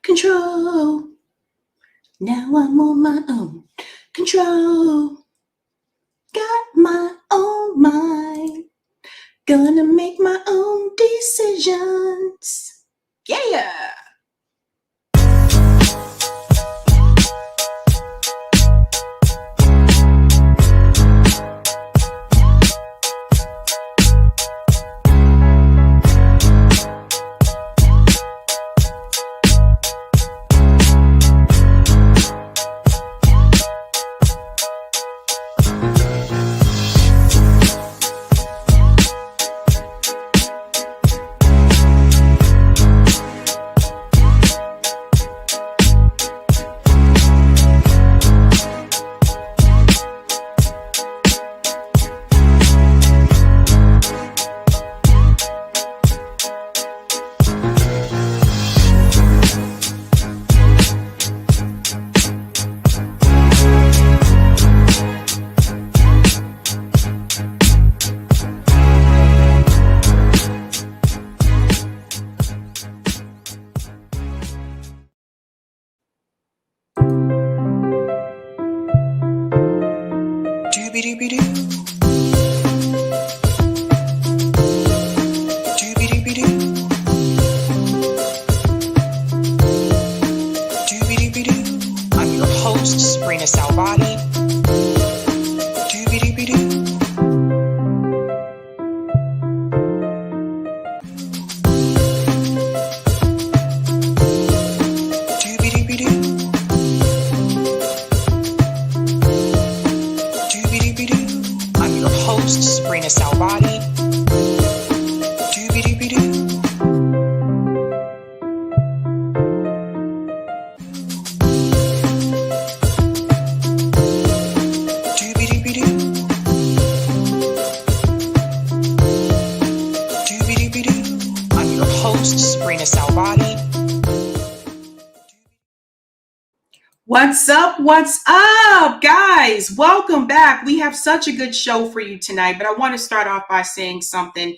control. Now I'm on my own control. Got my own mind. Gonna make my own decisions. Yeah. I'm your host, sabrinasalvati. I'm your host, sabrinasalvati. I'm your host, sabrinasalvati. What's up? What's up, guys? Welcome back. We have such a good show for you tonight, but I want to start off by saying something,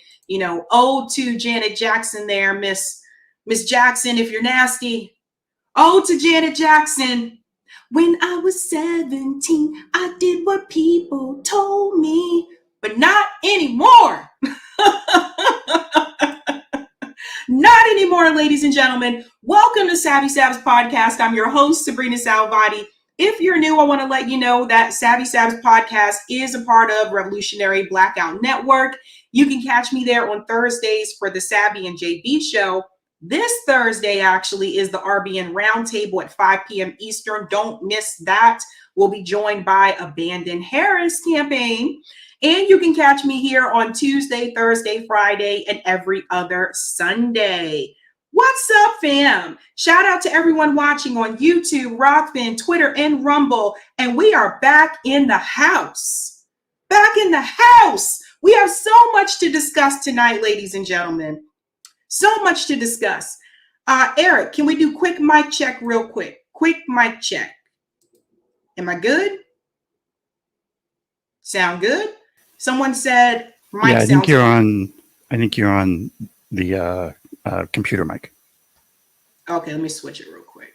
ode to Janet Jackson there, Miss Jackson, if you're nasty. Ode to Janet Jackson. When I was 17, I did what people told me, but not anymore. Not anymore, ladies and gentlemen. Welcome to Sabby Sabs podcast. I'm your host, Sabrina Salvati. If you're new, I want to let you know that Sabby Sabs podcast is a part of Revolutionary Blackout Network. You can catch me there on Thursdays for the Sabby and JB show. This Thursday, actually, is the RBN Roundtable at 5 p.m. Eastern. Don't miss that. We'll be joined by Abandon Harris campaign. And you can catch me here on Tuesday, Thursday, Friday, and every other Sunday. What's up, fam? Shout out to everyone watching on YouTube, Rockfin, Twitter, and Rumble. And we are back in the house. Back in the house. We have so much to discuss tonight, ladies and gentlemen. So much to discuss. Eric, can we do quick mic check real quick? Quick mic check. Am I good? Sound good? Someone said, I think you're on the computer mic. Okay, let me switch it real quick.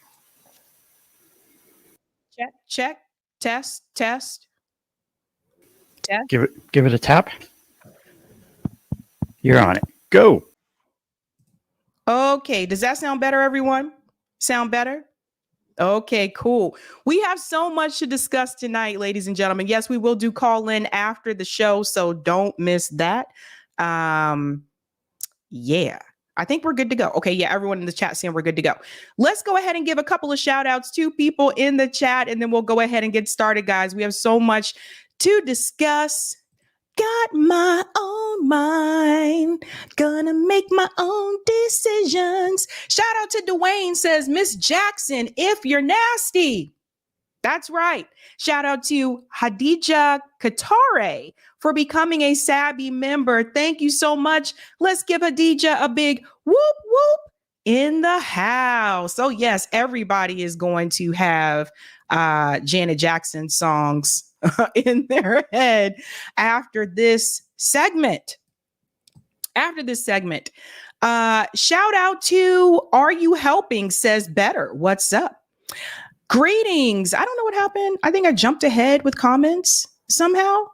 Check. Test. Give it a tap. You're on it. Go. Okay, does that sound better, everyone? Sound better? Okay, cool. We have so much to discuss tonight, ladies and gentlemen. Yes, we will do call in after the show, so don't miss that. Yeah, I think we're good to go. Okay, yeah, everyone in the chat saying we're good to go. Let's go ahead and give a couple of shout outs to people in the chat, and then we'll go ahead and get started, guys. We have so much to discuss. Got my own mind, gonna make my own decisions. Shout out to Dwayne, says, Miss Jackson, if you're nasty. That's right. Shout out to Hadija Katare for becoming a Sabby member. Thank you so much. Let's give Hadija a big whoop whoop in the house. So yes, everybody is going to have Janet Jackson songs in their head after this segment. Shout out to Are You Helping says better. What's up? Greetings. I don't know what happened. I think I jumped ahead with comments somehow.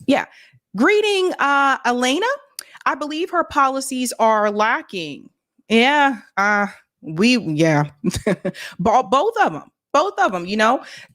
Yeah. Greeting, Elena. I believe her policies are lacking. Yeah. Both of them. Both of them,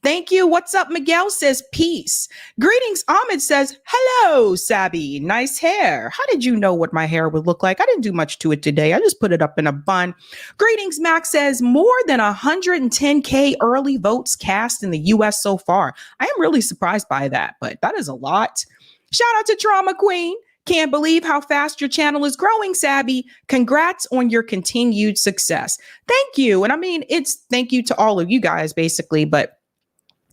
Thank you. What's up? Miguel says peace. Greetings. Ahmed says, hello, Sabby. Nice hair. How did you know what my hair would look like? I didn't do much to it today. I just put it up in a bun. Greetings. Max says more than 110K early votes cast in the US so far. I am really surprised by that, but that is a lot. Shout out to Trauma Queen. Can't believe how fast your channel is growing, Sabby. Congrats on your continued success. Thank you. And I mean, it's thank you to all of you guys, basically, but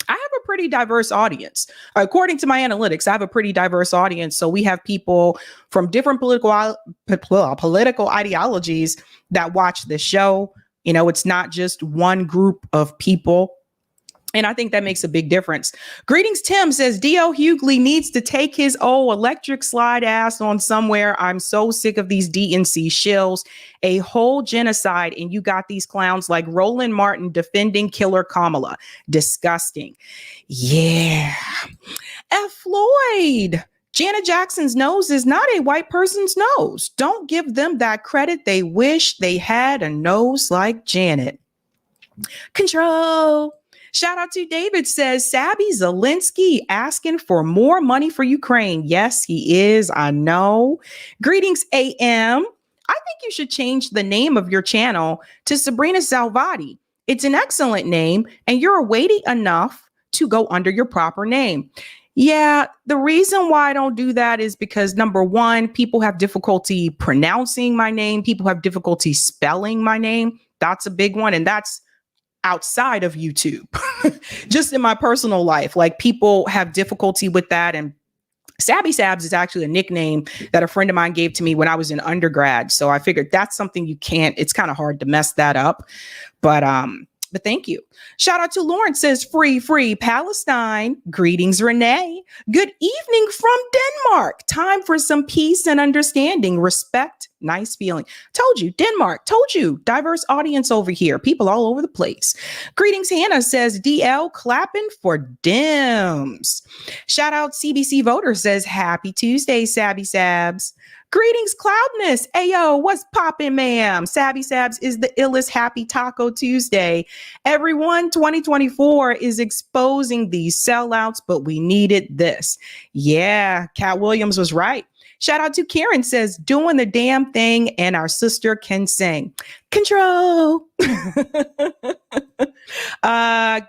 I have a pretty diverse audience. According to my analytics, I have a pretty diverse audience. So we have people from different political ideologies that watch this show. It's not just one group of people. And I think that makes a big difference. Greetings, Tim says, D.O. Hugley needs to take his old electric slide ass on somewhere. I'm so sick of these DNC shills. A whole genocide. And you got these clowns like Roland Martin defending killer Kamala. Disgusting. Yeah. F. Floyd. Janet Jackson's nose is not a white person's nose. Don't give them that credit. They wish they had a nose like Janet. Control. Shout out to David says, Sabby Zelensky asking for more money for Ukraine. Yes, he is. I know. Greetings, AM. I think you should change the name of your channel to sabrinasalvati. It's an excellent name, and you're weighty enough to go under your proper name. Yeah, the reason why I don't do that is because, number one, people have difficulty pronouncing my name. People have difficulty spelling my name. That's a big one, and that's outside of YouTube. Just in my personal life, like people have difficulty with that. And Sabby Sabs is actually a nickname that a friend of mine gave to me when I was in undergrad. So I figured that's something it's kind of hard to mess that up. But thank you. Shout out to Lawrence says, free Palestine. Greetings, Renee. Good evening from Denmark. Time for some peace and understanding, respect, nice feeling. Told you, Denmark, told you, diverse audience over here, people all over the place. Greetings, Hannah says, DL clapping for Dems. Shout out CBC Voter says, happy Tuesday, Sabby Sabs. Greetings, Cloudness. Ayo, what's poppin', ma'am? Sabby Sabs is the illest happy Taco Tuesday. Everyone, 2024 is exposing these sellouts, but we needed this. Yeah, Cat Williams was right. Shout out to Karen says, doing the damn thing and our sister can sing. Control.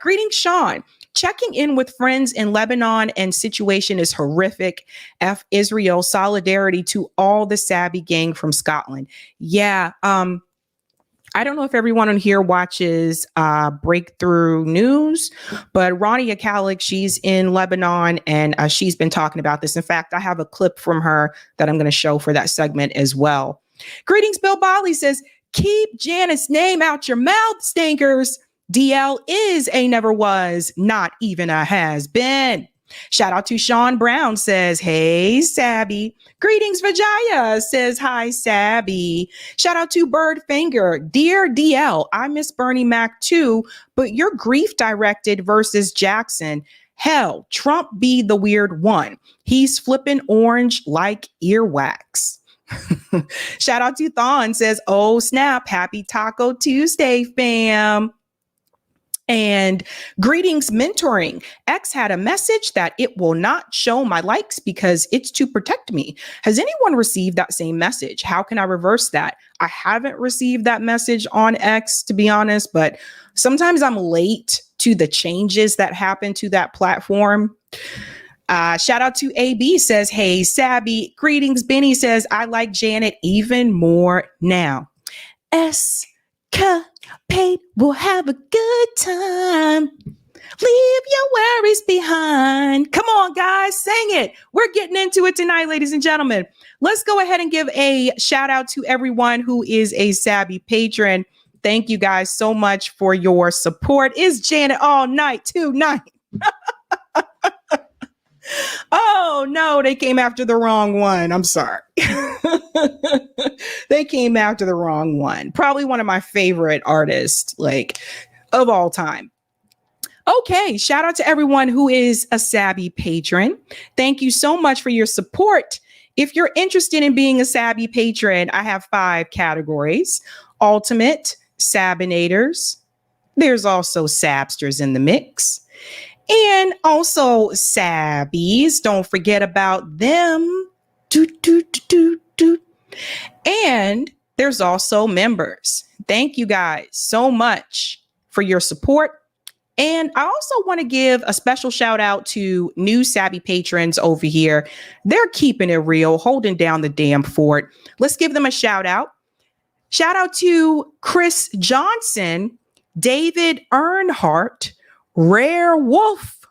Greetings, Sean. Checking in with friends in Lebanon and situation is horrific. F Israel, solidarity to all the Sabby gang from Scotland. Yeah. I don't know if everyone on here watches Breakthrough News, but Ronnie, she's in Lebanon and she's been talking about this. In fact, I have a clip from her that I'm going to show for that segment as well. Greetings, Bill Bolly says, keep Janet's name out your mouth, stinkers. DL is a never was, not even a has been. Shout out to Sean Brown says, hey, Sabby. Greetings, Vijaya says, hi, Sabby. Shout out to Birdfinger. Dear DL, I miss Bernie Mac too, but you're grief directed versus Jackson. Hell, Trump be the weird one. He's flipping orange like earwax. Shout out to Thon says, oh, snap. Happy Taco Tuesday, fam. And greetings, mentoring. X had a message that it will not show my likes because it's to protect me. Has anyone received that same message? How can I reverse that? I haven't received that message on X, to be honest, but sometimes I'm late to the changes that happen to that platform. Shout out to AB says, hey, Sabby. Greetings, Benny says, I like Janet even more now. Paid, we'll have a good time. Leave your worries behind. Come on, guys, sing it. We're getting into it tonight, ladies and gentlemen. Let's go ahead and give a shout out to everyone who is a Sabby patron. Thank you guys so much for your support. Is Janet all night tonight? Oh no, they came after the wrong one. I'm sorry. They came after the wrong one. Probably one of my favorite artists, like, of all time. Okay, shout out to everyone who is a Sabby patron. Thank you so much for your support. If you're interested in being a Sabby patron, I have 5 categories. Ultimate, Sabinators. There's also Sabsters in the mix. And also Sabbies. Don't forget about them. Doot, doot, doot, doot, doot. And there's also members. Thank you guys so much for your support. And I also want to give a special shout out to new Sabby patrons over here. They're keeping it real, holding down the damn fort. Let's give them a shout out. Shout out to Chris Johnson, David Earnhardt, Rare Wolf,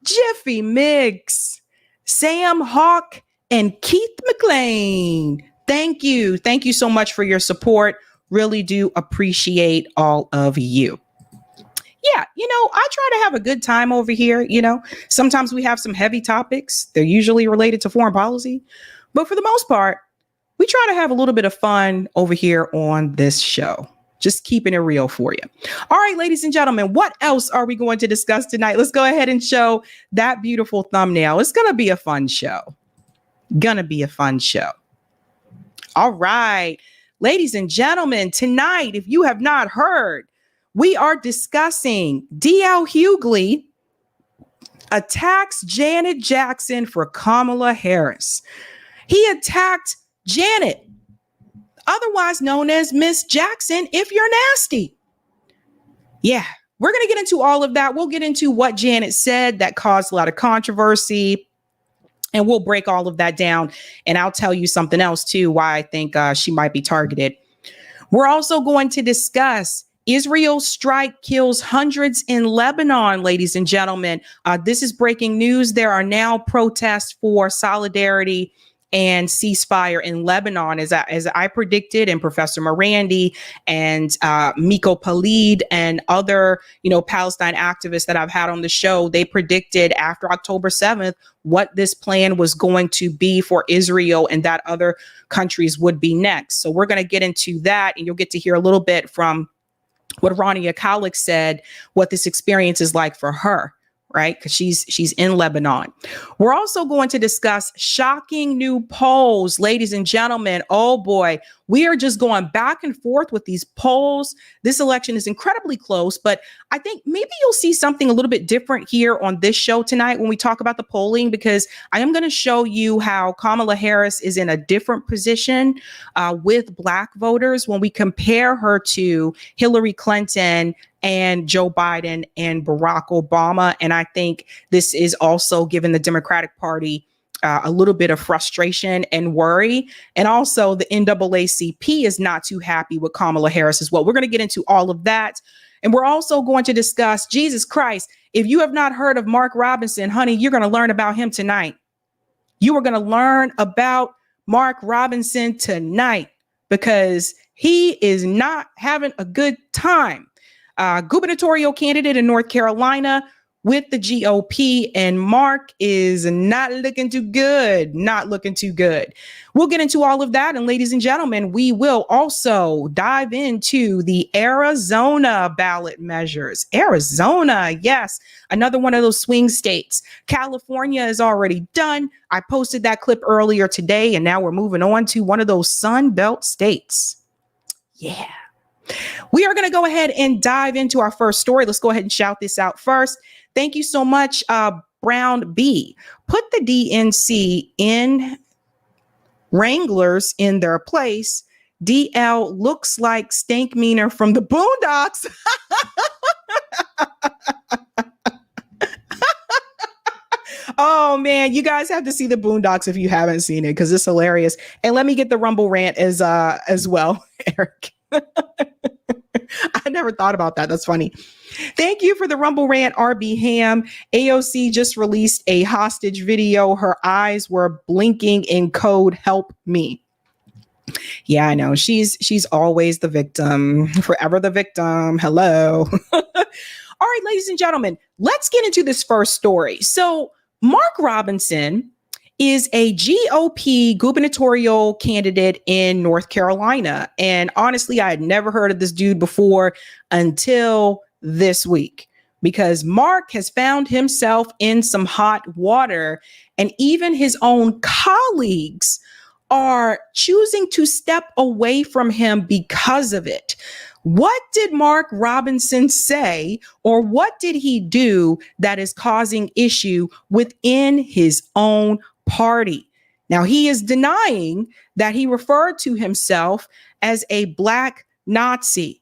Jiffy Miggs, Sam Hawk, and Keith McLean. Thank you. Thank you so much for your support. Really do appreciate all of you. Yeah, I try to have a good time over here. Sometimes we have some heavy topics. They're usually related to foreign policy. But for the most part, we try to have a little bit of fun over here on this show. Just keeping it real for you. All right, ladies and gentlemen, what else are we going to discuss tonight? Let's go ahead and show that beautiful thumbnail. It's going to be a fun show. All right, ladies and gentlemen, tonight, if you have not heard, we are discussing D.L. Hugley attacks Janet Jackson for Kamala Harris. He attacked Janet, otherwise known as Miss Jackson, if you're nasty. Yeah, we're going to get into all of that. We'll get into what Janet said that caused a lot of controversy, and we'll break all of that down. And I'll tell you something else, too, why I think she might be targeted. We're also going to discuss Israel's strike kills hundreds in Lebanon, ladies and gentlemen. This is breaking news. There are now protests for solidarity and ceasefire in Lebanon, as I predicted, and Professor Morandi and Miko Palid and other, Palestine activists that I've had on the show. They predicted after October 7th what this plan was going to be for Israel and that other countries would be next. So we're going to get into that, and you'll get to hear a little bit from what Ronnie, a colleague, said, what this experience is like for her, right? Because she's in Lebanon. We're also going to discuss shocking new polls, ladies and gentlemen. Oh boy, we are just going back and forth with these polls. This election is incredibly close, but I think maybe you'll see something a little bit different here on this show tonight when we talk about the polling, because I am going to show you how Kamala Harris is in a different position with Black voters when we compare her to Hillary Clinton and Joe Biden and Barack Obama. And I think this is also giving the Democratic Party a little bit of frustration and worry. And also the NAACP is not too happy with Kamala Harris as well. We're going to get into all of that. And we're also going to discuss, Jesus Christ, if you have not heard of Mark Robinson, honey, you're going to learn about him tonight. You are going to learn about Mark Robinson tonight because he is not having a good time. Gubernatorial candidate in North Carolina with the GOP, and Mark is not looking too good. We'll get into all of that. And ladies and gentlemen, we will also dive into the Arizona ballot measures. Arizona, yes, another one of those swing states. California is already done. I posted that clip earlier today, and now we're moving on to one of those Sun Belt states. Yeah. We are going to go ahead and dive into our first story. Let's go ahead and shout this out first. Thank you so much, Brown B. Put the DNC in Wranglers in their place. DL looks like Stank Meaner from the Boondocks. Oh man, you guys have to see the Boondocks if you haven't seen it because it's hilarious. And let me get the Rumble rant as well, Eric. I never thought about that. That's funny. Thank you for the Rumble rant, RB Ham. AOC just released a hostage video. Her eyes were blinking in code, help me. Yeah, I know. She's always the victim, forever the victim. Hello. All right, ladies and gentlemen, let's get into this first story. So Mark Robinson is a GOP gubernatorial candidate in North Carolina. And honestly, I had never heard of this dude before until this week, because Mark has found himself in some hot water, and even his own colleagues are choosing to step away from him because of it. What did Mark Robinson say, or what did he do that is causing issue within his own party? Now, he is denying that he referred to himself as a Black Nazi,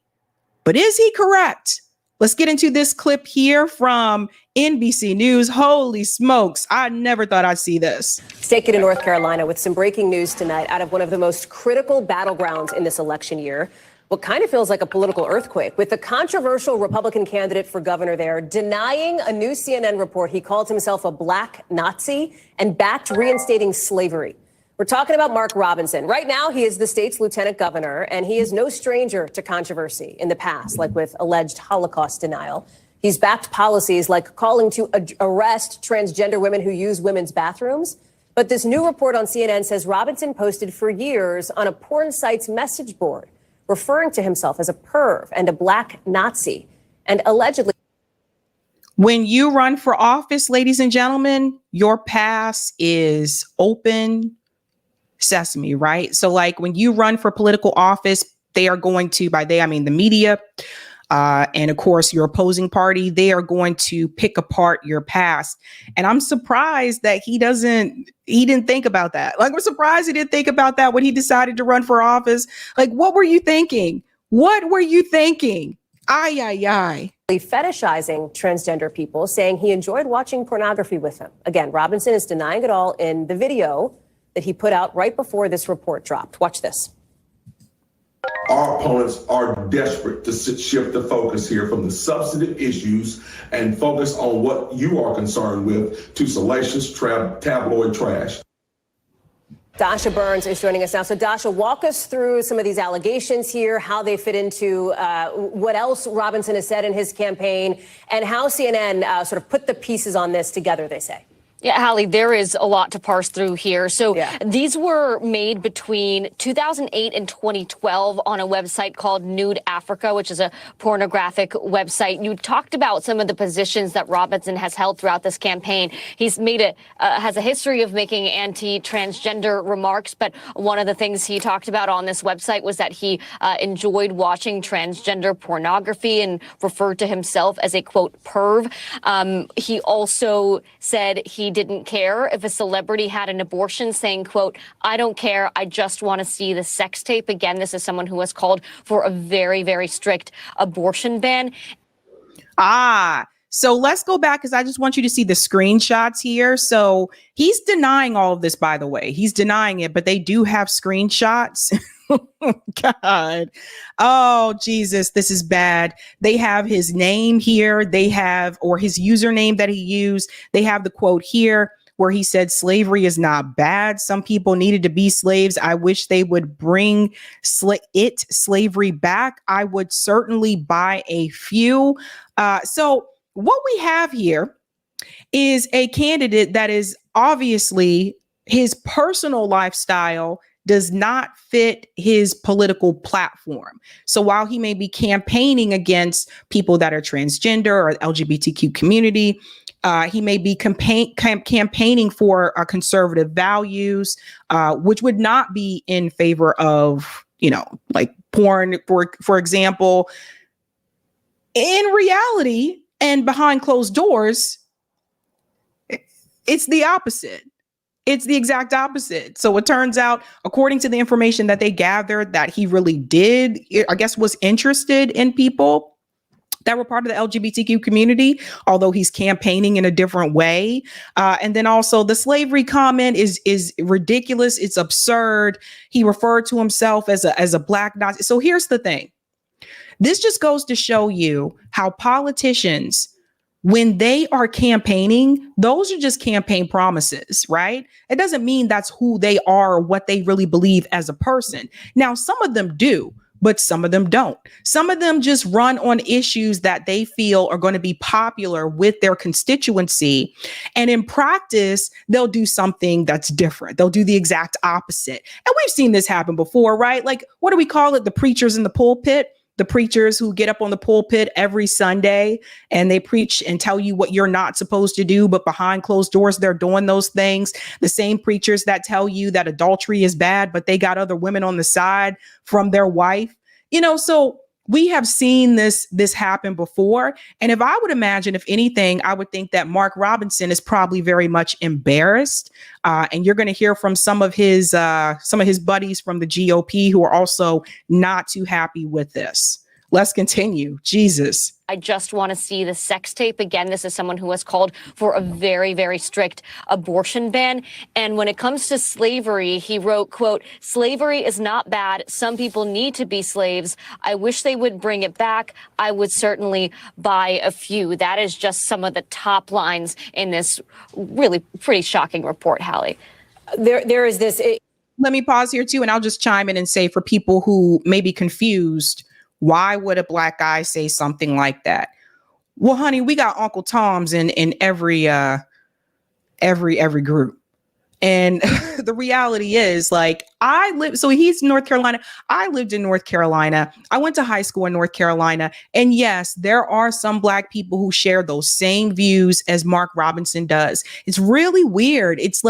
but is he correct? Let's get into this clip here from NBC News. Holy smokes, I never thought I'd see this. Taken to North Carolina with some breaking news tonight out of one of the most critical battlegrounds in this election year. What kind of feels like a political earthquake, with the controversial Republican candidate for governor there denying a new CNN report he called himself a Black Nazi and backed reinstating slavery. We're talking about Mark Robinson. Right now, he is the state's lieutenant governor, and he is no stranger to controversy in the past, like with alleged Holocaust denial. He's backed policies like calling to arrest transgender women who use women's bathrooms. But this new report on CNN says Robinson posted for years on a porn site's message board, referring to himself as a perv and a Black Nazi, and allegedly. When you run for office, ladies and gentlemen, your pass is open sesame, right? So like when you run for political office, they are going to, by they, I mean the media, and of course your opposing party, they are going to pick apart your past. And I'm surprised that he didn't think about that. Like, I'm surprised he didn't think about that when he decided to run for office. Like, what were you thinking? What were you thinking? Fetishizing transgender people, saying he enjoyed watching pornography with them. Again, Robinson is denying it all in the video that he put out right before this report dropped. Watch this. Our opponents are desperate to shift the focus here from the substantive issues and focus on what you are concerned with to salacious tabloid trash. Dasha Burns is joining us now. So Dasha, walk us through some of these allegations here, how they fit into what else Robinson has said in his campaign, and how CNN sort of put the pieces on this together, they say. Yeah, Hallie, there is a lot to parse through here. So these were made between 2008 and 2012 on a website called Nude Africa, which is a pornographic website. You talked about some of the positions that Robinson has held throughout this campaign. He's made has a history of making anti-transgender remarks, but one of the things he talked about on this website was that he enjoyed watching transgender pornography and referred to himself as a, quote, perv. He also said he didn't care if a celebrity had an abortion, saying, quote, I don't care. I just want to see the sex tape. Again, this is someone who has called for a very, very strict abortion ban. So let's go back, because I just want you to see the screenshots here. So he's denying all of this, by the way. He's denying it, but they do have screenshots. God. Oh, Jesus, this is bad. They have his name here. They have, or his username that he used. They have the quote here where he said, slavery is not bad. Some people needed to be slaves. I wish they would bring slavery back. I would certainly buy a few. So what we have here is a candidate that is obviously, his personal lifestyle does not fit his political platform. So while he may be campaigning against people that are transgender or LGBTQ community, he may be campaigning for conservative values, which would not be in favor of, like porn, for example. In reality and behind closed doors, it's the opposite. It's the exact opposite. So it turns out, according to the information that they gathered, that he really did, I guess, was interested in people that were part of the LGBTQ community, although he's campaigning in a different way. And then also the slavery comment is ridiculous. It's absurd. He referred to himself as a Black Nazi. So here's the thing. This just goes to show you how politicians, when they are campaigning, those are just campaign promises, right? It doesn't mean that's who they are or what they really believe as a person. Now, some of them do, but some of them don't. Some of them just run on issues that they feel are going to be popular with their constituency. And in practice, they'll do something that's different. They'll do the exact opposite. And we've seen this happen before, right? Like, what do we call it? The preachers in the pulpit. The preachers who get up on the pulpit every Sunday and they preach and tell you what you're not supposed to do, but behind closed doors, they're doing those things. The same preachers that tell you that adultery is bad, but they got other women on the side from their wife. So we have seen this happen before. And if I would imagine, if anything, I would think that Mark Robinson is probably very much embarrassed. And you're going to hear from some of his buddies from the GOP who are also not too happy with this. Let's continue. Jesus. I just want to see the sex tape again. This is someone who has called for a very, very strict abortion ban. And when it comes to slavery, he wrote, quote, "Slavery is not bad. Some people need to be slaves. I wish they would bring it back. I would certainly buy a few." That is just some of the top lines in this really pretty shocking report, Hallie. There is this. Let me pause here too, and I'll just chime in and say, for people who may be confused, why would a Black guy say something like that? Well, honey, we got Uncle Toms in every group. And the reality is, like, so he's in North Carolina. I lived in North Carolina. I went to high school in North Carolina. And yes, there are some Black people who share those same views as Mark Robinson does. It's really weird. It's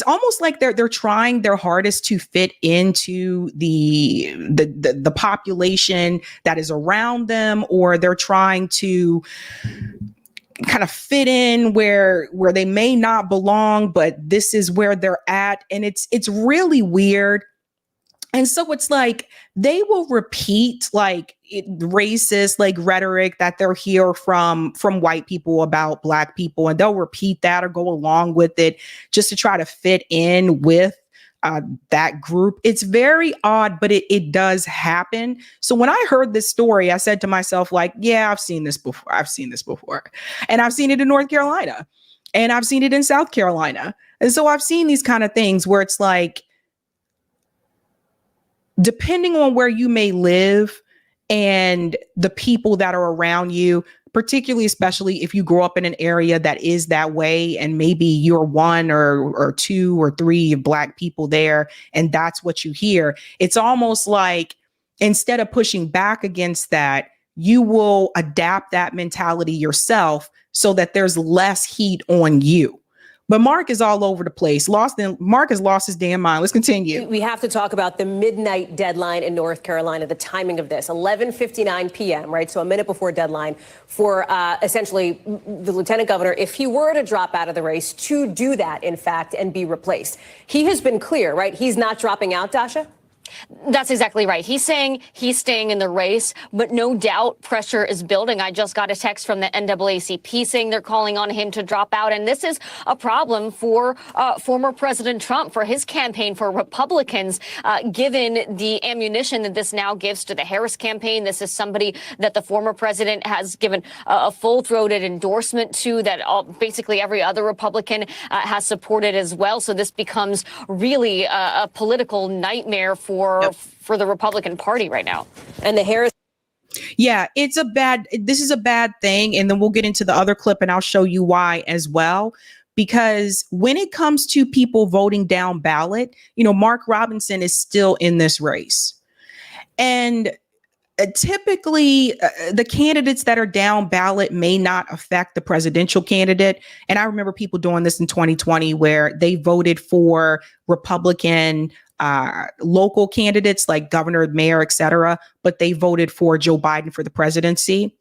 almost like they're trying their hardest to fit into the population that is around them, or they're trying to kind of fit in where they may not belong, but this is where they're at. And it's really weird. And so it's like they will repeat like racist like rhetoric that they'll hear from white people about Black people, and they'll repeat that or go along with it just to try to fit in with that group. It's very odd, but it does happen. So when I heard this story, I said to myself, like, yeah, I've seen this before. And I've seen it in North Carolina, and I've seen it in South Carolina. And so I've seen these kind of things where it's like, depending on where you may live and the people that are around you, particularly, especially if you grow up in an area that is that way, and maybe you're one or two or three Black people there, and that's what you hear. It's almost like instead of pushing back against that, you will adapt that mentality yourself so that there's less heat on you. But Mark is all over the place. Mark has lost his damn mind. Let's continue. We have to talk about the midnight deadline in North Carolina, the timing of this, 11:59 p.m., right? So a minute before deadline for essentially the lieutenant governor, if he were to drop out of the race, to do that, in fact, and be replaced. He has been clear, right? He's not dropping out, Dasha? That's exactly right. He's saying he's staying in the race, but no doubt pressure is building. I just got a text from the NAACP saying they're calling on him to drop out. And this is a problem for former President Trump, for his campaign, for Republicans, given the ammunition that this now gives to the Harris campaign. This is somebody that the former president has given a full-throated endorsement to, that basically every other Republican has supported as well. So this becomes really a political nightmare for the Republican Party right now. And the Harris. Yeah, this is a bad thing. And then we'll get into the other clip and I'll show you why as well. Because when it comes to people voting down ballot, Mark Robinson is still in this race. And typically the candidates that are down ballot may not affect the presidential candidate. And I remember people doing this in 2020 where they voted for Republican local candidates like governor, mayor, et cetera, but they voted for Joe Biden for the presidency.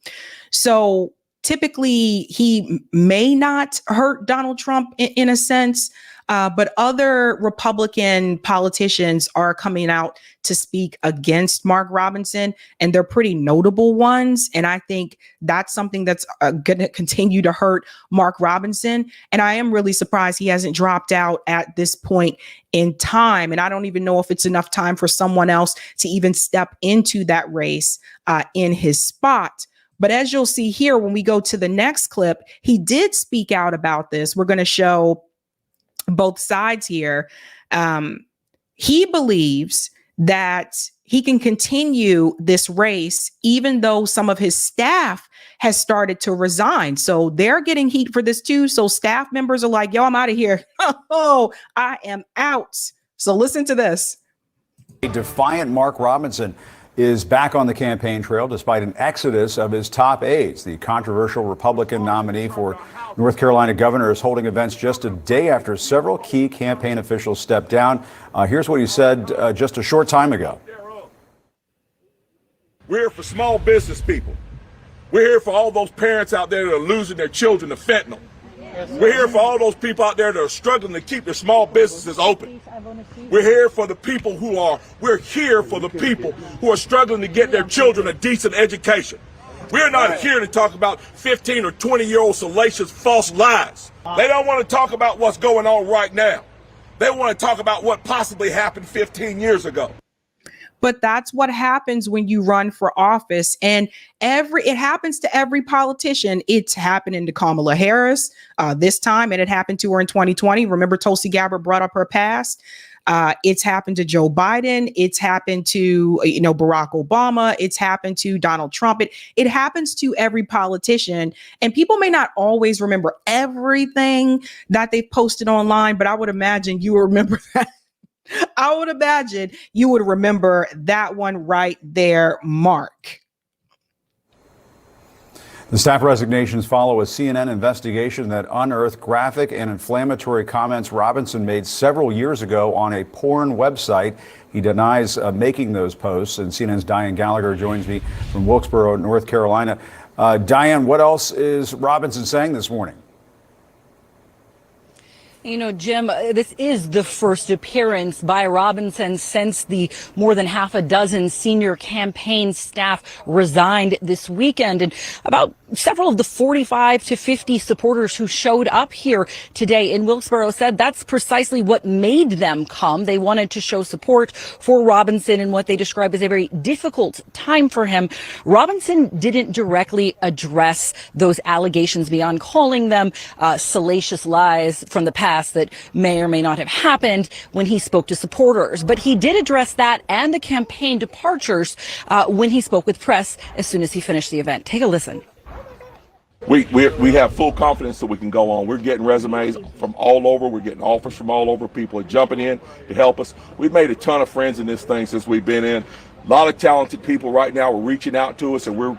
So typically he may not hurt Donald Trump in a sense, but other Republican politicians are coming out to speak against Mark Robinson, and they're pretty notable ones. And I think that's something that's going to continue to hurt Mark Robinson. And I am really surprised he hasn't dropped out at this point in time. And I don't even know if it's enough time for someone else to even step into that race in his spot. But as you'll see here, when we go to the next clip, he did speak out about this. We're going to show both sides here. He believes that he can continue this race, even though some of his staff has started to resign. So they're getting heat for this too. So staff members are like, yo, I'm out of here. Oh, I am out. So listen to this. A defiant Mark Robinson is back on the campaign trail despite an exodus of his top aides. The controversial Republican nominee for North Carolina governor is holding events just a day after several key campaign officials stepped down. Here's what he said just a short time ago. We're here for small business people. We're here for all those parents out there that are losing their children to fentanyl. We're here for all those people out there that are struggling to keep their small businesses open. We're here for the people we're here for the people who are struggling to get their children a decent education. We're not here to talk about 15 or 20-year-old salacious false lies. They don't want to talk about what's going on right now. They want to talk about what possibly happened 15 years ago. But that's what happens when you run for office. And it happens to every politician. It's happening to Kamala Harris this time, and it happened to her in 2020. Remember, Tulsi Gabbard brought up her past. It's happened to Joe Biden. It's happened to, Barack Obama. It's happened to Donald Trump. It happens to every politician. And people may not always remember everything that they've posted online, but I would imagine you remember that. I would imagine you would remember that one right there, Mark. The staff resignations follow a CNN investigation that unearthed graphic and inflammatory comments Robinson made several years ago on a porn website. He denies making those posts. And CNN's Diane Gallagher joins me from Wilkesboro, North Carolina. Diane, what else is Robinson saying this morning? Jim, this is the first appearance by Robinson since the more than half a dozen senior campaign staff resigned this weekend. And about several of the 45 to 50 supporters who showed up here today in Wilkesboro said that's precisely what made them come. They wanted to show support for Robinson in what they describe as a very difficult time for him. Robinson didn't directly address those allegations beyond calling them salacious lies from the past that may or may not have happened when he spoke to supporters. But he did address that and the campaign departures when he spoke with press as soon as he finished the event. Take a listen. We have full confidence that we can go on. We're getting resumes from all over. We're getting offers from all over. People are jumping in to help us. We've made a ton of friends in this thing since we've been in. A lot of talented people right now are reaching out to us, and we're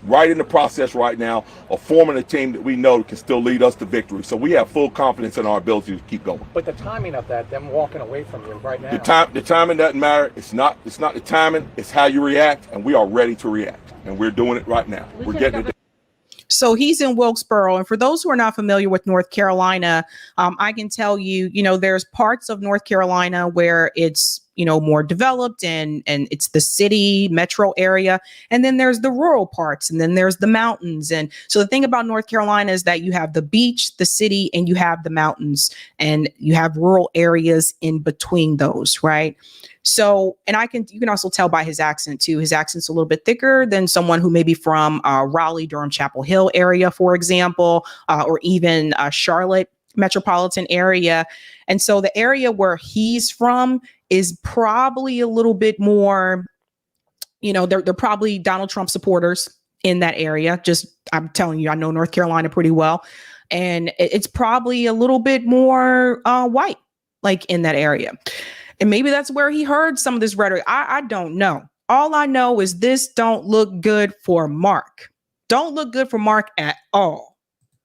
right in the process right now of forming a team that we know can still lead us to victory. So we have full confidence in our ability to keep going. But the timing of that, them walking away from you right now. The timing doesn't matter. It's not the timing. It's how you react, and we are ready to react, and we're doing it right now. We're getting it done. So he's in Wilkesboro. And for those who are not familiar with North Carolina, I can tell you, there's parts of North Carolina where it's, more developed and it's the city metro area. And then there's the rural parts, and then there's the mountains. And so the thing about North Carolina is that you have the beach, the city, and you have the mountains, and you have rural areas in between those, right? So, and you can also tell by his accent too. His accent's a little bit thicker than someone who may be from Raleigh, Durham, Chapel Hill area, for example, or even Charlotte metropolitan area. And so the area where he's from is probably a little bit more, they're probably Donald Trump supporters in that area. I'm telling you, I know North Carolina pretty well. And it's probably a little bit more white, like in that area. And maybe that's where he heard some of this rhetoric. I don't know. All I know is this don't look good for Mark. Don't look good for Mark at all.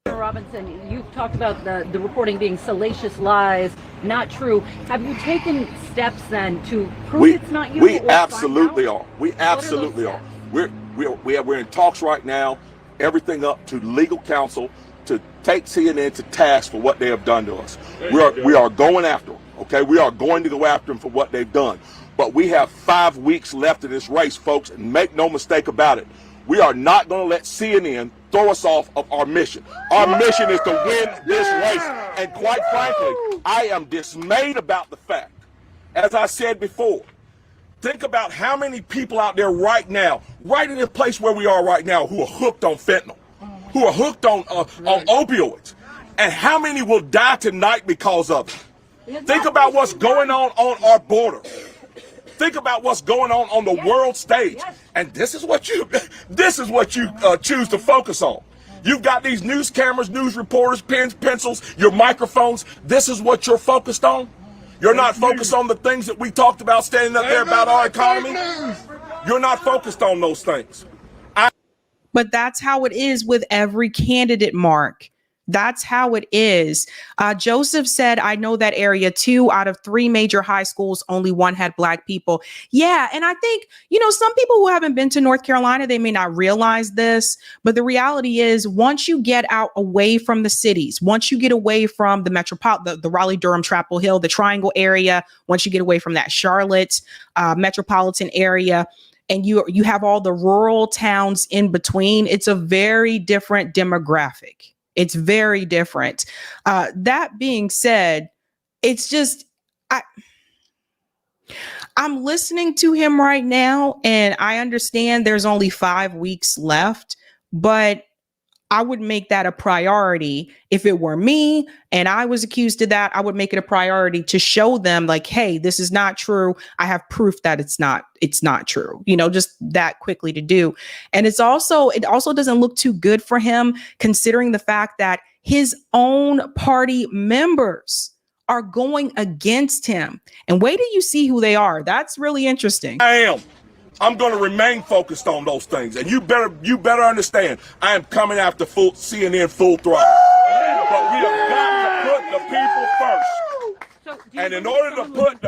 Robinson, you've talked about the reporting being salacious lies, not true. Have you taken steps then to prove it's not you? We absolutely are. We absolutely are. We're in talks right now, everything up to legal counsel to take CNN to task for what they have done to us. We are going after them. Okay, we are going to go after them for what they've done. But we have 5 weeks left in this race, folks, and make no mistake about it. We are not going to let CNN throw us off of our mission. Our mission is to win this race. And quite frankly, I am dismayed about the fact, as I said before, think about how many people out there right now, right in the place where we are right now, who are hooked on fentanyl, who are hooked on opioids, and how many will die tonight because of it. Think about what's going on our border. Think about what's going on the world stage. And this is what you choose to focus on. You've got these news cameras, news reporters, pens, pencils, your microphones. This is what you're focused on. You're not focused on the things that we talked about standing up there about our economy. You're not focused on those things. But that's how it is with every candidate, Mark. That's how it is. Joseph said, I know that area. 2 out of 3 major high schools, only 1 had Black people. Yeah. And I think, some people who haven't been to North Carolina, they may not realize this, but the reality is once you get out away from the cities, once you get away from the the Raleigh-Durham, Chapel Hill, the Triangle area, once you get away from that Charlotte metropolitan area, and you have all the rural towns in between, it's a very different demographic. It's very different. That being said, it's just, I'm listening to him right now, and I understand there's only 5 weeks left, but I would make that a priority. If it were me and I was accused of that, I would make it a priority to show them like, hey, this is not true. I have proof that it's not true, just that quickly to do. And it also doesn't look too good for him, considering the fact that his own party members are going against him. And wait till you see who they are. That's really interesting. I'm going to remain focused on those things. And you better understand, I am coming after CNN full throttle. But we have got to put the people first. And in order to put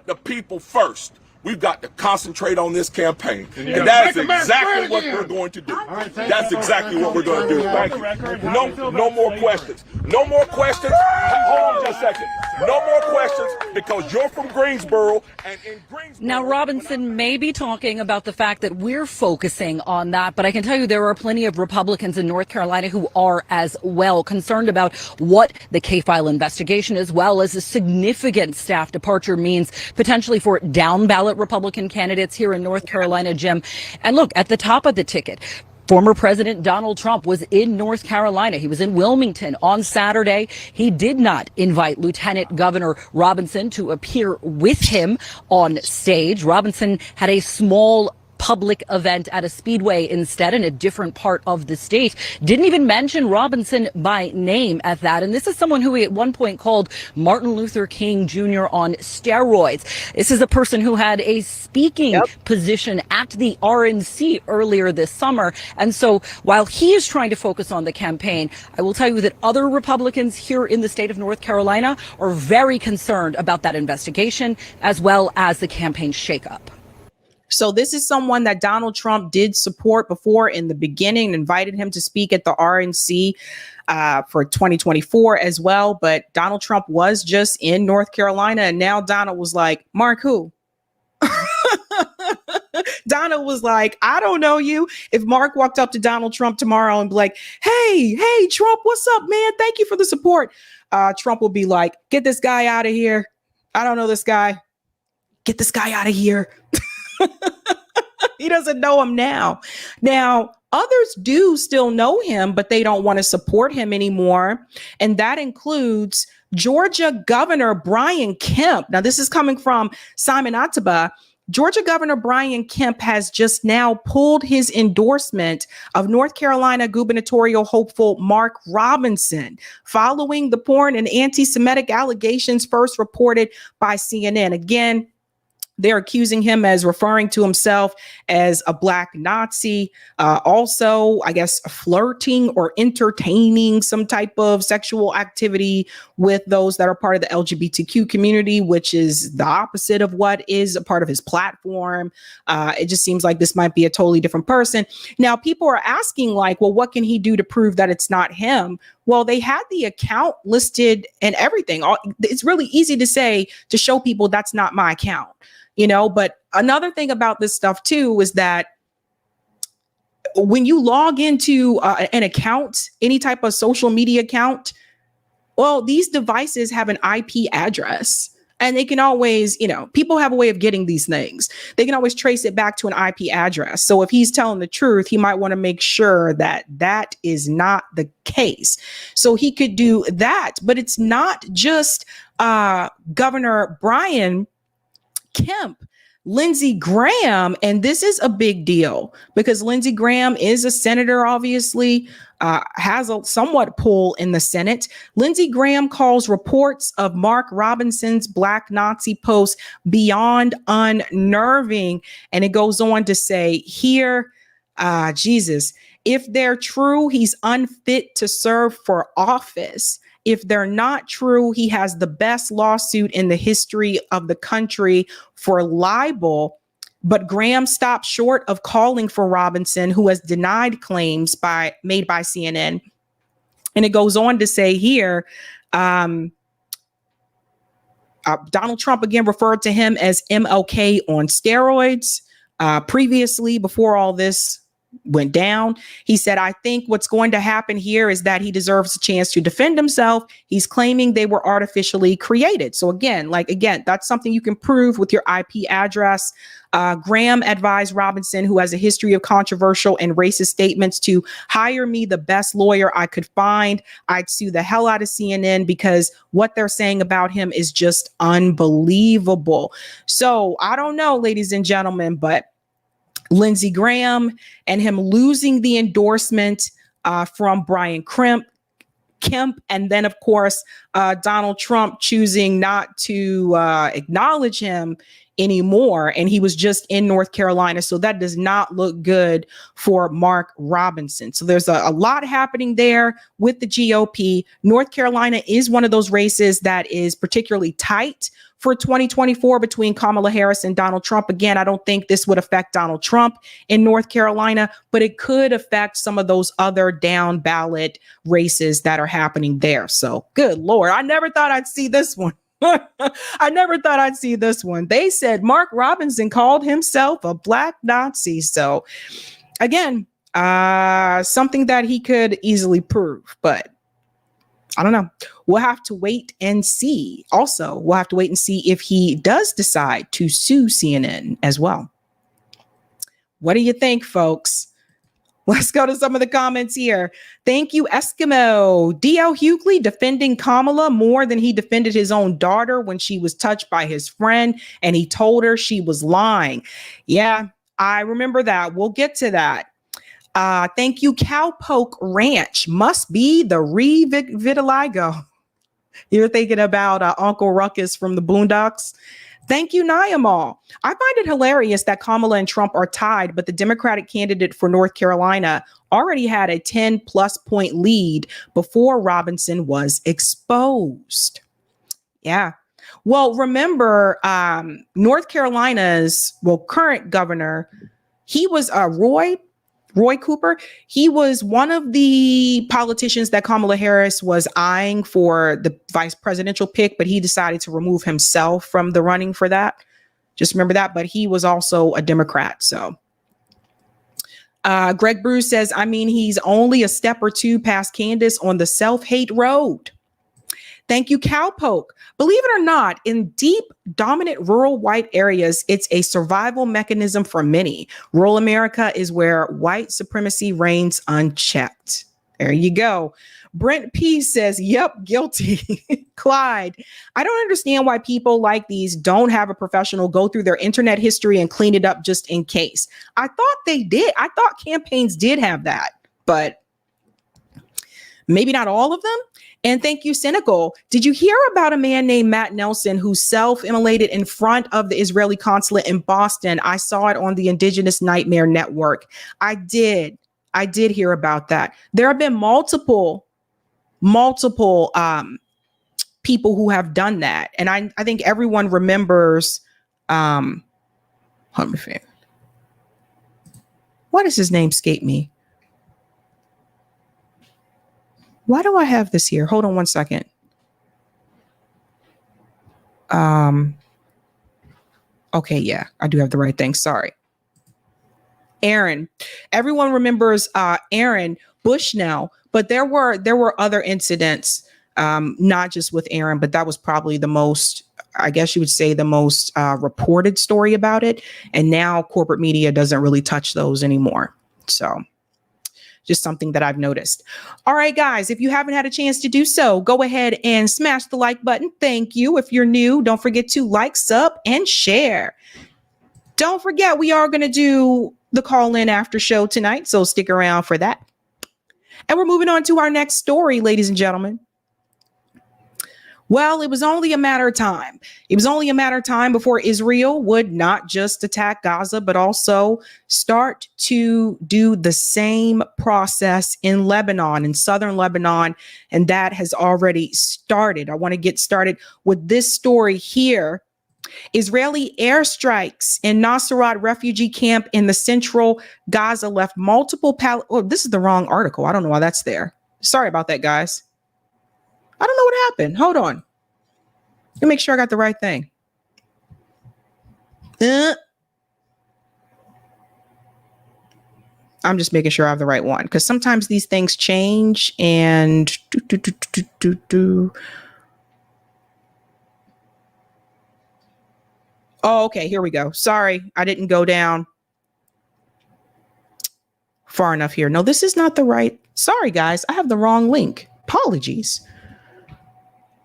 the people first, we've got to concentrate on this campain. And that is exactly what we're going to do. That's exactly what we're going to do. Thank you. No more questions. No more questions. Hold on just a second. No more questions, because you're from Greensboro, and in Greensboro. Now, Robinson may be talking about the fact that we're focusing on that, but I can tell you there are plenty of Republicans in North Carolina who are as well concerned about what the K-file investigation, as well as a significant staff departure, means potentially for down-ballot Republican candidates here in North Carolina, Jim. And look, at the top of the ticket, former President Donald Trump was in North Carolina. He was in Wilmington on Saturday. He did not invite Lieutenant Governor Robinson to appear with him on stage. Robinson had a small public event at a speedway instead in a different part of the state. Didn't even mention Robinson by name at that. And this is someone who he at one point called Martin Luther King Jr. on steroids. This is a person who had a speaking position at the RNC earlier this summer. And so while he is trying to focus on the campaign, I will tell you that other Republicans here in the state of North Carolina are very concerned about that investigation, as well as the campaign shakeup. So this is someone that Donald Trump did support before in the beginning, invited him to speak at the RNC for 2024 as well. But Donald Trump was just in North Carolina. And now Donald was like, Mark, who? Donald was like, I don't know you. If Mark walked up to Donald Trump tomorrow and be like, hey, Trump, what's up, man? Thank you for the support. Trump will be like, get this guy out of here. I don't know this guy. Get this guy out of here. He doesn't know him now. Now, others do still know him, but they don't want to support him anymore. And that includes Georgia Governor Brian Kemp. Now, this is coming from Simon Ataba. Georgia Governor Brian Kemp has just now pulled his endorsement of North Carolina gubernatorial hopeful Mark Robinson following the porn and anti-Semitic allegations first reported by CNN. Again, they're accusing him as referring to himself as a Black Nazi, also, I guess, flirting or entertaining some type of sexual activity with those that are part of the LGBTQ community, which is the opposite of what is a part of his platform. It just seems like this might be a totally different person. Now, people are asking like, well, what can he do to prove that it's not him? Well, they had the account listed and everything. It's really easy to say, to show people that's not my account. But another thing about this stuff, too, is that when you log into an account, any type of social media account, well, these devices have an IP address. And they can always, people have a way of getting these things. They can always trace it back to an IP address. So if he's telling the truth, he might want to make sure that that is not the case. So he could do that. But it's not just Governor Brian Kemp. Lindsey Graham, and this is a big deal because Lindsey Graham is a senator, obviously, has a somewhat pull in the Senate. Lindsey Graham calls reports of Mark Robinson's Black Nazi post beyond unnerving. And it goes on to say here, Jesus, if they're true, he's unfit to serve for office. If they're not true, he has the best lawsuit in the history of the country for libel. But Graham stopped short of calling for Robinson, who has denied claims made by CNN. And it goes on to say here, Donald Trump again referred to him as MLK on steroids. Previously, before all this went down, he said, I think what's going to happen here is that he deserves a chance to defend himself. He's claiming they were artificially created. So again, that's something you can prove with your IP address. Graham advised Robinson, who has a history of controversial and racist statements, to hire me the best lawyer I could find. I'd sue the hell out of CNN because what they're saying about him is just unbelievable. So I don't know, ladies and gentlemen, but Lindsey Graham and him losing the endorsement from Brian Kemp, and then, of course, Donald Trump choosing not to acknowledge him anymore. And he was just in North Carolina. So that does not look good for Mark Robinson. So there's a lot happening there with the GOP. North Carolina is one of those races that is particularly tight for 2024 between Kamala Harris and Donald Trump. Again, I don't think this would affect Donald Trump in North Carolina, but it could affect some of those other down ballot races that are happening there. So good Lord, I never thought I'd see this one. I never thought I'd see this one. They said Mark Robinson called himself a Black Nazi. So again, something that he could easily prove, but I don't know. We'll have to wait and see. Also, we'll have to wait and see if he does decide to sue CNN as well. What do you think, folks? Let's go to some of the comments here. Thank you, Eskimo. D.L. Hugley defending Kamala more than he defended his own daughter when she was touched by his friend and he told her she was lying. Yeah, I remember that. We'll get to that. Thank you, Cowpoke Ranch. Must be the vitiligo. You're thinking about Uncle Ruckus from the Boondocks. Thank you, Nyamal. I find it hilarious that Kamala and Trump are tied, but the Democratic candidate for North Carolina already had a 10+ point lead before Robinson was exposed. Yeah. Well, remember, North Carolina's current governor, he was Roy Cooper. He was one of the politicians that Kamala Harris was eyeing for the vice presidential pick, but he decided to remove himself from the running for that. Just remember that. But he was also a Democrat. So Greg Bruce says, I mean, he's only a step or two past Candace on the self-hate road. Thank you, Cowpoke. Believe it or not, in deep, dominant rural white areas, it's a survival mechanism for many. Rural America is where white supremacy reigns unchecked. There you go. Brent P says, yep, guilty. Clyde, I don't understand why people like these don't have a professional go through their internet history and clean it up just in case. I thought they did. I thought campaigns did have that, but maybe not all of them. And thank you, Cynical. Did you hear about a man named Matt Nelson who self-immolated in front of the Israeli consulate in Boston? I saw it on the Indigenous Nightmare Network. I did hear about that. There have been multiple people who have done that. And I think everyone remembers, why does his name escape me? Why do I have this here? Hold on one second. Okay, yeah, I do have the right thing. Sorry. Aaron. Everyone remembers Aaron Bushnell, but there were other incidents not just with Aaron, but that was probably the most, I guess you would say, the most reported story about it. And now corporate media doesn't really touch those anymore. So just something that I've noticed. All right, guys, if you haven't had a chance to do so, go ahead and smash the like button. Thank you. If you're new, don't forget to like, sub, and share. Don't forget, we are going to do the call-in after show tonight, so stick around for that. And we're moving on to our next story, ladies and gentlemen. Well, it was only a matter of time. It was only a matter of time before Israel would not just attack Gaza, but also start to do the same process in Lebanon, in southern Lebanon. And that has already started. I want to get started with this story here. Israeli airstrikes in Nuseirat refugee camp in the central Gaza left multiple oh, this is the wrong article. I don't know why that's there. Sorry about that, guys. I don't know what happened. Hold on. Let me make sure I got the right thing. I'm just making sure I have the right one because sometimes these things change and Oh, okay. Here we go. Sorry, I didn't go down far enough here. No, this is not the right. Sorry, guys. I have the wrong link. Apologies.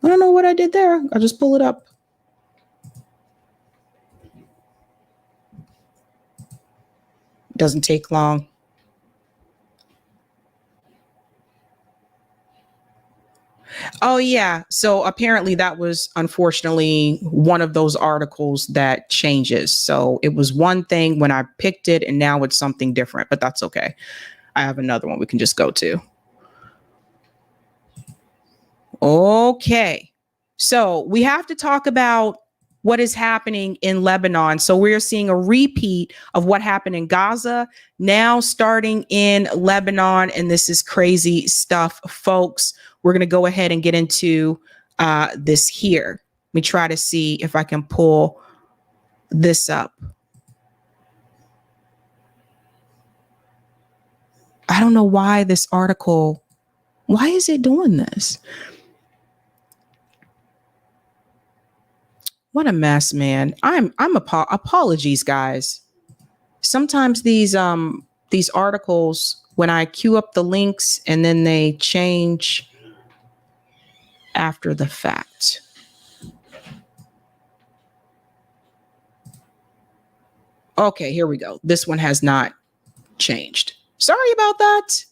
I don't know what I did there. I'll just pull it up. Doesn't take long. Oh, yeah. So apparently that was unfortunately one of those articles that changes. So it was one thing when I picked it and now it's something different, but that's okay. I have another one we can just go to. Okay. So we have to talk about what is happening in Lebanon. So we're seeing a repeat of what happened in Gaza, now starting in Lebanon. And this is crazy stuff, folks. We're going to go ahead and get into this here. Let me try to see if I can pull this up. I don't know why this article, why is it doing this? What a mess, man. Apologies, guys. Sometimes these articles, when I queue up the links and then they change after the fact. Okay, here we go. This one has not changed. Sorry about that.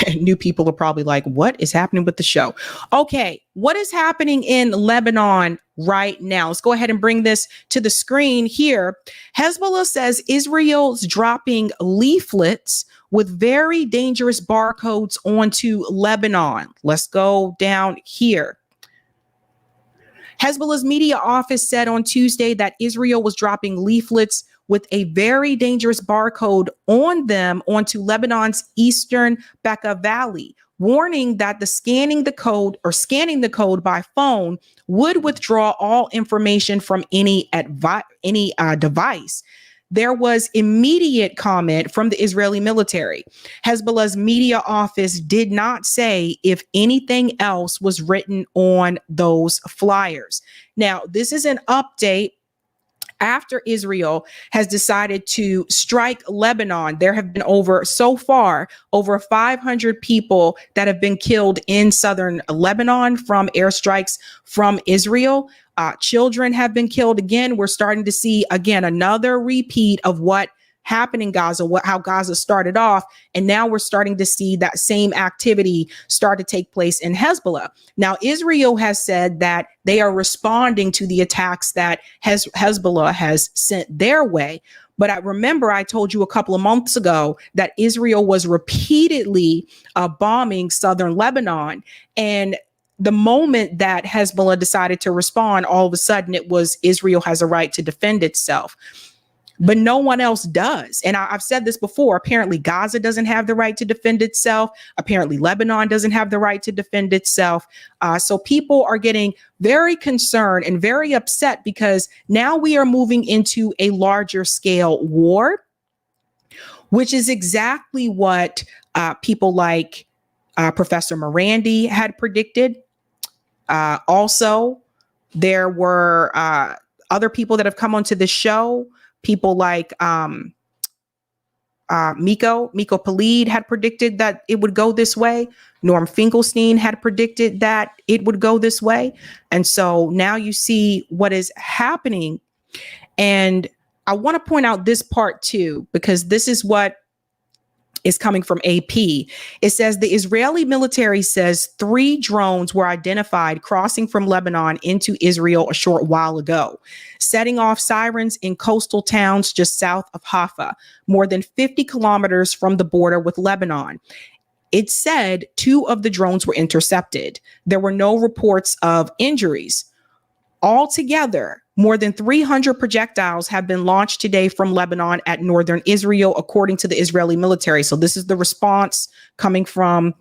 And new people are probably like, what is happening with the show? Okay, what is happening in Lebanon right now? Let's go ahead and bring this to the screen here. Hezbollah says Israel's dropping leaflets with very dangerous barcodes onto Lebanon. Let's go down here. Hezbollah's media office said on Tuesday that Israel was dropping leaflets with a very dangerous barcode on them onto Lebanon's eastern Bekaa Valley, warning that scanning the code by phone would withdraw all information from any device. There was immediate comment from the Israeli military. Hezbollah's media office did not say if anything else was written on those flyers. Now, this is an update after Israel has decided to strike Lebanon. There have been over 500 people that have been killed in southern Lebanon from airstrikes from Israel. Children have been killed again. We're starting to see again another repeat of what happened in Gaza, how Gaza started off. And now we're starting to see that same activity start to take place in Hezbollah. Now, Israel has said that they are responding to the attacks that Hezbollah has sent their way. But I remember I told you a couple of months ago that Israel was repeatedly bombing southern Lebanon. And the moment that Hezbollah decided to respond, all of a sudden it was Israel has a right to defend itself. But no one else does. And I've said this before. Apparently, Gaza doesn't have the right to defend itself. Apparently, Lebanon doesn't have the right to defend itself. So people are getting very concerned and very upset because now we are moving into a larger scale war, which is exactly what people like Professor Morandi had predicted. Also, there were other people that have come onto the show, people like Miko Palid had predicted that it would go this way. Norm Finkelstein had predicted that it would go this way. And so now you see what is happening. And I want to point out this part too, because this is what is coming from AP. It says the Israeli military says 3 drones were identified crossing from Lebanon into Israel a short while ago, setting off sirens in coastal towns just south of Haifa, more than 50 kilometers from the border with Lebanon. It said 2 of the drones were intercepted. There were no reports of injuries. Altogether, more than 300 projectiles have been launched today from Lebanon at northern Israel, according to the Israeli military. So this is the response coming from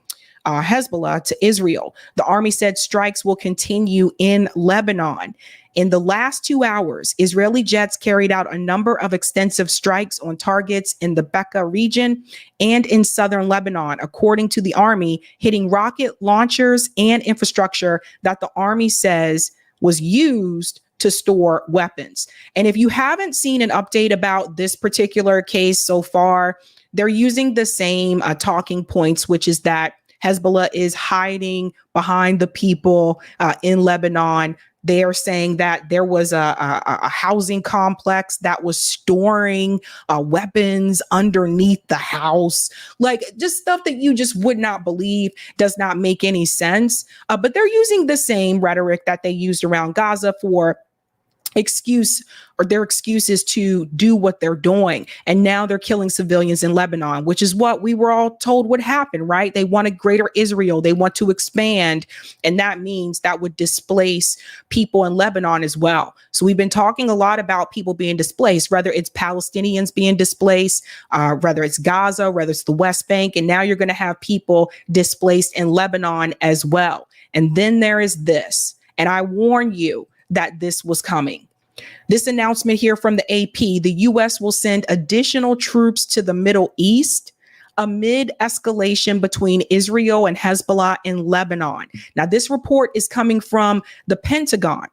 Hezbollah to Israel. The army said strikes will continue in Lebanon. In the last 2 hours, Israeli jets carried out a number of extensive strikes on targets in the Bekaa region and in southern Lebanon, according to the army, hitting rocket launchers and infrastructure that the army says was used to store weapons. And if you haven't seen an update about this particular case so far, they're using the same talking points, which is that Hezbollah is hiding behind the people in Lebanon. They are saying that there was a housing complex that was storing weapons underneath the house, like just stuff that you just would not believe, does not make any sense. But they're using the same rhetoric that they used around Gaza for their excuses to do what they're doing. And now they're killing civilians in Lebanon, which is what we were all told would happen, right? They want a greater Israel. They want to expand. And that means that would displace people in Lebanon as well. So we've been talking a lot about people being displaced, whether it's Palestinians being displaced, whether it's Gaza, whether it's the West Bank. And now you're going to have people displaced in Lebanon as well. And then there is this, and I warned you that this was coming. This announcement here from the AP, the U.S. will send additional troops to the Middle East amid escalation between Israel and Hezbollah in Lebanon. Now, this report is coming from the Pentagon.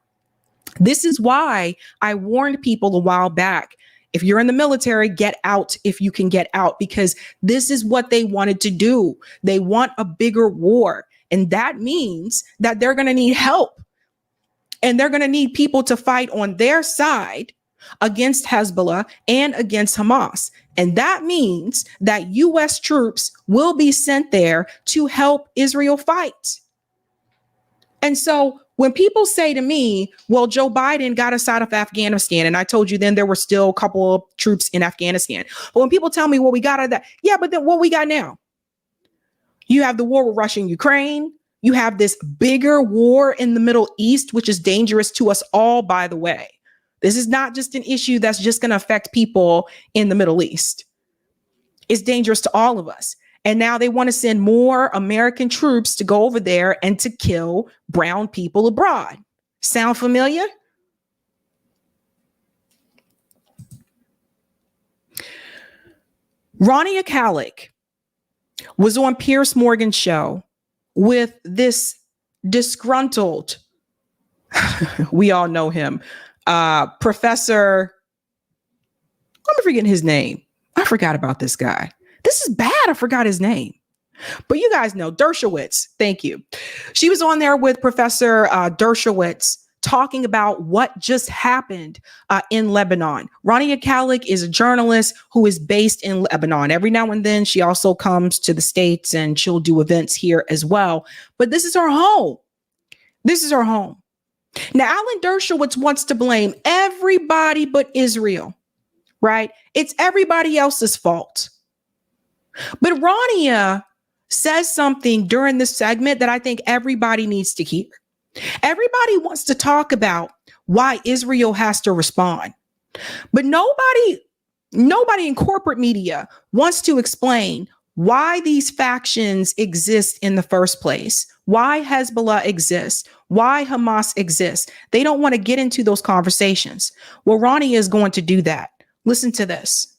This is why I warned people a while back. If you're in the military, get out if you can get out, because this is what they wanted to do. They want a bigger war. And that means that they're going to need help. And they're going to need people to fight on their side against Hezbollah and against Hamas. And that means that U.S. troops will be sent there to help Israel fight. And so when people say to me, well, Joe Biden got us out of Afghanistan, and I told you then there were still a couple of troops in Afghanistan. But when people tell me, well, we got out of that. Yeah, but then what we got now? You have the war with Russia and Ukraine. You have this bigger war in the Middle East, which is dangerous to us all, by the way. This is not just an issue that's just going to affect people in the Middle East. It's dangerous to all of us. And now they want to send more American troops to go over there and to kill brown people abroad. Sound familiar? Ronnie was on Piers Morgan's show with this disgruntled, we all know him, Professor, I'm forgetting his name. I forgot about this guy. This is bad. I forgot his name. But you guys know Dershowitz. Thank you. She was on there with Professor Dershowitz talking about what just happened in Lebanon. Ronnie is a journalist who is based in Lebanon. Every now and then she also comes to the States and she'll do events here as well. But this is her home. This is her home. Now, Alan Dershowitz wants to blame everybody but Israel, right? It's everybody else's fault. But Ronnie says something during this segment that I think everybody needs to hear. Everybody wants to talk about why Israel has to respond, but nobody in corporate media wants to explain why these factions exist in the first place, why Hezbollah exists, why Hamas exists. They don't want to get into those conversations. Well, Ronnie is going to do that. Listen to this.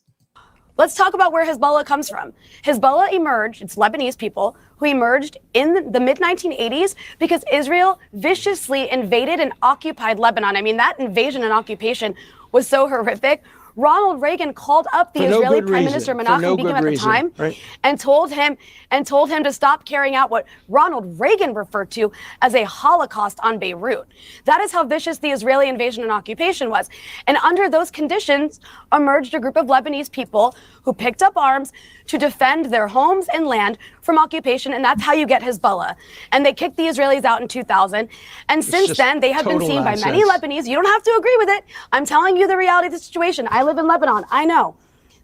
Let's talk about where Hezbollah comes from. Hezbollah emerged, it's Lebanese people who emerged in the mid-1980s because Israel viciously invaded and occupied Lebanon. I mean, that invasion and occupation was so horrific. Ronald Reagan called up the Israeli Prime Minister Menachem Begin at the time, right, and told him to stop carrying out what Ronald Reagan referred to as a Holocaust on Beirut. That is how vicious the Israeli invasion and occupation was. And under those conditions emerged a group of Lebanese people who picked up arms to defend their homes and land from occupation, and that's how you get Hezbollah. And they kicked the Israelis out in 2000. And since then, they have been seen by many Lebanese. You don't have to agree with it. I'm telling you the reality of the situation. I live in Lebanon. I know.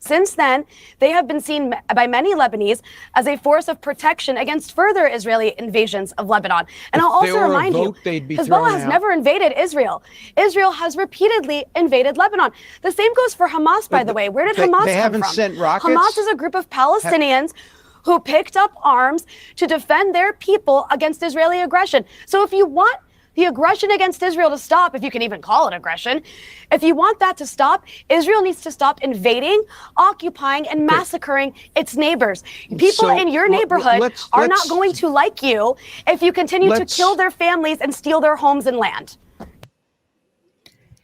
Since then, they have been seen by many Lebanese as a force of protection against further Israeli invasions of Lebanon. And I'll also remind you, Hezbollah has never invaded Israel. Israel has repeatedly invaded Lebanon. The same goes for Hamas, by the way. Where did Hamas come from? They haven't sent rockets? Hamas is a group of Palestinians who picked up arms to defend their people against Israeli aggression. So if you want the aggression against Israel to stop, if you can even call it aggression, if you want that to stop, Israel needs to stop invading, occupying, and massacring its neighbors. People in your neighborhood are not going to like you if you continue to kill their families and steal their homes and land.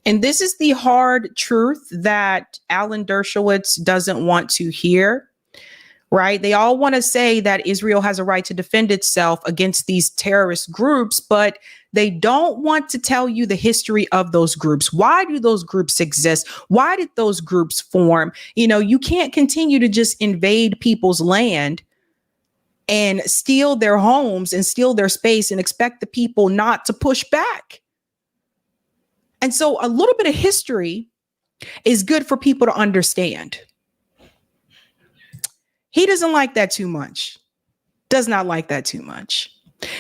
And this is the hard truth that Alan Dershowitz doesn't want to hear. Right? They all want to say that Israel has a right to defend itself against these terrorist groups, but they don't want to tell you the history of those groups. Why do those groups exist? Why did those groups form? You know, you can't continue to just invade people's land and steal their homes and steal their space and expect the people not to push back. And so a little bit of history is good for people to understand. He doesn't like that too much. Does not like that too much.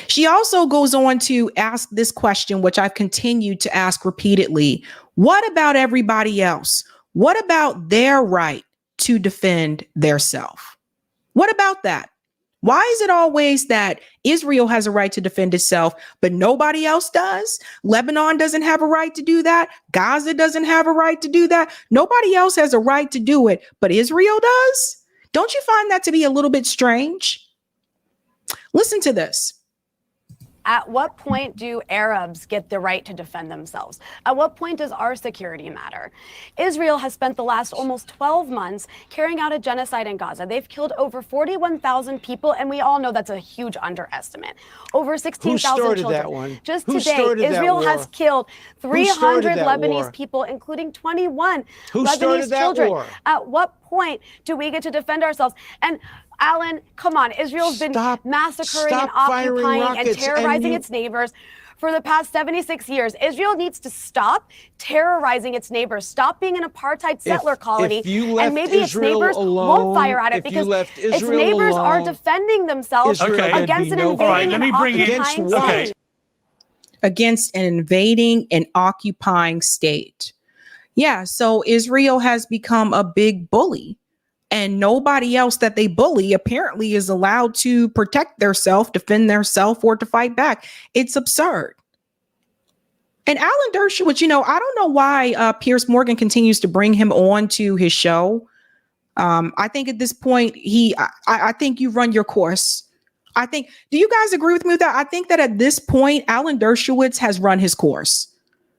She also goes on to ask this question, which I've continued to ask repeatedly. What about everybody else? What about their right to defend their self? What about that? Why is it always that Israel has a right to defend itself, but nobody else does? Lebanon doesn't have a right to do that. Gaza doesn't have a right to do that. Nobody else has a right to do it, but Israel does? Don't you find that to be a little bit strange? Listen to this. At what point do Arabs get the right to defend themselves? At what point does our security matter? Israel has spent the last almost 12 months carrying out a genocide in Gaza. They've killed over 41,000 people, and we all know that's a huge underestimate. Over 16,000 children. That one? Just today, Israel has killed 300 Lebanese people, including 21 Lebanese children. War? At what point do we get to defend ourselves? And Alan, come on. Israel's been massacring and occupying and terrorizing its neighbors for the past 76 years. Israel needs to stop terrorizing its neighbors, stop being an apartheid settler colony, and maybe its neighbors won't fire at it because its neighbors are defending themselves against an invading and occupying state. Against an invading and occupying state. Yeah, so Israel has become a big bully. And nobody else that they bully apparently is allowed to protect themselves, defend themselves, or to fight back. It's absurd. And Alan Dershowitz, you know, I don't know why Piers Morgan continues to bring him on to his show. I think at this point, I think you run your course. Do you guys agree with me with that? I think that at this point, Alan Dershowitz has run his course.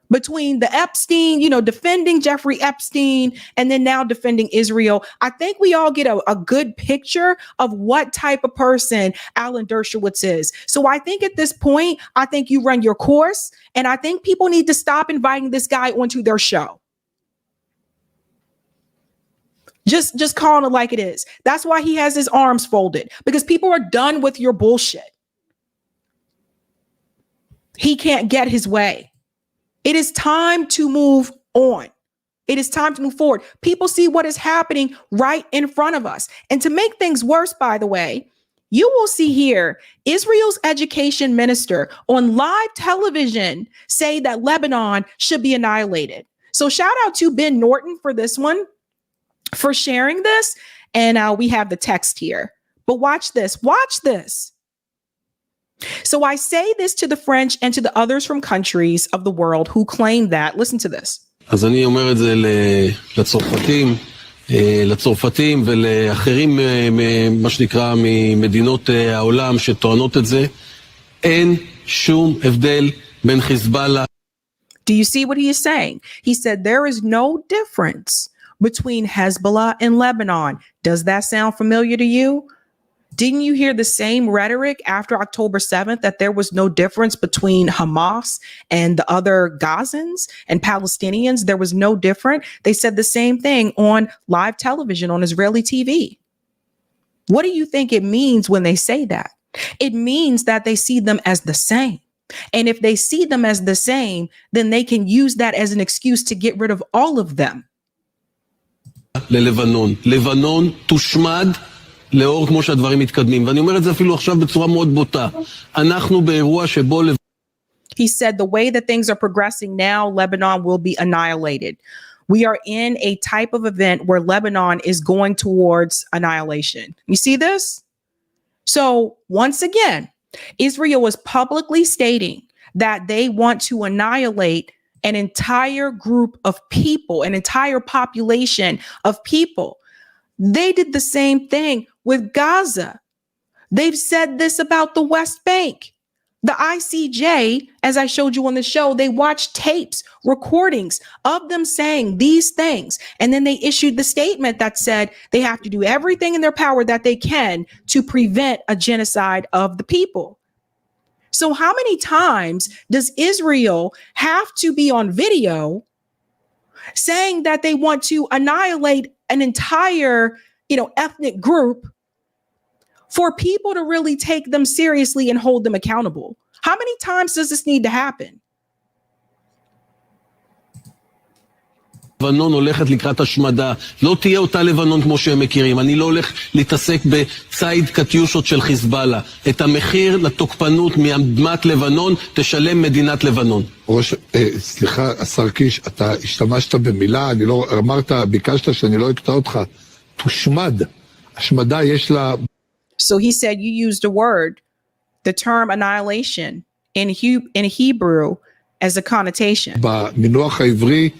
Between the Epstein, you know, defending Jeffrey Epstein and then now defending Israel, I think we all get a good picture of what type of person Alan Dershowitz is. So I think at this point, I think you run your course, and I think people need to stop inviting this guy onto their show. Just calling it like it is. That's why he has his arms folded, because people are done with your bullshit. He can't get his way. It is time to move on. It is time to move forward. People see what is happening right in front of us. And to make things worse, by the way, you will see here Israel's education minister on live television say that Lebanon should be annihilated. So shout out to Ben Norton for this one, for sharing this. And we have the text here. But watch this. Watch this. So I say this to the French and to the others from countries of the world who claim that. Listen to this. אז אני אומר את זה לצרפתים לצרפתים ולאחרים, מה שנקרא, ממדינות העולם שטוענות את זה, אין שום הבדל בין חיזבאללה. Do you see what he is saying? He said there is no difference between Hezbollah and Lebanon. Does that sound familiar to you? Didn't you hear the same rhetoric after October 7th that there was no difference between Hamas and the other Gazans and Palestinians? There was no different. They said the same thing on live television on Israeli TV. What do you think it means when they say that? It means that they see them as the same. And if they see them as the same, then they can use that as an excuse to get rid of all of them. לבנון תושמד לאור כמו שהדברים מתקדמים. ואני אומר את זה אפילו עכשיו בצורה מאוד בוטה. אנחנו באירוע שבו... He said the way that things are progressing now, Lebanon will be annihilated. We are in a type of event where Lebanon is going towards annihilation. You see this? So once again, Israel is publicly stating that they want to annihilate an entire group of people, an entire population of people. They did the same thing with Gaza. They've said this about the West Bank. The ICJ, as I showed you on the show, they watched tapes, recordings of them saying these things. And then they issued the statement that said they have to do everything in their power that they can to prevent a genocide of the people. So how many times does Israel have to be on video saying that they want to annihilate an entire, ethnic group for people to really take them seriously and hold them accountable? How many times does this need to happen? לבנון הולכת לקראת השמדה. לא תהיה אותה לבנון כמו שהם מכירים. אני לא הולך להתעסק בצייד קטיושות של חיזבאללה. את המחיר לתוקפנות מאדמת לבנון תשלם מדינת לבנון. סליחה, השר קיש, אתה השתמשת במילה, ביקשת שאני לא אקטע אותך. תושמד. השמדה יש לה... So he said you used a word, the term annihilation in Hebrew as a connotation. במינוח העברי,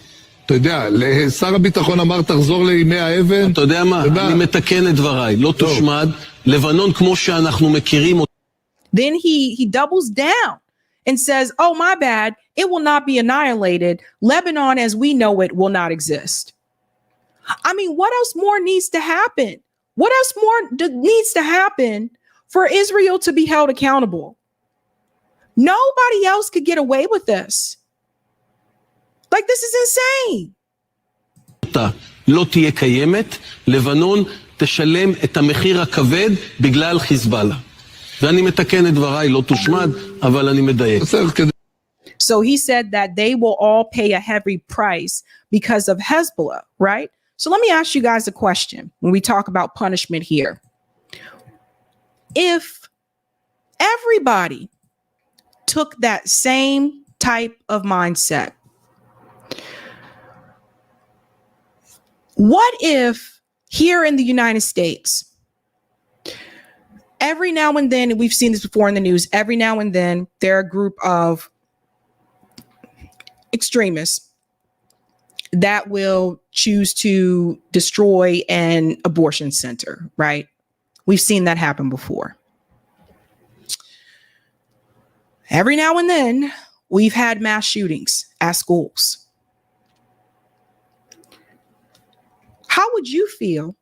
אתה יודע, לשר הביטחון אמר תחזור לימי האבן. אתה יודע מה? אני מתקן את דבריי. לא תושמד. לבנון כמו שאנחנו מכירים. Then he doubles down and says, oh, my bad. It will not be annihilated. Lebanon as we know it will not exist. I mean, what else more needs to happen? What else more needs to happen for Israel to be held accountable? Nobody else could get away with this. Like, this is insane. לא תהיה קיימת, לבנון תשלם את המחיר הכבד בגלל חיזבאללה. ואני מתקן את דבריי, לא תושמד, אבל אני מדייק. So he said that they will all pay a heavy price because of Hezbollah, right? So let me ask you guys a question when we talk about punishment here. If everybody took that same type of mindset, what if here in the United States, every now and then, and we've seen this before in the news, every now and then there are a group of extremists that will choose to destroy an abortion center, right? We've seen that happen before. Every now and then, we've had mass shootings at schools. How would you feel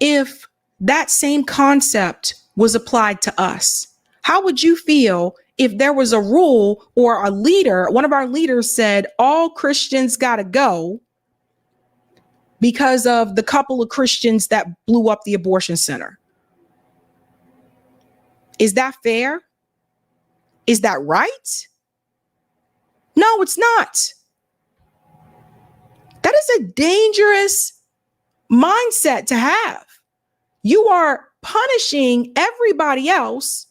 if that same concept was applied to us? How would you feel if there was a rule or a leader, one of our leaders said, all Christians got to go because of the couple of Christians that blew up the abortion center? Is that fair? Is that right? No, it's not. That is a dangerous mindset to have. You are punishing everybody else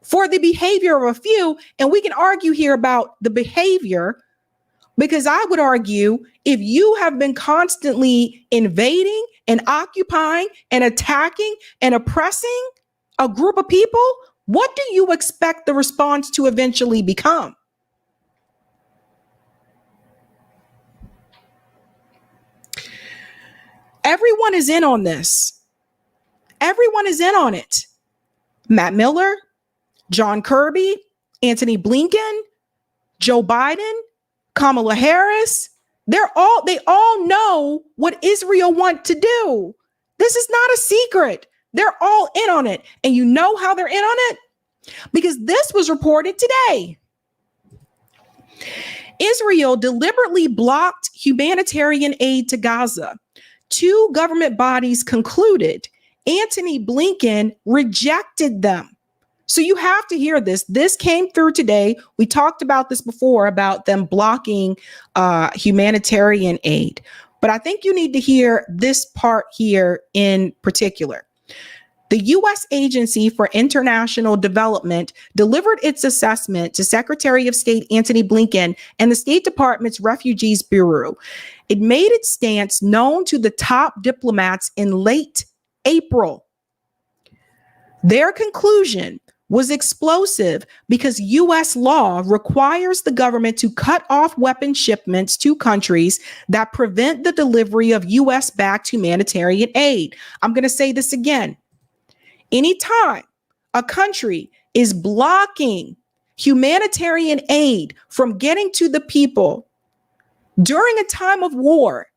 for the behavior of a few. And we can argue here about the behavior, because I would argue if you have been constantly invading and occupying and attacking and oppressing a group of people, what do you expect the response to eventually become? Everyone is in on this. Everyone is in on it. Matt Miller, John Kirby, Antony Blinken, Joe Biden, Kamala Harris. They all know what Israel wants to do. This is not a secret. They're all in on it. And you know how they're in on it? Because this was reported today. Israel deliberately blocked humanitarian aid to Gaza. Two government bodies concluded. Antony Blinken rejected them. So you have to hear this. This came through today. We talked about this before about them blocking humanitarian aid. But I think you need to hear this part here in particular. The U.S. Agency for International Development delivered its assessment to Secretary of State Antony Blinken and the State Department's Refugees Bureau. It made its stance known to the top diplomats in late April. Their conclusion was explosive because U.S. law requires the government to cut off weapon shipments to countries that prevent the delivery of U.S.-backed humanitarian aid. I'm going to say this again. Anytime a country is blocking humanitarian aid from getting to the people during a time of war,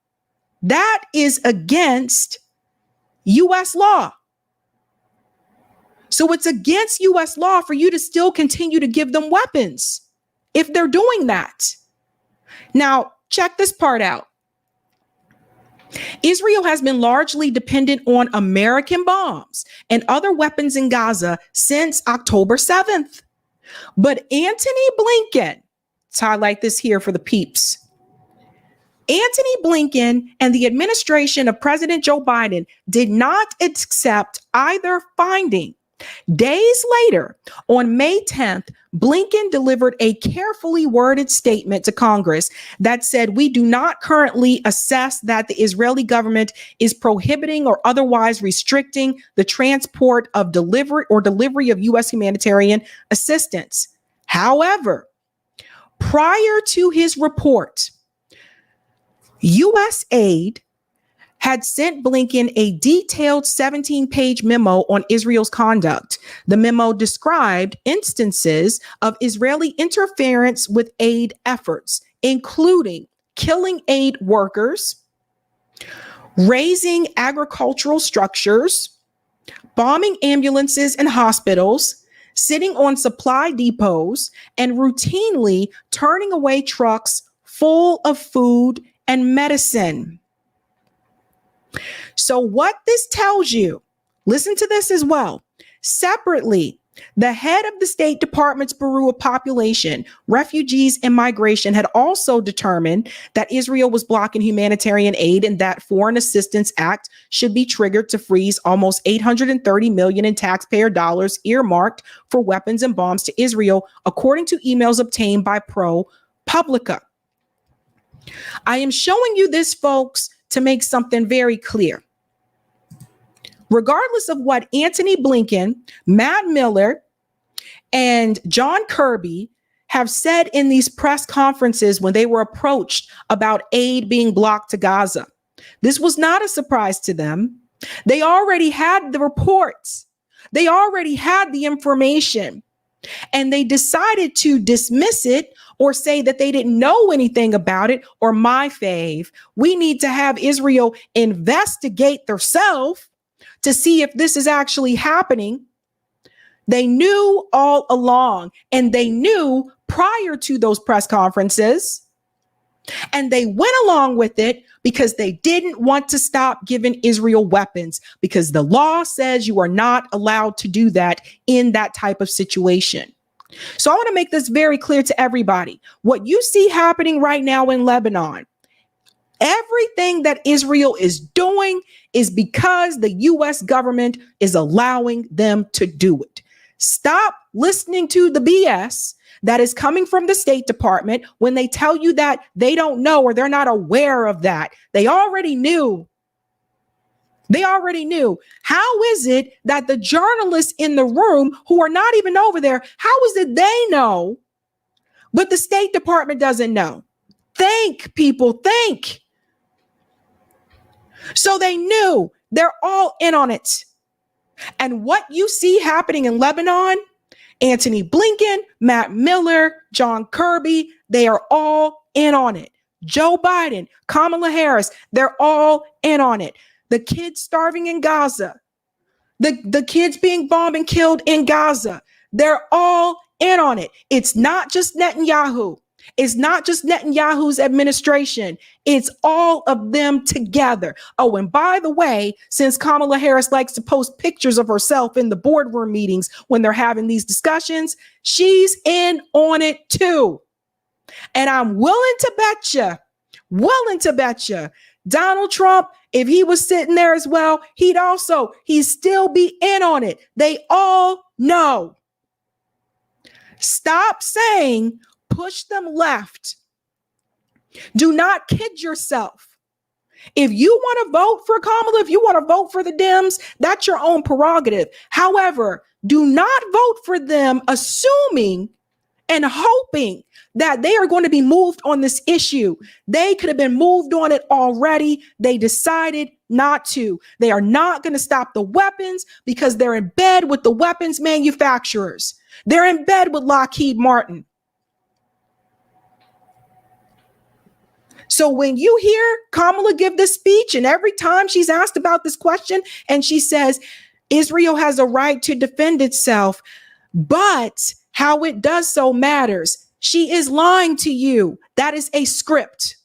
that is against U.S. law. So it's against U.S. law for you to still continue to give them weapons if they're doing that. Now, check this part out. Israel has been largely dependent on American bombs and other weapons in Gaza since October 7th. But Antony Blinken, let's highlight this here for the peeps. Antony Blinken and the administration of President Joe Biden did not accept either finding. Days later, on May 10th, Blinken delivered a carefully worded statement to Congress that said, "We do not currently assess that the Israeli government is prohibiting or otherwise restricting the transport of delivery of U.S. humanitarian assistance." However, prior to his report, U.S. aid had sent Blinken a detailed 17-page memo on Israel's conduct. The memo described instances of Israeli interference with aid efforts, including killing aid workers, razing agricultural structures, bombing ambulances and hospitals, sitting on supply depots, and routinely turning away trucks full of food and medicine. So what this tells you, listen to this as well. Separately, the head of the State Department's Bureau of Population, Refugees, and Migration had also determined that Israel was blocking humanitarian aid and that Foreign Assistance Act should be triggered to freeze almost $830 million in taxpayer dollars earmarked for weapons and bombs to Israel, according to emails obtained by ProPublica. I am showing you this, folks, to make something very clear. Regardless of what Antony Blinken, Matt Miller, and John Kirby have said in these press conferences when they were approached about aid being blocked to Gaza, this was not a surprise to them. They already had the reports. They already had the information, and they decided to dismiss it or say that they didn't know anything about it, or my fave, we need to have Israel investigate themselves to see if this is actually happening. They knew all along, and they knew prior to those press conferences, and they went along with it because they didn't want to stop giving Israel weapons, because the law says you are not allowed to do that in that type of situation. So I want to make this very clear to everybody. What you see happening right now in Lebanon, everything that Israel is doing is because the U.S. government is allowing them to do it. Stop listening to the BS that is coming from the State Department when they tell you that they don't know or they're not aware of that. They already knew. They already knew. How is it that the journalists in the room who are not even over there, how is it they know, but the State Department doesn't know? Think, people, think. So they knew they're all in on it. And what you see happening in Lebanon, Antony Blinken, Matt Miller, John Kirby, they are all in on it. Joe Biden, Kamala Harris, they're all in on it. The kids starving in Gaza, the kids being bombed and killed in Gaza, they're all in on it. It's not just Netanyahu. It's not just Netanyahu's administration. It's all of them together. Oh, and by the way, since Kamala Harris likes to post pictures of herself in the boardroom meetings when they're having these discussions, she's in on it too. And I'm willing to bet you, Donald Trump, if he was sitting there as well, he'd still be in on it. They all know. Stop saying push them left. Do not kid yourself. If you want to vote for Kamala, if you want to vote for the Dems, that's your own prerogative. However, do not vote for them assuming and hoping that they are going to be moved on this issue. They could have been moved on it already. They decided not to. They are not going to stop the weapons because they're in bed with the weapons manufacturers. They're in bed with Lockheed Martin. So when you hear Kamala give this speech, and every time she's asked about this question, and she says, Israel has a right to defend itself, but how it does so matters. She is lying to you. That is a script.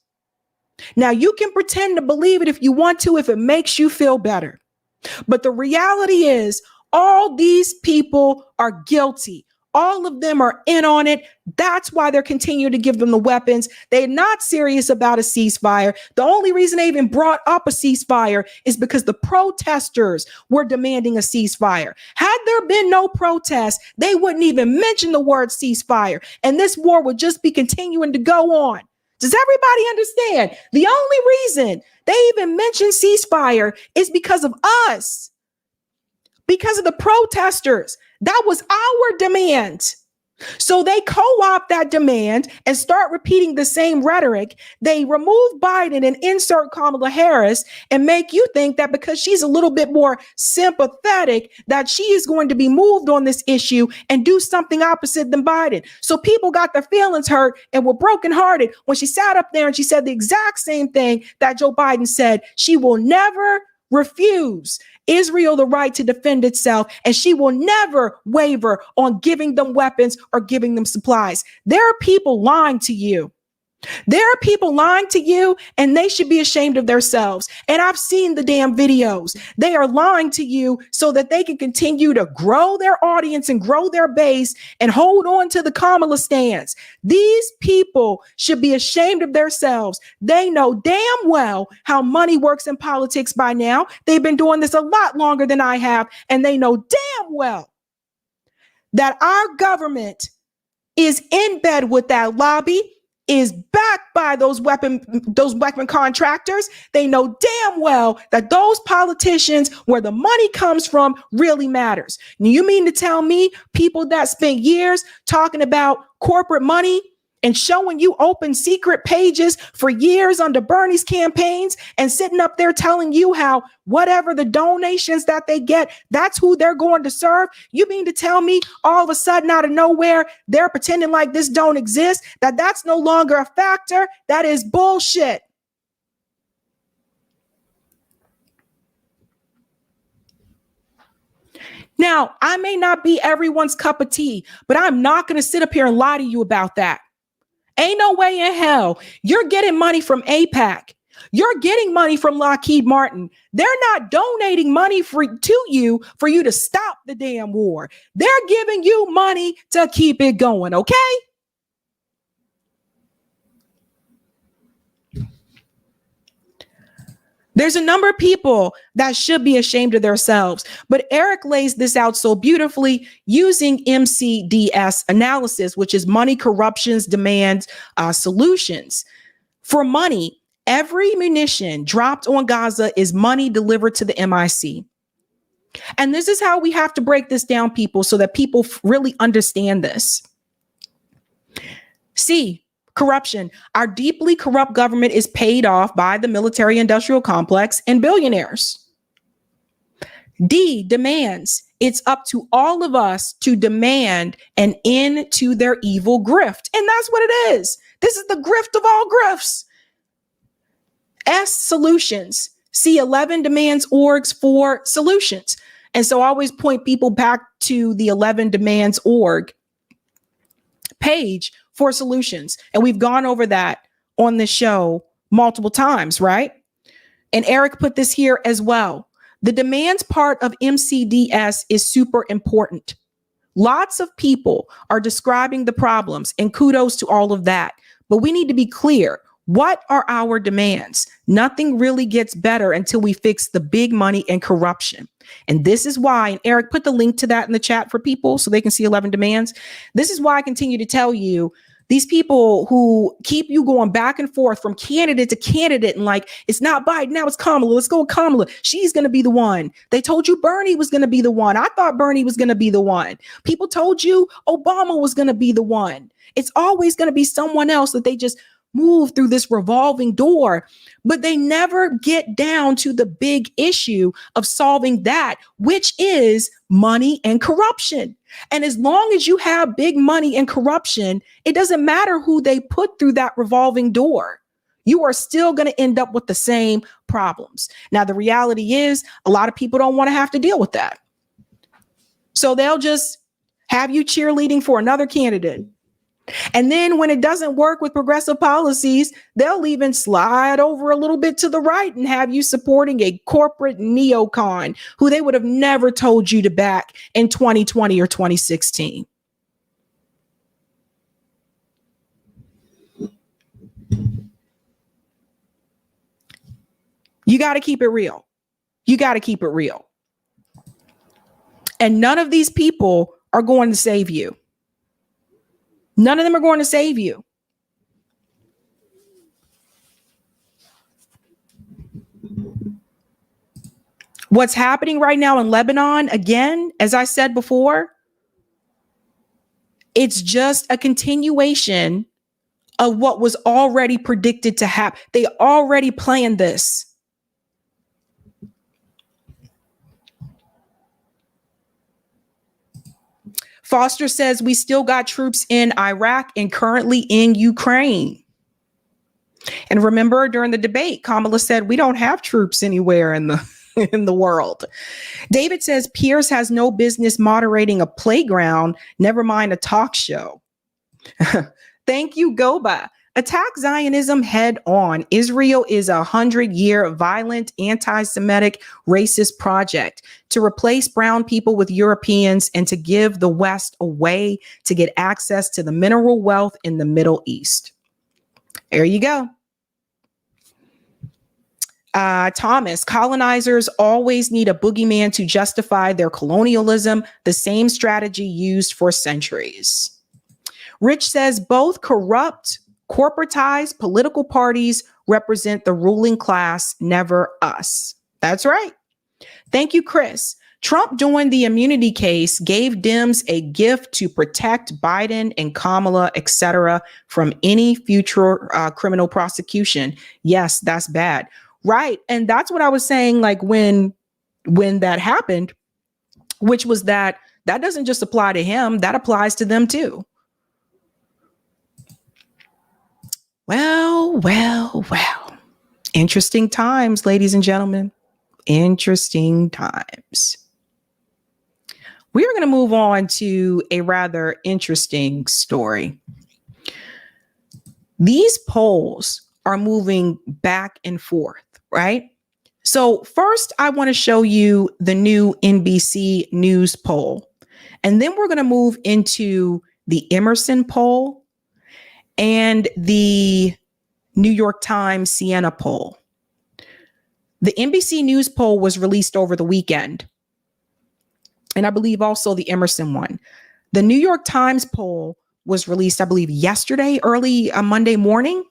Now, you can pretend to believe it if you want to, if it makes you feel better. But the reality is, all these people are guilty. All of them are in on it. That's why they're continuing to give them the weapons. They're not serious about a ceasefire. The only reason they even brought up a ceasefire is because the protesters were demanding a ceasefire. Had there been no protest, they wouldn't even mention the word ceasefire. And this war would just be continuing to go on. Does everybody understand? The only reason they even mention ceasefire is because of us, because of the protesters. That was our demand. So they co-opt that demand and start repeating the same rhetoric. They remove Biden and insert Kamala Harris and make you think that because she's a little bit more sympathetic, that she is going to be moved on this issue and do something opposite than Biden. So people got their feelings hurt and were brokenhearted when she sat up there and she said the exact same thing that Joe Biden said. She will never refuse Israel the right to defend itself, and she will never waver on giving them weapons or giving them supplies. There are people lying to you. There are people lying to you, and they should be ashamed of themselves. And I've seen the damn videos. They are lying to you so that they can continue to grow their audience and grow their base and hold on to the Kamala stance. These people should be ashamed of themselves. They know damn well how money works in politics by now. They've been doing this a lot longer than I have, and they know damn well that our government is in bed with that lobby, is backed by those weapon contractors. They know damn well that those politicians, where the money comes from, really matters. Now, you mean to tell me people that spent years talking about corporate money and showing you open secret pages for years under Bernie's campaigns and sitting up there telling you how whatever the donations that they get, that's who they're going to serve? You mean to tell me all of a sudden out of nowhere, they're pretending like this don't exist, that's no longer a factor? That is bullshit. Now, I may not be everyone's cup of tea, but I'm not going to sit up here and lie to you about that. Ain't no way in hell you're getting money from AIPAC. You're getting money from Lockheed Martin. They're not donating money to you for you to stop the damn war. They're giving you money to keep it going, okay? There's a number of people that should be ashamed of themselves, but Eric lays this out so beautifully using MCDS analysis, which is money, corruptions, demands, solutions. For money, every munition dropped on Gaza is money delivered to the MIC. And this is how we have to break this down, people, so that people really understand this. See, Corruption. Our deeply corrupt government is paid off by the military industrial complex and billionaires. D, demands. It's up to all of us to demand an end to their evil grift. And that's what it is. This is the grift of all grifts. S, solutions. See 11 demands orgs for solutions. And so I always point people back to the 11 demands org page for solutions. And we've gone over that on this show multiple times, right? And Eric put this here as well. The demands part of MCDS is super important. Lots of people are describing the problems, and kudos to all of that. But we need to be clear. What are our demands? Nothing really gets better until we fix the big money and corruption. And this is why, and Eric put the link to that in the chat for people so they can see 11 demands. This is why I continue to tell you, these people who keep you going back and forth from candidate to candidate and like, it's not Biden, now it's Kamala. Let's go with Kamala. She's going to be the one. They told you Bernie was going to be the one. I thought Bernie was going to be the one. People told you Obama was going to be the one. It's always going to be someone else that they just move through this revolving door, but they never get down to the big issue of solving that, which is money and corruption. And as long as you have big money and corruption, it doesn't matter who they put through that revolving door. You are still going to end up with the same problems. Now, the reality is a lot of people don't want to have to deal with that. So they'll just have you cheerleading for another candidate. And then when it doesn't work with progressive policies, they'll even slide over a little bit to the right and have you supporting a corporate neocon who they would have never told you to back in 2020 or 2016. You got to keep it real. You got to keep it real. And none of these people are going to save you. None of them are going to save you. What's happening right now in Lebanon, again, as I said before, it's just a continuation of what was already predicted to happen. They already planned this. Foster says we still got troops in Iraq and currently in Ukraine. And remember, during the debate, Kamala said we don't have troops anywhere in the world. David says Pierce has no business moderating a playground, never mind a talk show. Thank you, Goba. Attack Zionism head on. Israel is a 100-year violent, anti-Semitic, racist project to replace brown people with Europeans and to give the West a way to get access to the mineral wealth in the Middle East. There you go. Thomas, colonizers always need a boogeyman to justify their colonialism, the same strategy used for centuries. Rich says both corrupt, corporatized political parties represent the ruling class, never us. That's right. Thank you, Chris. Trump doing the immunity case gave Dems a gift to protect Biden and Kamala, etc., from any future criminal prosecution. Yes, that's bad. Right. And that's what I was saying, like when that happened, which was that doesn't just apply to him, that applies to them too. Well. Interesting times, ladies and gentlemen. Interesting times. We are going to move on to a rather interesting story. These polls are moving back and forth, right? So first, I want to show you the new NBC News poll. And then we're going to move into the Emerson poll and the New York Times Siena poll. The NBC News poll was released over the weekend. And I believe also the Emerson one. The New York Times poll was released, I believe, yesterday, early Monday morning.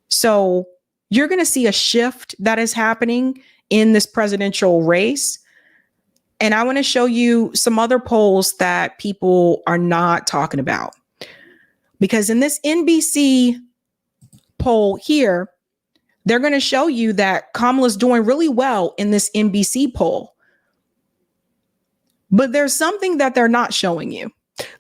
So you're going to see a shift that is happening in this presidential race. And I want to show you some other polls that people are not talking about. Because in this NBC poll here, they're going to show you that Kamala's doing really well in this NBC poll. But there's something that they're not showing you.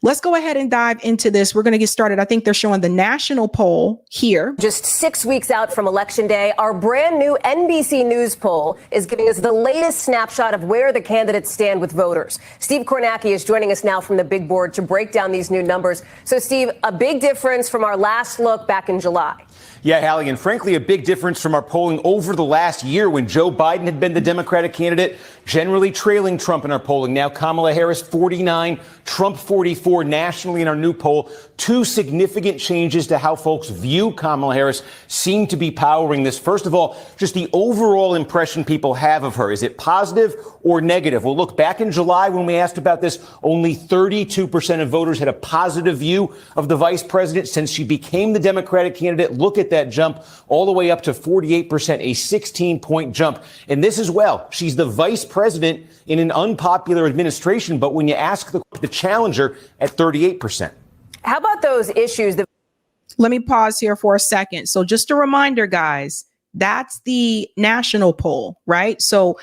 Let's go ahead and dive into this. We're going to get started. I think they're showing the national poll here. Just 6 weeks out from Election Day, our brand new NBC News poll is giving us the latest snapshot of where the candidates stand with voters. Steve Kornacki is joining us now from the big board to break down these new numbers. So, Steve, a big difference from our last look back in July. Yeah, Hallie, and frankly, a big difference from our polling over the last year when Joe Biden had been the Democratic candidate, generally trailing Trump in our polling. Now Kamala Harris, 49, Trump 44 nationally in our new poll. Two significant changes to how folks view Kamala Harris seem to be powering this. First of all, just the overall impression people have of her. Is it positive or negative? Well, look, back in July when we asked about this, only 32% of voters had a positive view of the vice president. Since she became the Democratic candidate, look at that jump all the way up to 48%, a 16-point jump. And this as well, she's the vice president in an unpopular administration. But when you ask the challenger at 38%. How about those issues that... Let me pause here for a second. So just a reminder, guys, that's the national poll, right? So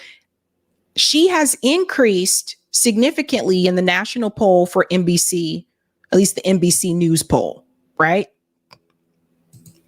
she has increased significantly in the national poll for NBC, at least the NBC News poll, right?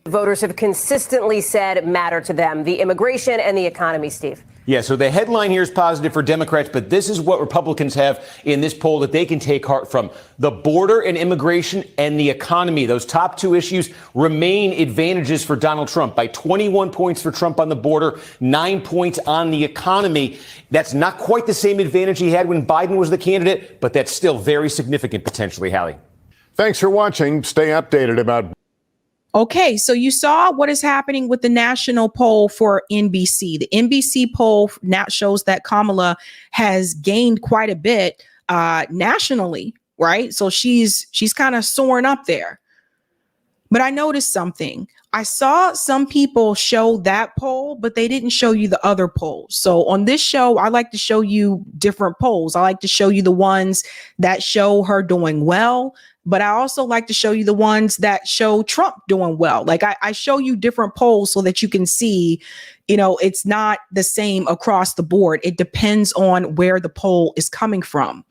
Voters have consistently said matter to them, the immigration and the economy, Steve. Yeah, so the headline here is positive for Democrats, but this is what Republicans have in this poll that they can take heart from. The border and immigration and the economy, those top two issues remain advantages for Donald Trump by 21 points for Trump on the border, 9 points on the economy. That's not quite the same advantage he had when Biden was the candidate, but that's still very significant potentially, Hallie. Thanks for watching. Stay updated about... Okay, so you saw what is happening with the national poll for NBC. The NBC poll now shows that Kamala has gained quite a bit nationally, right? So she's kind of soaring up there. But I noticed something. I saw some people show that poll, but they didn't show you the other polls. So on this show, I like to show you different polls. I like to show you the ones that show her doing well. But I also like to show you the ones that show Trump doing well. Like I show you different polls so that you can see, it's not the same across the board. It depends on where the poll is coming from.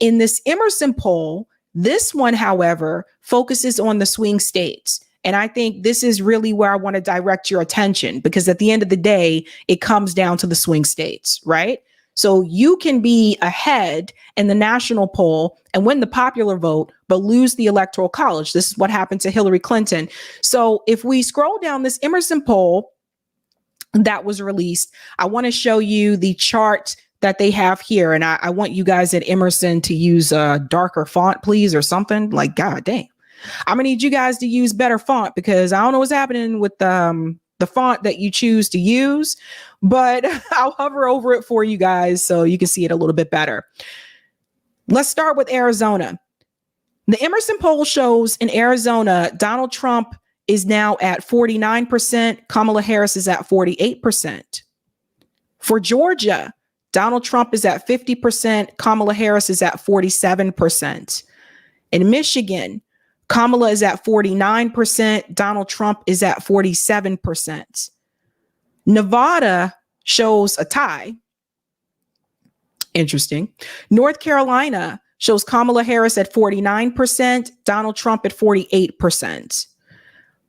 In this Emerson poll, this one, however, focuses on the swing states. And I think this is really where I want to direct your attention, because at the end of the day, it comes down to the swing states, right? So you can be ahead in the national poll and win the popular vote, but lose the electoral college. This is what happened to Hillary Clinton. So if we scroll down this Emerson poll that was released, I want to show you the chart that they have here. And I want you guys at Emerson to use a darker font, please, or something. Like, God dang. I'm going to need you guys to use better font, because I don't know what's happening with the font that you choose to use, but I'll hover over it for you guys so you can see it a little bit better. Let's start with Arizona. The Emerson poll shows in Arizona, Donald Trump is now at 49%. Kamala Harris is at 48%. For Georgia, Donald Trump is at 50%. Kamala Harris is at 47%. In Michigan, Kamala is at 49%. Donald Trump is at 47%. Nevada shows a tie. Interesting. North Carolina shows Kamala Harris at 49%. Donald Trump at 48%.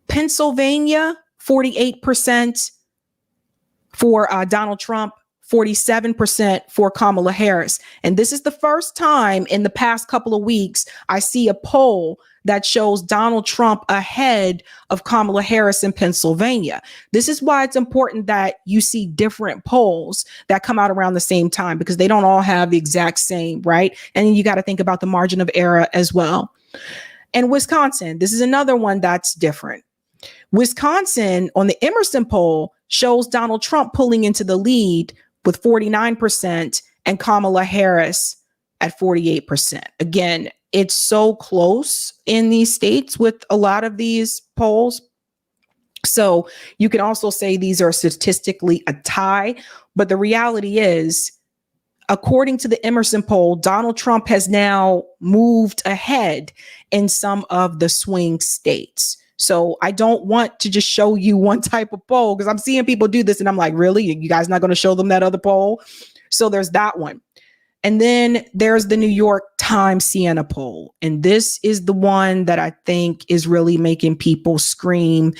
Pennsylvania, 48% for Donald Trump, 47% for Kamala Harris. And this is the first time in the past couple of weeks I see a poll that shows Donald Trump ahead of Kamala Harris in Pennsylvania. This is why it's important that you see different polls that come out around the same time, because they don't all have the exact same, right? And then you got to think about the margin of error as well. And Wisconsin, this is another one that's different. Wisconsin on the Emerson poll shows Donald Trump pulling into the lead with 49% and Kamala Harris at 48%. Again, it's so close in these states with a lot of these polls. So you can also say these are statistically a tie. But the reality is, according to the Emerson poll, Donald Trump has now moved ahead in some of the swing states. So I don't want to just show you one type of poll, because I'm seeing people do this and I'm like, really? You guys not going to show them that other poll? So there's that one. And then there's the New York Times Siena poll. And this is the one that I think is really making people scream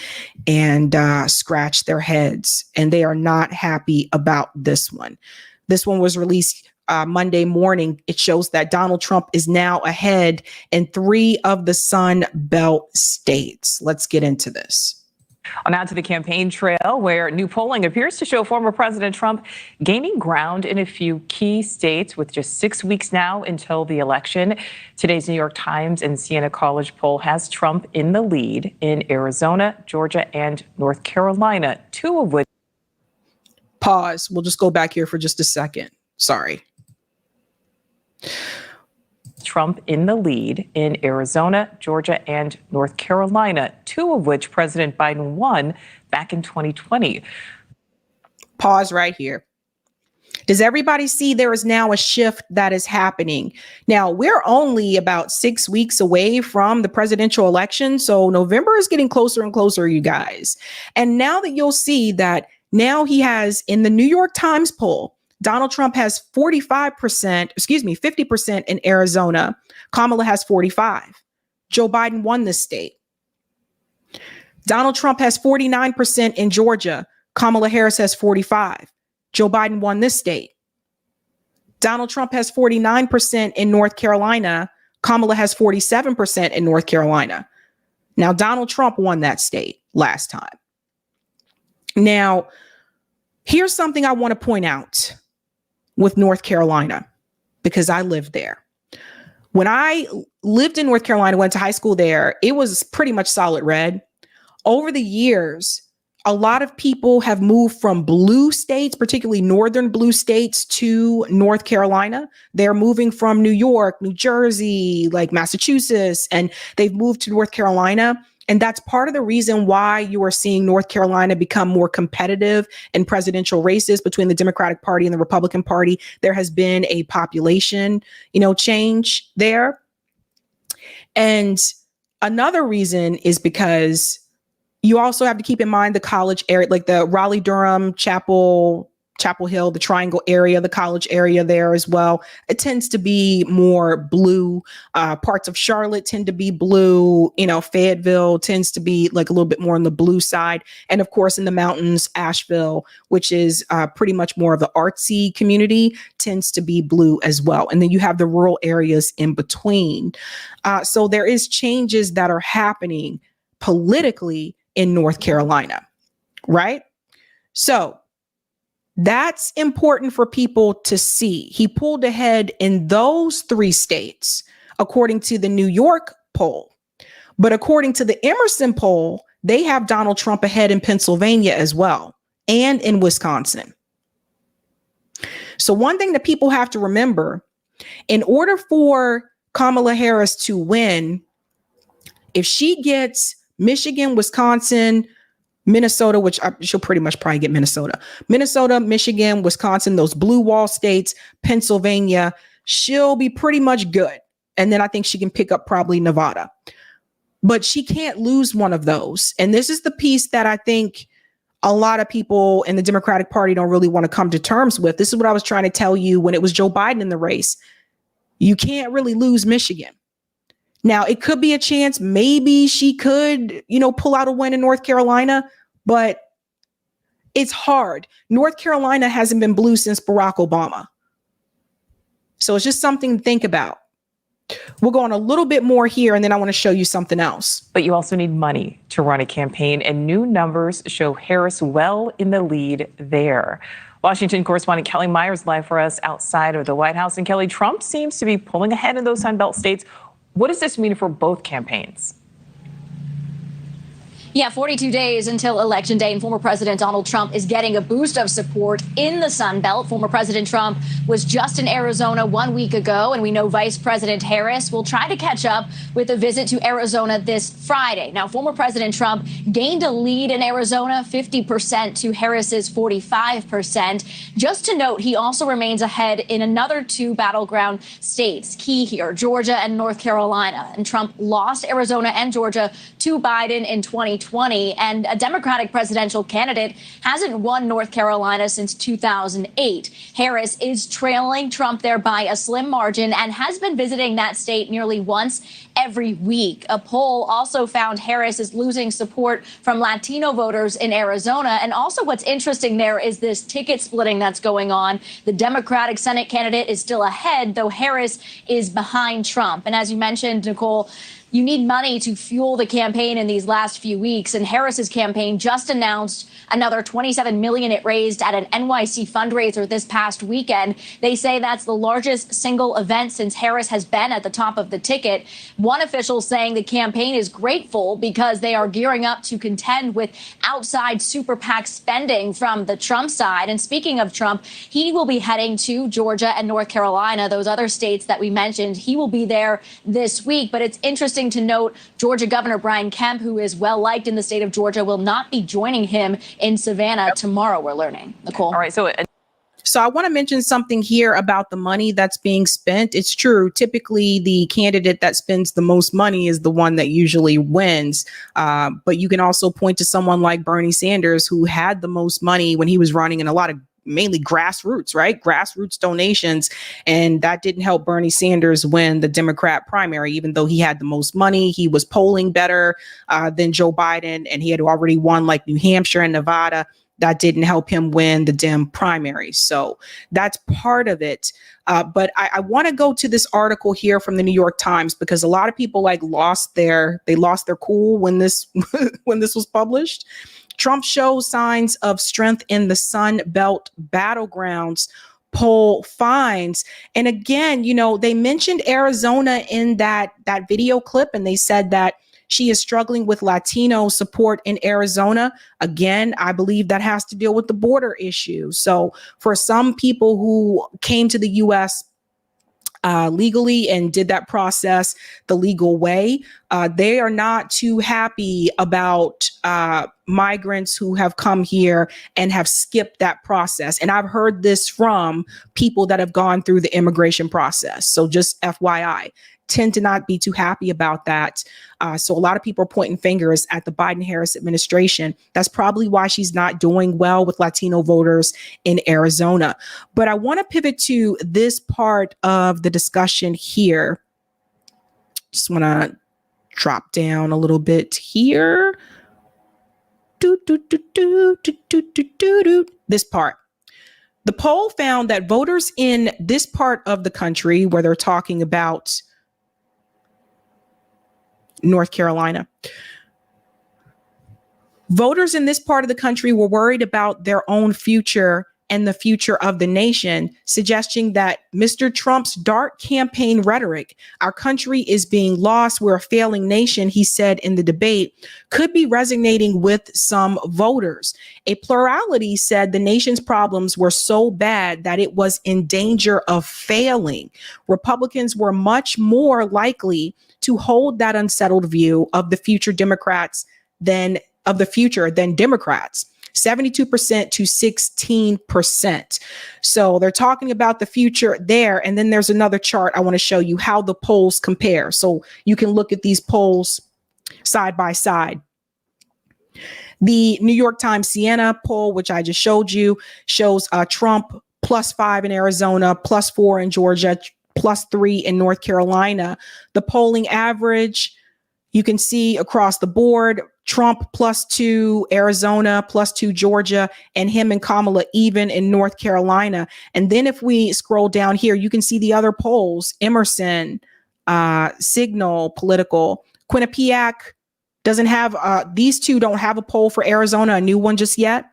and scratch their heads. And they are not happy about this one. This one was released Monday morning. It shows that Donald Trump is now ahead in 3 of the Sun Belt states. Let's get into this. Now to the campaign trail, where new polling appears to show former President Trump gaining ground in a few key states with just 6 weeks now until the election. Today's New York Times and Siena College poll has Trump in the lead in Arizona, Georgia, and North Carolina, 2 of which. Pause. We'll just go back here for just a second. Sorry. Trump in the lead in Arizona, Georgia, and North Carolina, 2 of which President Biden won back in 2020. Pause right here. Does everybody see there is now a shift that is happening? Now, we're only about 6 weeks away from the presidential election. So November is getting closer and closer, you guys. And now that you'll see that now he has, in the New York Times poll, Donald Trump has 50% in Arizona. Kamala has 45. Joe Biden won this state. Donald Trump has 49% in Georgia. Kamala Harris has 45. Joe Biden won this state. Donald Trump has 49% in North Carolina. Kamala has 47% in North Carolina. Now, Donald Trump won that state last time. Now, here's something I want to point out with North Carolina, because I lived there. When I lived in North Carolina, went to high school there, it was pretty much solid red. Over the years, a lot of people have moved from blue states, particularly northern blue states, to North Carolina. They're moving from New York, New Jersey, like Massachusetts, and they've moved to North Carolina. And that's part of the reason why you are seeing North Carolina become more competitive in presidential races between the Democratic Party and the Republican Party. There has been a population, change there. And another reason is because you also have to keep in mind the college area, like the Raleigh-Durham, Chapel Hill, the Triangle area, the college area there as well. It tends to be more blue. Parts of Charlotte tend to be blue. Fayetteville tends to be like a little bit more on the blue side. And of course, in the mountains, Asheville, which is pretty much more of the artsy community, tends to be blue as well. And then you have the rural areas in between. So there is changes that are happening politically in North Carolina, right? So that's important for people to see. He pulled ahead in those 3 states, according to the New York poll. But according to the Emerson poll, they have Donald Trump ahead in Pennsylvania as well, and in Wisconsin. So one thing that people have to remember, in order for Kamala Harris to win, if she gets Michigan, Wisconsin, Minnesota, which she'll pretty much probably get Minnesota, Michigan, Wisconsin, those blue wall states, Pennsylvania, she'll be pretty much good. And then I think she can pick up probably Nevada, but she can't lose one of those. And this is the piece that I think a lot of people in the Democratic Party don't really want to come to terms with. This is what I was trying to tell you when it was Joe Biden in the race. You can't really lose Michigan. Now, it could be a chance. Maybe she could, pull out a win in North Carolina, but it's hard. North Carolina hasn't been blue since Barack Obama. So it's just something to think about. We'll go on a little bit more here, and then I want to show you something else. But you also need money to run a campaign, and new numbers show Harris well in the lead there. Washington correspondent Kelly Myers live for us outside of the White House. And Kelly, Trump seems to be pulling ahead in those Sun Belt states. What does this mean for both campaigns? Yeah, 42 days until Election Day, and former President Donald Trump is getting a boost of support in the Sun Belt. Former President Trump was just in Arizona 1 week ago, and we know Vice President Harris will try to catch up with a visit to Arizona this Friday. Now, former President Trump gained a lead in Arizona, 50% to Harris's 45%. Just to note, he also remains ahead in another two battleground states, key here, Georgia and North Carolina. And Trump lost Arizona and Georgia to Biden in 2020, and a Democratic presidential candidate hasn't won North Carolina since 2008. Harris is trailing Trump there by a slim margin and has been visiting that state nearly once every week. A poll also found Harris is losing support from Latino voters in Arizona. And also what's interesting there is this ticket splitting that's going on. The Democratic Senate candidate is still ahead, though Harris is behind Trump. And as you mentioned, Nicole, you need money to fuel the campaign in these last few weeks. And Harris's campaign just announced another $27 million it raised at an NYC fundraiser this past weekend. They say that's the largest single event since Harris has been at the top of the ticket. One official saying the campaign is grateful because they are gearing up to contend with outside super PAC spending from the Trump side. And speaking of Trump, he will be heading to Georgia and North Carolina, those other states that we mentioned. He will be there this week. But it's interesting to note Georgia Governor Brian Kemp, who is well liked in the state of Georgia, will not be joining him in Savannah tomorrow, we're learning. Nicole. All right. So I want to mention something here about the money that's being spent. It's true. Typically, the candidate that spends the most money is the one that usually wins. But you can also point to someone like Bernie Sanders, who had the most money when he was running in a lot of mainly grassroots, right? Grassroots donations. And that didn't help Bernie Sanders win the Democrat primary, even though he had the most money. He was polling better than Joe Biden, and he had already won like New Hampshire and Nevada. That didn't help him win the Dem primary. So that's part of it. But I want to go to this article here from the New York Times, because a lot of people lost their cool when this when this was published. Trump shows signs of strength in the Sun Belt battlegrounds, poll finds. And again, they mentioned Arizona in that video clip, and they said that she is struggling with Latino support in Arizona. Again, I believe that has to deal with the border issue. So for some people who came to the U.S. Legally and did that process the legal way, they are not too happy about migrants who have come here and have skipped that process. And I've heard this from people that have gone through the immigration process. So just FYI, tend to not be too happy about that. So a lot of people are pointing fingers at the Biden-Harris administration. That's probably why she's not doing well with Latino voters in Arizona. But I want to pivot to this part of the discussion here. Just want to drop down a little bit here. This part. The poll found that voters in this part of the country, where they're talking about North Carolina, voters in this part of the country were worried about their own future and the future of the nation, suggesting that Mr. Trump's dark campaign rhetoric, "Our country is being lost, we're a failing nation," he said in the debate, could be resonating with some voters. A plurality said the nation's problems were so bad that it was in danger of failing. Republicans were much more likely to hold that unsettled view of the future Democrats than Democrats. 72% to 16%. So they're talking about the future there. And then there's another chart I want to show you how the polls compare. So you can look at these polls side by side. The New York Times Siena poll, which I just showed you, shows Trump +5 in Arizona, +4 in Georgia, +3 in North Carolina. The polling average, you can see across the board, Trump +2, Arizona +2, Georgia, and him and Kamala even in North Carolina. And then if we scroll down here, you can see the other polls: Emerson, Signal, Political. Quinnipiac doesn't have, these two don't have a poll for Arizona, a new one just yet.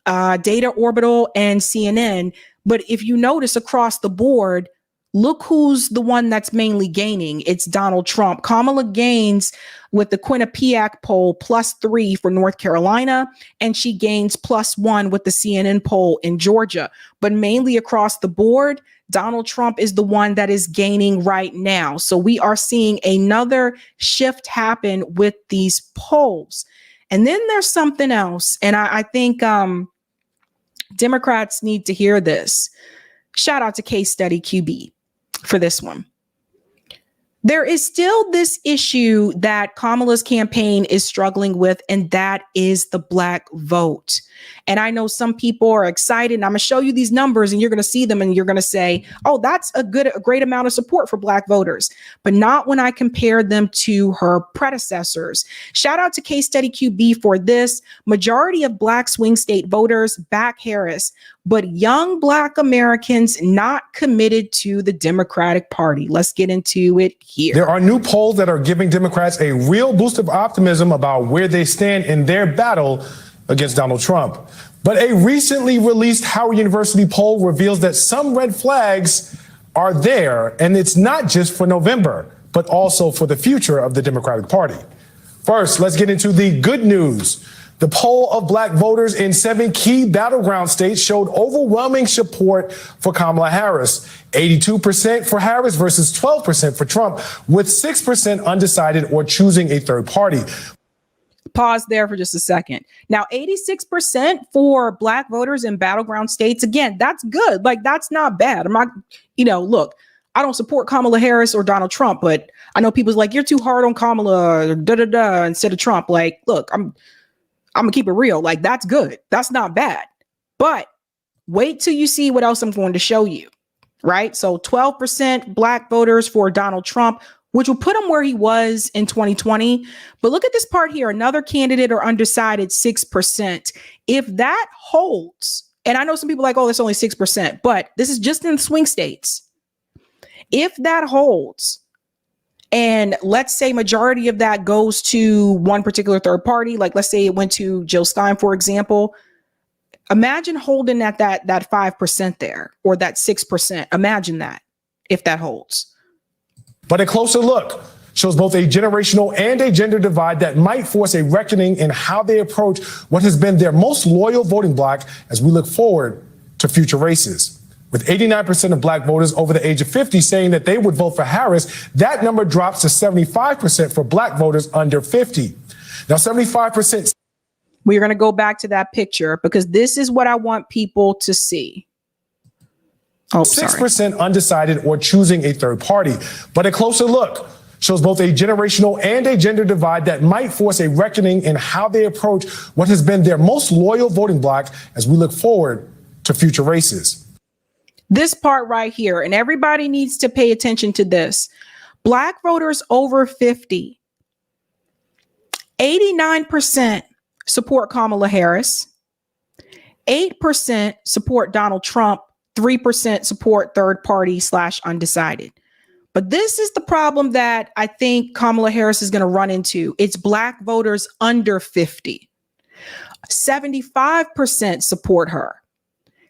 Data Orbital and CNN. But if you notice across the board, look who's the one that's mainly gaining. It's Donald Trump. Kamala gains with the Quinnipiac poll +3 for North Carolina, and she gains +1 with the CNN poll in Georgia. But mainly across the board, Donald Trump is the one that is gaining right now. So we are seeing another shift happen with these polls. And then there's something else, and I think Democrats need to hear this. Shout out to Case Study QB for this one. There is still this issue that Kamala's campaign is struggling with, and that is the Black vote. And I know some people are excited, and I'm going to show you these numbers, and you're going to see them, and you're going to say, oh, that's a great amount of support for Black voters, but not when I compare them to her predecessors. Shout out to Case Study QB for this. Majority of Black swing state voters back Harris, but young Black Americans not committed to the Democratic Party. Let's get into it here. There are new polls that are giving Democrats a real boost of optimism about where they stand in their battle against Donald Trump. But a recently released Howard University poll reveals that some red flags are there, and it's not just for November, but also for the future of the Democratic Party. First, let's get into the good news. The poll of Black voters in 7 key battleground states showed overwhelming support for Kamala Harris. 82% for Harris versus 12% for Trump, with 6% undecided or choosing a third party. Pause there for just a second. Now, 86% for Black voters in battleground states. Again, that's good. Like, that's not bad. I'm not, look, I don't support Kamala Harris or Donald Trump, but I know people's like, you're too hard on Kamala instead of Trump. Like, look, I'm gonna keep it real. Like, that's good. That's not bad. But wait till you see what else I'm going to show you, right? So 12% Black voters for Donald Trump, which will put him where he was in 2020. But look at this part here. Another candidate or undecided, 6%. If that holds, and I know some people are like, oh, that's only 6%, but this is just in swing states. If that holds, and let's say majority of that goes to one particular third party, like let's say it went to Jill Stein, for example, imagine holding at that 5% there, or that 6%. Imagine that if that holds. But a closer look shows both a generational and a gender divide that might force a reckoning in how they approach what has been their most loyal voting bloc as we look forward to future races. With 89% of Black voters over the age of 50 saying that they would vote for Harris, that number drops to 75% for Black voters under 50. Now, 75%. We're going to go back to that picture because this is what I want people to see. 6% undecided or choosing a third party. But a closer look shows both a generational and a gender divide that might force a reckoning in how they approach what has been their most loyal voting bloc as we look forward to future races. This part right here, and everybody needs to pay attention to this. Black voters over 50, 89% support Kamala Harris, 8% support Donald Trump, 3% support third party / undecided. But this is the problem that I think Kamala Harris is going to run into. It's Black voters under 50. 75% support her.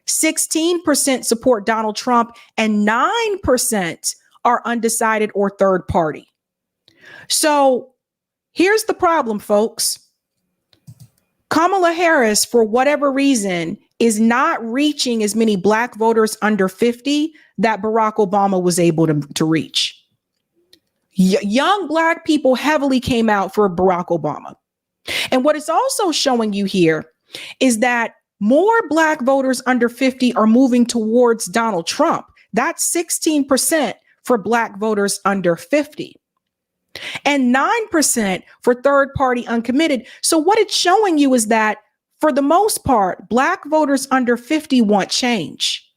16% support Donald Trump, and 9% are undecided or third party. So here's the problem, folks. Kamala Harris, for whatever reason, is not reaching as many Black voters under 50 that Barack Obama was able to reach. Young Black people heavily came out for Barack Obama. And what it's also showing you here is that more Black voters under 50 are moving towards Donald Trump. That's 16% for Black voters under 50. And 9% for third party uncommitted. So what it's showing you is that for the most part, Black voters under 50 want change.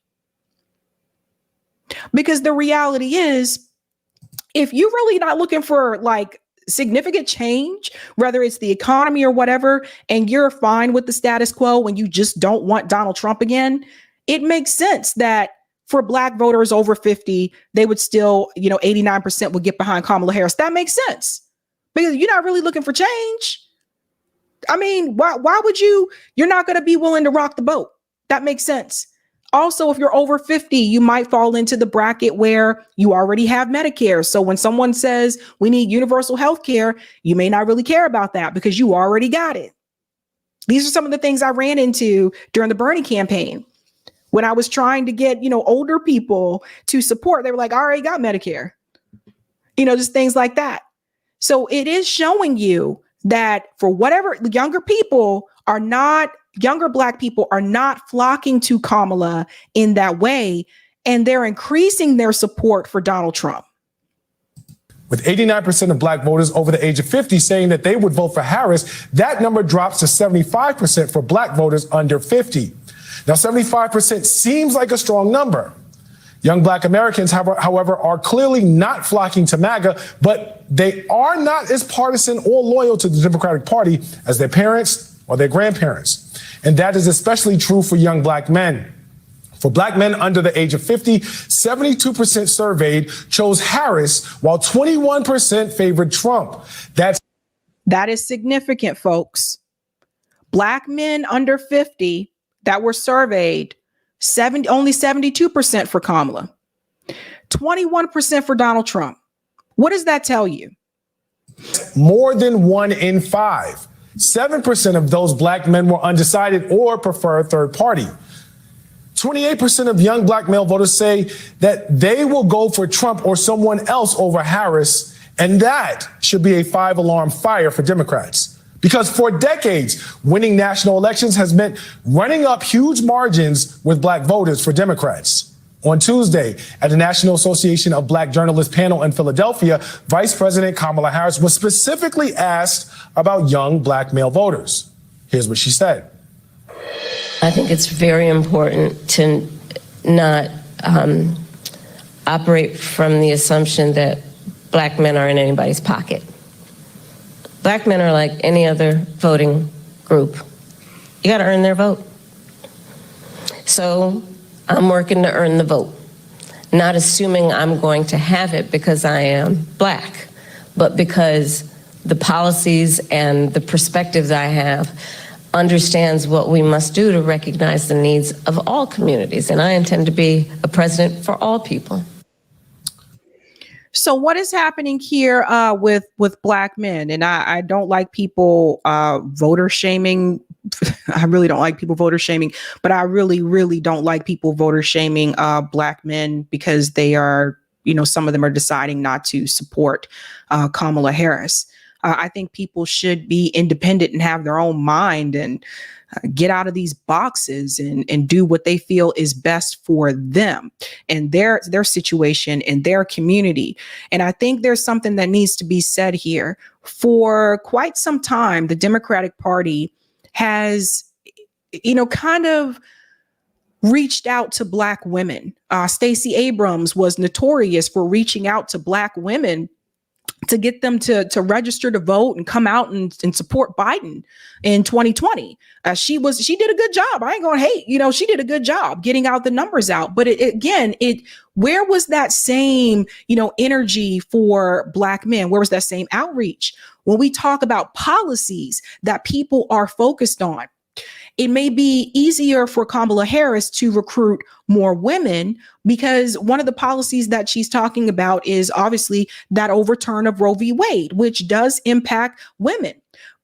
Because the reality is, if you're really not looking for like significant change, whether it's the economy or whatever, and you're fine with the status quo and you just don't want Donald Trump again, it makes sense that for Black voters over 50, they would still, 89% would get behind Kamala Harris. That makes sense because you're not really looking for change. I mean, why would you're not going to be willing to rock the boat. That makes sense. Also, if you're over 50, you might fall into the bracket where you already have Medicare. So when someone says we need universal health care, you may not really care about that because you already got it. These are some of the things I ran into during the Bernie campaign. When I was trying to get, older people to support, they were like, I already got Medicare. Just things like that. So it is showing you that for whatever, younger Black people are not flocking to Kamala in that way, and they're increasing their support for Donald Trump. With 89% of Black voters over the age of 50 saying that they would vote for Harris, that number drops to 75% for Black voters under 50. Now, 75% seems like a strong number. Young Black Americans, however, are clearly not flocking to MAGA, but they are not as partisan or loyal to the Democratic Party as their parents or their grandparents. And that is especially true for young Black men. For Black men under the age of 50, 72% surveyed chose Harris, while 21% favored Trump. That is significant, folks. Black men under 50 that were surveyed, only 72% for Kamala, 21% for Donald Trump. What does that tell you? More than 1 in 5. 7% of those Black men were undecided or prefer a third party. 28% of young Black male voters say that they will go for Trump or someone else over Harris, and that should be a 5-alarm fire for Democrats. Because for decades, winning national elections has meant running up huge margins with Black voters for Democrats. On Tuesday, at the National Association of Black Journalists panel in Philadelphia, Vice President Kamala Harris was specifically asked about young Black male voters. Here's what she said. I think it's very important to not operate from the assumption that Black men are in anybody's pocket. Black men are like any other voting group. You got to earn their vote. So I'm working to earn the vote, not assuming I'm going to have it because I am Black, but because the policies and the perspectives I have understands what we must do to recognize the needs of all communities. And I intend to be a president for all people. So what is happening here with Black men? And I don't like people voter shaming. I really don't like people voter shaming, but I really, really don't like people voter shaming Black men because they are, some of them are deciding not to support Kamala Harris. I think people should be independent and have their own mind and get out of these boxes and do what they feel is best for them and their situation and their community. And I think there's something that needs to be said here. For quite some time, the Democratic Party has, kind of reached out to Black women. Stacey Abrams was notorious for reaching out to Black women to get them to register to vote and come out and support Biden in 2020. She did a good job. I ain't gonna hate, she did a good job getting out the numbers out. But where was that same, energy for Black men? Where was that same outreach? When we talk about policies that people are focused on, it may be easier for Kamala Harris to recruit more women because one of the policies that she's talking about is obviously that overturn of Roe v. Wade, which does impact women.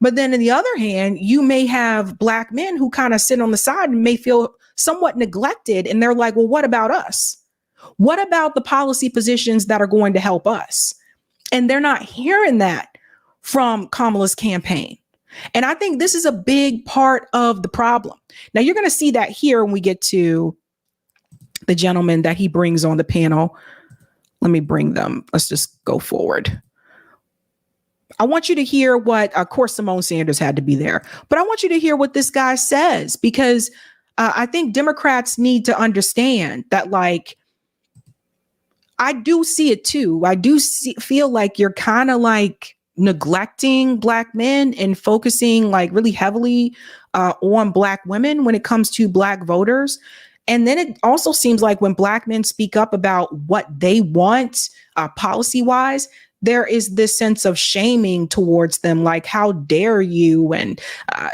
But then on the other hand, you may have Black men who kind of sit on the side and may feel somewhat neglected. And they're like, well, what about us? What about the policy positions that are going to help us? And they're not hearing that from Kamala's campaign. And I think this is a big part of the problem. Now, you're going to see that here when we get to the gentleman that he brings on the panel. Let me bring them. Let's just go forward. I want you to hear what, of course, Simone Sanders had to be there, but I want you to hear what this guy says, because I think Democrats need to understand that, I do see it too. I do feel like you're kind of neglecting Black men and focusing really heavily on Black women when it comes to Black voters. And then it also seems like when Black men speak up about what they want policy wise, there is this sense of shaming towards them, like, how dare you? And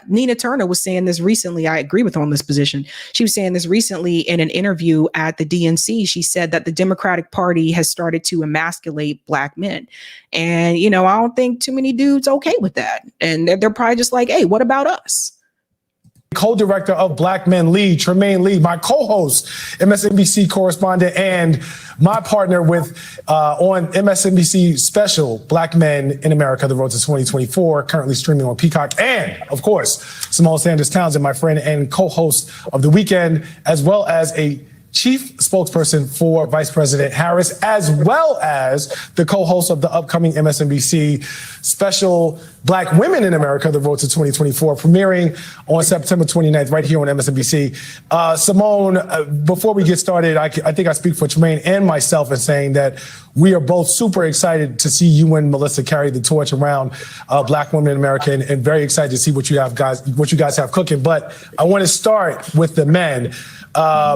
Nina Turner was saying this recently. I agree with her on this position. She was saying this recently in an interview at the DNC. She said that the Democratic Party has started to emasculate Black men. And, I don't think too many dudes okay with that. And they're probably just like, hey, what about us? Co-director of Black Men Lead, Tremaine Lee, my co-host, MSNBC correspondent, and my partner with on MSNBC special, Black Men in America, The Road to 2024, currently streaming on Peacock. And, of course, Simone Sanders Townsend, my friend and co-host of The Weekend, as well as a chief spokesperson for Vice President Harris, as well as the co-host of the upcoming MSNBC special Black Women in America, The Road to 2024, premiering on September 29th, right here on MSNBC. Simone, before we get started, I think I speak for Tremaine and myself in saying that we are both super excited to see you and Melissa carry the torch around Black Women in America, and very excited to see what you guys have cooking. But I want to start with the men.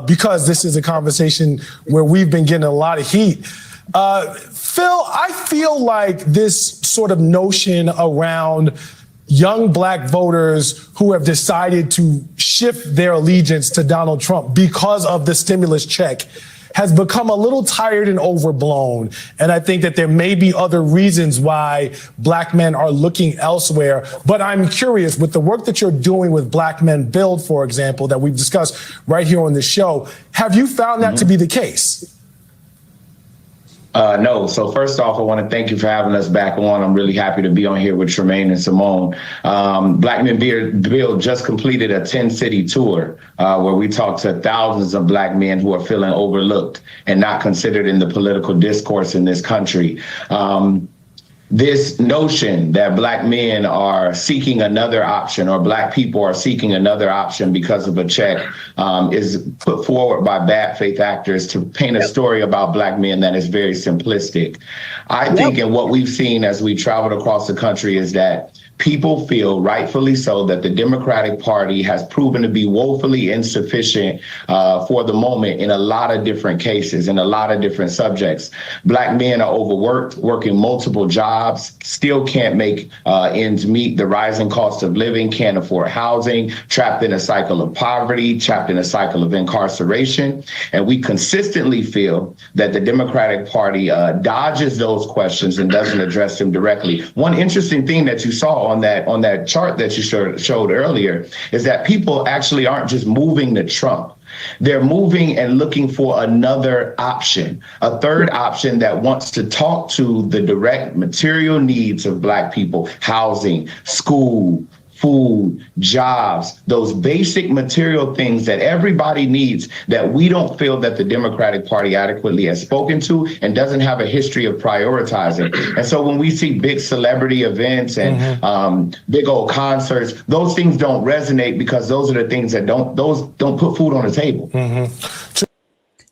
Because this is a conversation where we've been getting a lot of heat. Phil, I feel like this sort of notion around young Black voters who have decided to shift their allegiance to Donald Trump because of the stimulus check has become a little tired and overblown. And I think that there may be other reasons why Black men are looking elsewhere. But I'm curious, with the work that you're doing with Black Men Build, for example, that we've discussed right here on the show, have you found that to be the case? No. So first off, I want to thank you for having us back on. I'm really happy to be on here with Tremaine and Simone. Black Men Build just completed a 10-city tour where we talked to thousands of Black men who are feeling overlooked and not considered in the political discourse in this country. This notion that Black men are seeking another option, or Black people are seeking another option because of a check, is put forward by bad faith actors to paint a story about Black men that is very simplistic. I think, and what we've seen as we traveled across the country, is that people feel, rightfully so, that the Democratic Party has proven to be woefully insufficient for the moment in a lot of different cases, in a lot of different subjects. Black men are overworked, working multiple jobs, still can't make ends meet, the rising cost of living, can't afford housing, trapped in a cycle of poverty, trapped in a cycle of incarceration. And we consistently feel that the Democratic Party dodges those questions and doesn't address them directly. One interesting thing that you saw on that chart that you showed earlier is that people actually aren't just moving to Trump. They're moving and looking for another option, a third option that wants to talk to the direct material needs of Black people: housing, school, food, jobs, those basic material things that everybody needs, that we don't feel that the Democratic Party adequately has spoken to and doesn't have a history of prioritizing. And so when we see big celebrity events and big old concerts, those things don't resonate because those are the things that don't put food on the table.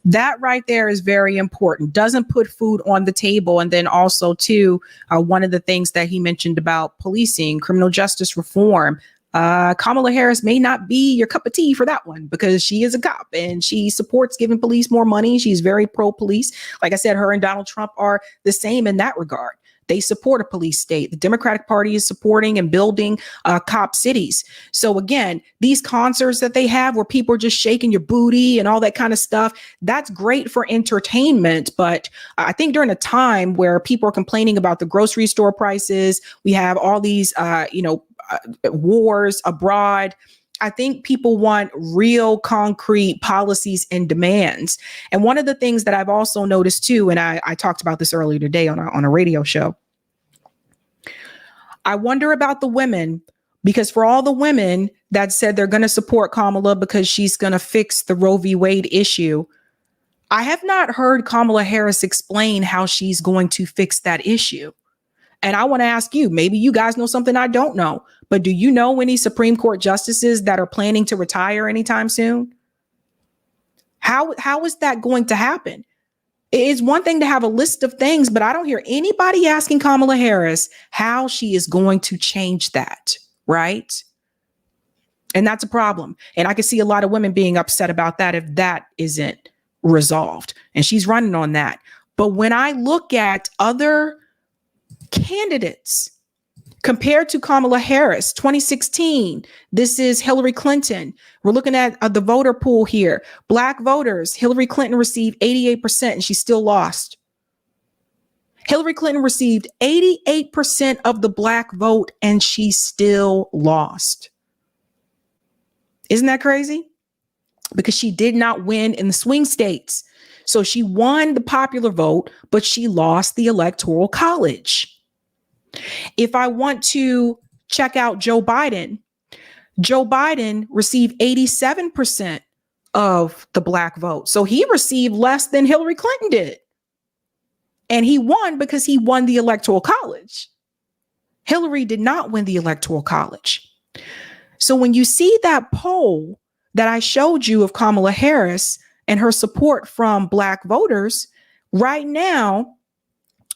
That right there is very important. Doesn't put food on the table. And then also, too, one of the things that he mentioned about policing, criminal justice reform, Kamala Harris may not be your cup of tea for that one, because she is a cop and she supports giving police more money. She's very pro-police. Like I said, her and Donald Trump are the same in that regard. They support a police state. The Democratic Party is supporting and building cop cities. So again, these concerts that they have where people are just shaking your booty and all that kind of stuff, that's great for entertainment. But I think during a time where people are complaining about the grocery store prices, we have all these, wars abroad, I think people want real concrete policies and demands. And one of the things that I've also noticed too, and I talked about this earlier today on a radio show, I wonder about the women, because for all the women that said they're going to support Kamala because she's going to fix the Roe v. Wade issue, I have not heard Kamala Harris explain how she's going to fix that issue. And I want to ask you, maybe you guys know something I don't know, but do you know any Supreme Court justices that are planning to retire anytime soon? How is that going to happen? It's one thing to have a list of things, but I don't hear anybody asking Kamala Harris how she is going to change that, right? And that's a problem. And I can see a lot of women being upset about that if that isn't resolved. And she's running on that. But when I look at other candidates compared to Kamala Harris, 2016. This is Hillary Clinton. We're looking at the voter pool here. Black voters, Hillary Clinton received 88% and she still lost. Hillary Clinton received 88% of the black vote and she still lost. Isn't that crazy? Because she did not win in the swing states. So she won the popular vote, but she lost the electoral college. If I want to check out Joe Biden received 87% of the black vote. So he received less than Hillary Clinton did. And he won because he won the electoral college. Hillary did not win the electoral college. So when you see that poll that I showed you of Kamala Harris and her support from black voters, right now,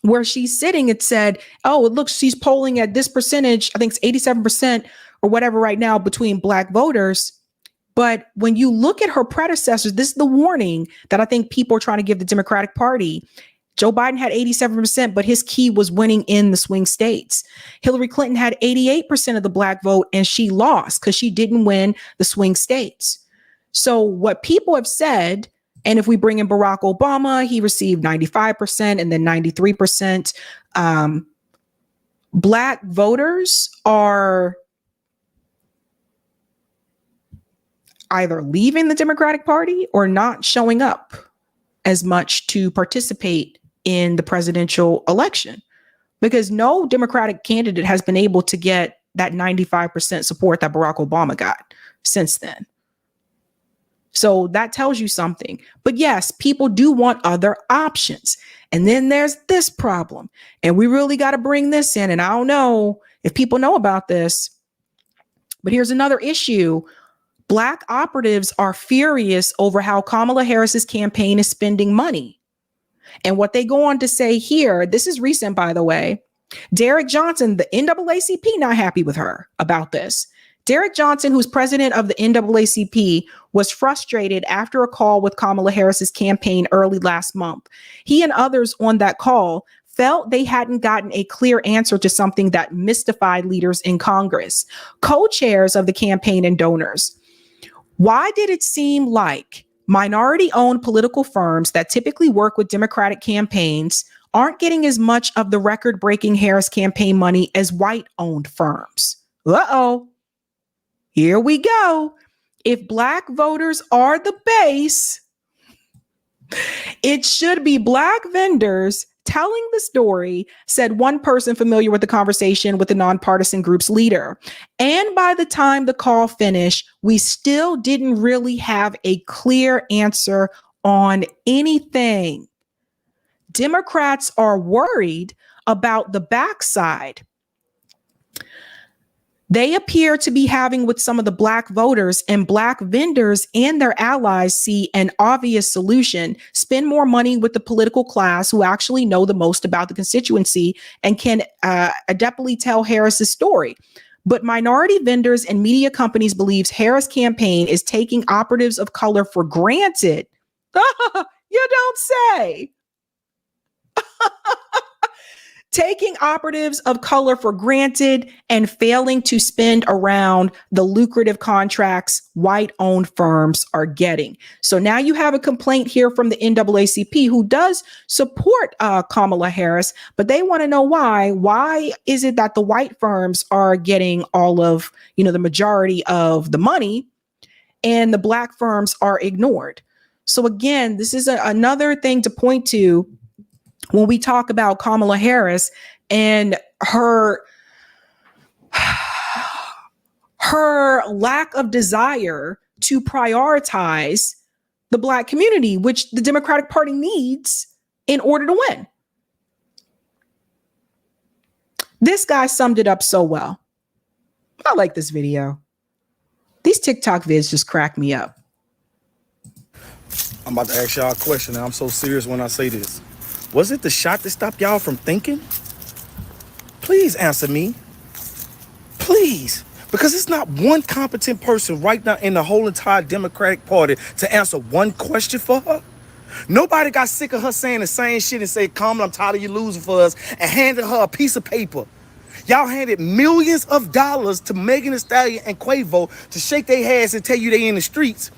where she's sitting, it said, oh, it looks, she's polling at this percentage. I think it's 87% or whatever right now between black voters. But when you look at her predecessors, this is the warning that I think people are trying to give the Democratic Party. Joe Biden had 87%, but his key was winning in the swing states. Hillary Clinton had 88% of the black vote and she lost because she didn't win the swing states. So what people have said, and if we bring in Barack Obama, he received 95% and then 93%. Black voters are either leaving the Democratic Party or not showing up as much to participate in the presidential election, because no Democratic candidate has been able to get that 95% support that Barack Obama got since then. So that tells you something. But yes, people do want other options. And then there's this problem. And we really got to bring this in. And I don't know if people know about this, but here's another issue. Black operatives are furious over how Kamala Harris's campaign is spending money. And what they go on to say here, this is recent, by the way, Derek Johnson, the NAACP, not happy with her about this. Derek Johnson, who's president of the NAACP, was frustrated after a call with Kamala Harris's campaign early last month. He and others on that call felt they hadn't gotten a clear answer to something that mystified leaders in Congress, co-chairs of the campaign and donors. Why did it seem like minority-owned political firms that typically work with Democratic campaigns aren't getting as much of the record-breaking Harris campaign money as white-owned firms? Uh-oh. Here we go. If black voters are the base, it should be black vendors telling the story, said one person familiar with the conversation with the nonpartisan group's leader. And by the time the call finished, we still didn't really have a clear answer on anything. Democrats are worried about the backside they appear to be having with some of the black voters, and black vendors and their allies see an obvious solution: spend more money with the political class who actually know the most about the constituency and can adeptly tell Harris's story. But minority vendors and media companies believes Harris campaign is taking operatives of color for granted. You don't say. Taking operatives of color for granted and failing to spend around the lucrative contracts white-owned firms are getting. So now you have a complaint here from the NAACP, who does support Kamala Harris, but they want to know why. Why is it that the white firms are getting all of, the majority of the money and the black firms are ignored? So again, this is another thing to point to when we talk about Kamala Harris and her lack of desire to prioritize the black community, which the Democratic Party needs in order to win. This guy summed it up so well. I like this video. These TikTok vids just crack me up. I'm about to ask y'all a question, and I'm so serious when I say this. Was it the shot that stopped y'all from thinking? Please answer me. Please. Because it's not one competent person right now in the whole entire Democratic Party to answer one question for her. Nobody got sick of her saying the same shit and say, Kamala, I'm tired of you losing for us, and handed her a piece of paper. Y'all handed millions of dollars to Megan Thee Stallion and Quavo to shake their heads and tell you they in the streets.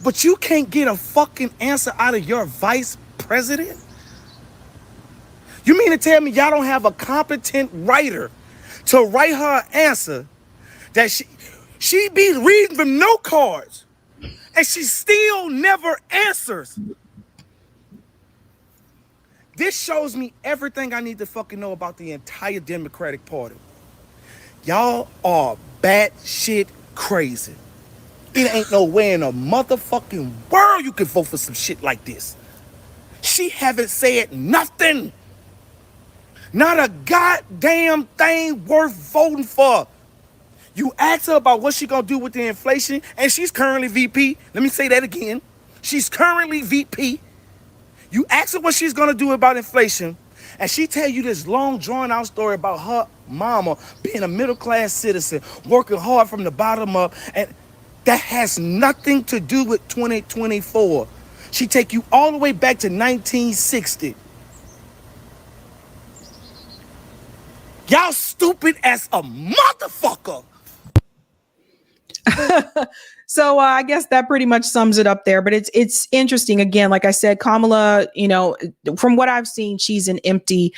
But you can't get a fucking answer out of your vice president? You mean to tell me y'all don't have a competent writer to write her an answer that she be reading from note cards and she still never answers? This shows me everything I need to fucking know about the entire Democratic Party. Y'all are batshit crazy. It ain't no way in a motherfucking world you can vote for some shit like this. She haven't said nothing. Not a goddamn thing worth voting for. You ask her about what she gonna do with the inflation, and she's currently VP. Let me say that again. She's currently VP. You ask her what she's gonna do about inflation, and she tell you this long drawn out story about her mama being a middle class citizen, working hard from the bottom up, and that has nothing to do with 2024. She take you all the way back to 1960. Y'all stupid as a motherfucker. So I guess that pretty much sums it up there. But it's interesting. Again, like I said, Kamala, from what I've seen, she's an empty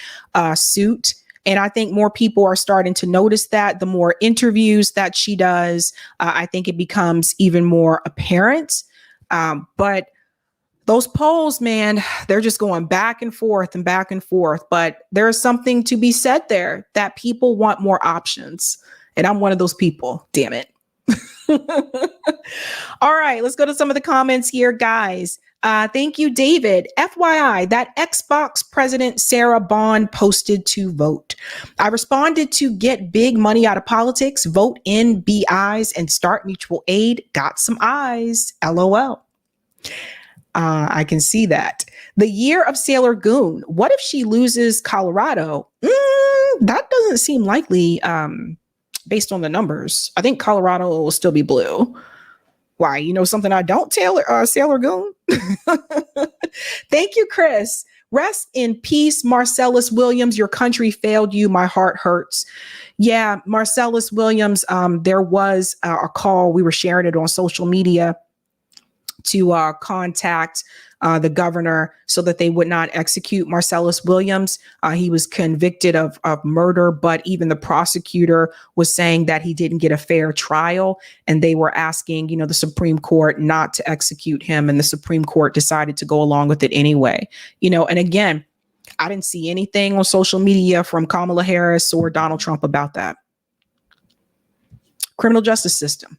suit. And I think more people are starting to notice that. The more interviews that she does, I think it becomes even more apparent. But those polls, man, they're just going back and forth and back and forth. But there's something to be said there that people want more options. And I'm one of those people, damn it. All right, let's go to some of the comments here, guys. Thank you, David. FYI, that Xbox president Sarah Bond posted to vote. I responded to get big money out of politics, vote in BIs, and start mutual aid. Got some eyes. LOL. I can see that. The year of Sailor Goon. What if she loses Colorado? That doesn't seem likely. Based on the numbers, I think Colorado will still be blue. Why? You know something I don't, Sailor Goon? Thank you, Chris. Rest in peace, Marcellus Williams. Your country failed you. My heart hurts. Yeah, Marcellus Williams, there was a call. We were sharing it on social media to contact the governor so that they would not execute Marcellus Williams. He was convicted of murder, but even the prosecutor was saying that he didn't get a fair trial, and they were asking, the Supreme Court not to execute him, and the Supreme Court decided to go along with it anyway. And again, I didn't see anything on social media from Kamala Harris or Donald Trump about that. Criminal justice system.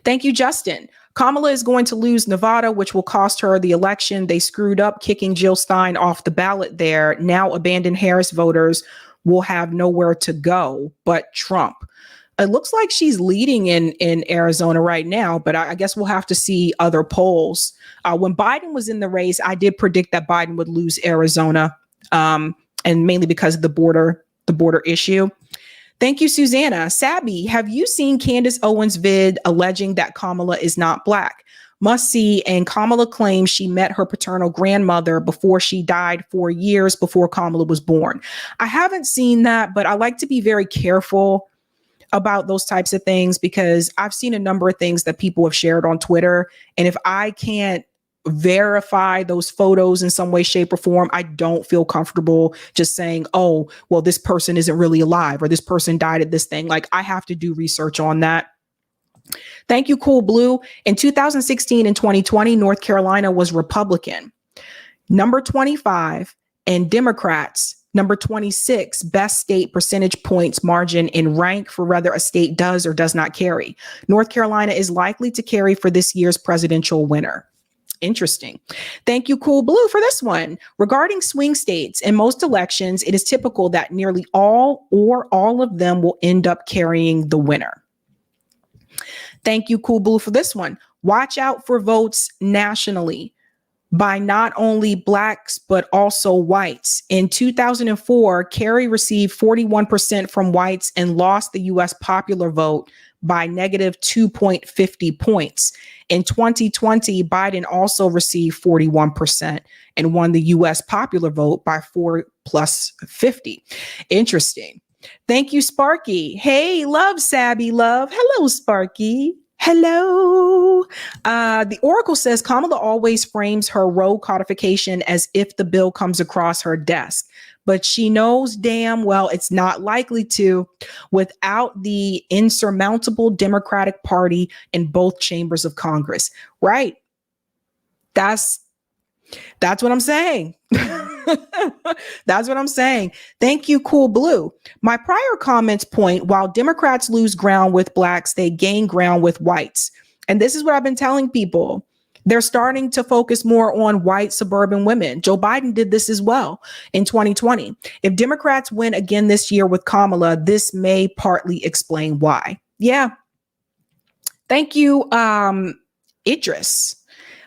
Thank you, Justin. Kamala is going to lose Nevada, which will cost her the election. They screwed up kicking Jill Stein off the ballot there. Now abandoned Harris voters will have nowhere to go but Trump. It looks like she's leading in Arizona right now, but I guess we'll have to see other polls. When Biden was in the race, I did predict that Biden would lose Arizona, and mainly because of the border issue. Thank you, Susanna. Sabby, have you seen Candace Owens' vid alleging that Kamala is not Black? Must see. And Kamala claims she met her paternal grandmother before she died 4 years before Kamala was born. I haven't seen that, but I like to be very careful about those types of things because I've seen a number of things that people have shared on Twitter. And if I can't verify those photos in some way, shape, or form, I don't feel comfortable just saying, oh, well, this person isn't really alive or this person died at this thing. Like, I have to do research on that. Thank you, Cool Blue. In 2016 and 2020, North Carolina was Republican, number 25, and Democrats, number 26, best state percentage points margin in rank for whether a state does or does not carry. North Carolina is likely to carry for this year's presidential winner. Interesting. Thank you, Cool Blue, for this one. Regarding swing states, in most elections, it is typical that nearly all or all of them will end up carrying the winner. Thank you, Cool Blue, for this one. Watch out for votes nationally. by not only blacks, but also whites. In 2004, Kerry received 41% from whites and lost the U.S. popular vote by negative 2.50 points. In 2020, Biden also received 41% and won the U.S. popular vote by 4 plus 50. Interesting. Thank you, Sparky. Hey, love, Sabby, love. Hello, Sparky. Hello. The Oracle says Kamala always frames her Roe codification as if the bill comes across her desk, but she knows damn well it's not likely to without the insurmountable Democratic Party in both chambers of Congress. Right. That's what I'm saying. That's what I'm saying. Thank you, Cool Blue. My prior comments point, while Democrats lose ground with blacks, they gain ground with whites. And this is what I've been telling people. They're starting to focus more on white suburban women. Joe Biden did this as well in 2020. If Democrats win again this year with Kamala, this may partly explain why. Yeah. Thank you, Idris.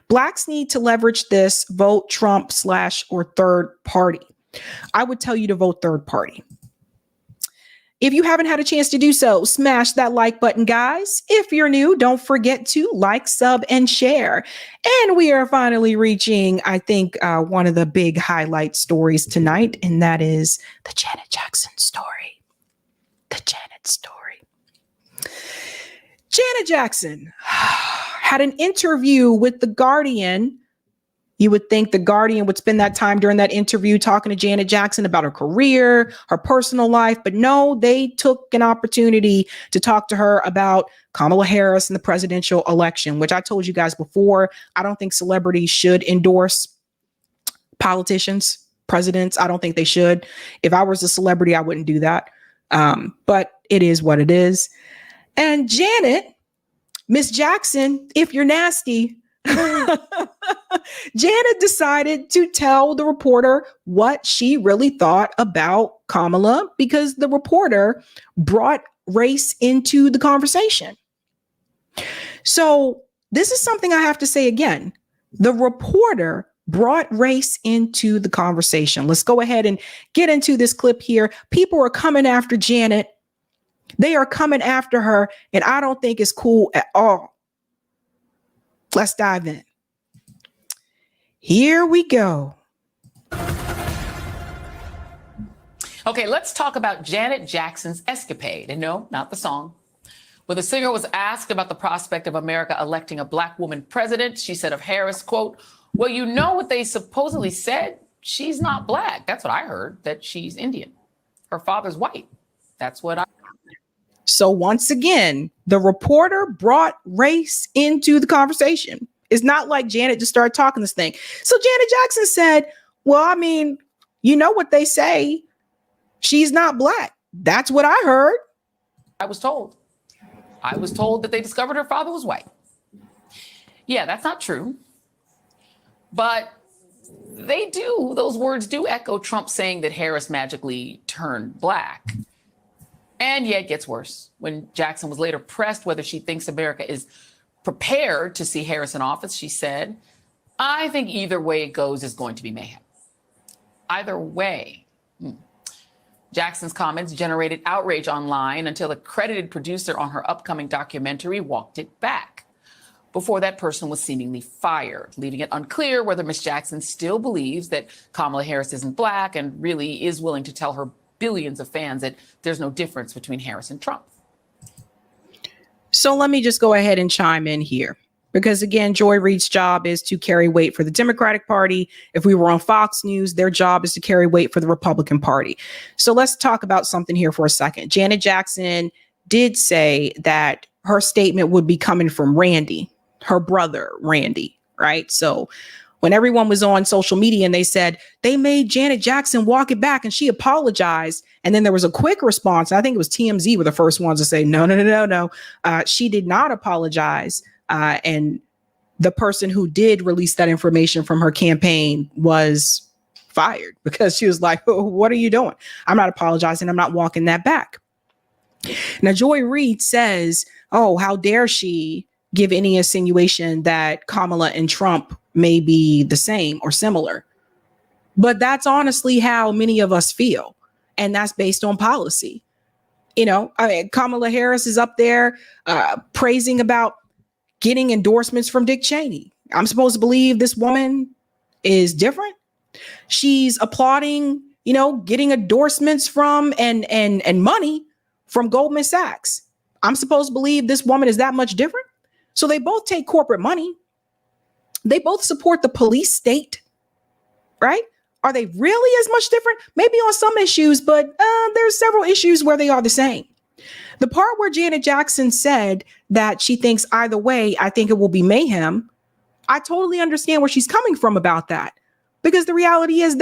Blacks need to leverage this, vote Trump / or third party. I would tell you to vote third party. If you haven't had a chance to do so, smash that like button, guys. If you're new, don't forget to like, sub, and share. And we are finally reaching, I think, one of the big highlight stories tonight, and that is the Janet Jackson story. The Janet story. Janet Jackson had an interview with The Guardian. You would think The Guardian would spend that time during that interview talking to Janet Jackson about her career, her personal life, but no, they took an opportunity to talk to her about Kamala Harris and the presidential election, which I told you guys before. I don't think celebrities should endorse politicians, presidents. I don't think they should. If I was a celebrity, I wouldn't do that. But it is what it is. And Janet, Miss Jackson, if you're nasty, Janet decided to tell the reporter what she really thought about Kamala because the reporter brought race into the conversation. So this is something I have to say again. The reporter brought race into the conversation. Let's go ahead and get into this clip here. People are coming after Janet. They are coming after her, and I don't think it's cool at all. Let's dive in. Here we go. Okay, let's talk about Janet Jackson's escapade. And no, not the song. When the singer was asked about the prospect of America electing a black woman president, she said of Harris, quote, "Well, you know what they supposedly said? She's not black." That's what I heard, that she's Indian. Her father's white. That's what I heard. So once again, the reporter brought race into the conversation. It's not like Janet just started talking this thing. So Janet Jackson said, well, I mean, you know what they say? She's not black. That's what I heard. I was told that they discovered her father was white. Yeah, that's not true. But those words do echo Trump saying that Harris magically turned black. And yet it gets worse. When Jackson was later pressed whether she thinks America is prepared to see Harris in office, she said, "I think either way it goes is going to be mayhem." Either way. Jackson's comments generated outrage online until a credited producer on her upcoming documentary walked it back. Before that person was seemingly fired, leaving it unclear whether Ms. Jackson still believes that Kamala Harris isn't black and really is willing to tell her billions of fans that there's no difference between Harris and Trump. So let me just go ahead and chime in here. Because again, Joy Reid's job is to carry weight for the Democratic Party. If we were on Fox News, their job is to carry weight for the Republican Party. So let's talk about something here for a second. Janet Jackson did say that her statement would be coming from Randy, her brother, Randy, right? So when everyone was on social media and they said they made Janet Jackson walk it back and she apologized. And then there was a quick response. I think it was TMZ were the first ones to say, no. She did not apologize. And the person who did release that information from her campaign was fired because she was like, oh, what are you doing? I'm not apologizing. I'm not walking that back. Now, Joy Reid says, oh, how dare she give any insinuation that Kamala and Trump may be the same or similar. But that's honestly how many of us feel. And that's based on policy. You know, I mean, Kamala Harris is up there praising about getting endorsements from Dick Cheney. I'm supposed to believe this woman is different. She's applauding, you know, getting endorsements from and money from Goldman Sachs. I'm supposed to believe this woman is that much different. So they both take corporate money. They both support the police state, right? Are they really as much different? Maybe on some issues, but there's several issues where they are the same. The part where Janet Jackson said that she thinks either way, I think it will be mayhem. I totally understand where she's coming from about that, because the reality is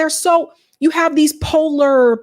you have these polar,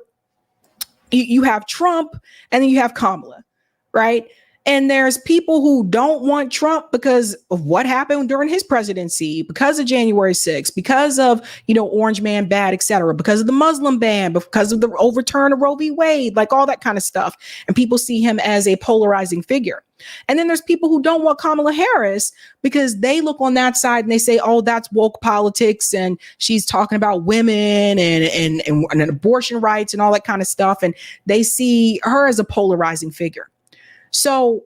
you have Trump and then you have Kamala, right? And there's people who don't want Trump because of what happened during his presidency, because of January 6th, because of, you know, Orange Man bad, et cetera, because of the Muslim ban, because of the overturn of Roe v. Wade, like all that kind of stuff. And people see him as a polarizing figure. And then there's people who don't want Kamala Harris because they look on that side and they say, oh, that's woke politics. And she's talking about women and abortion rights and all that kind of stuff. And they see her as a polarizing figure. So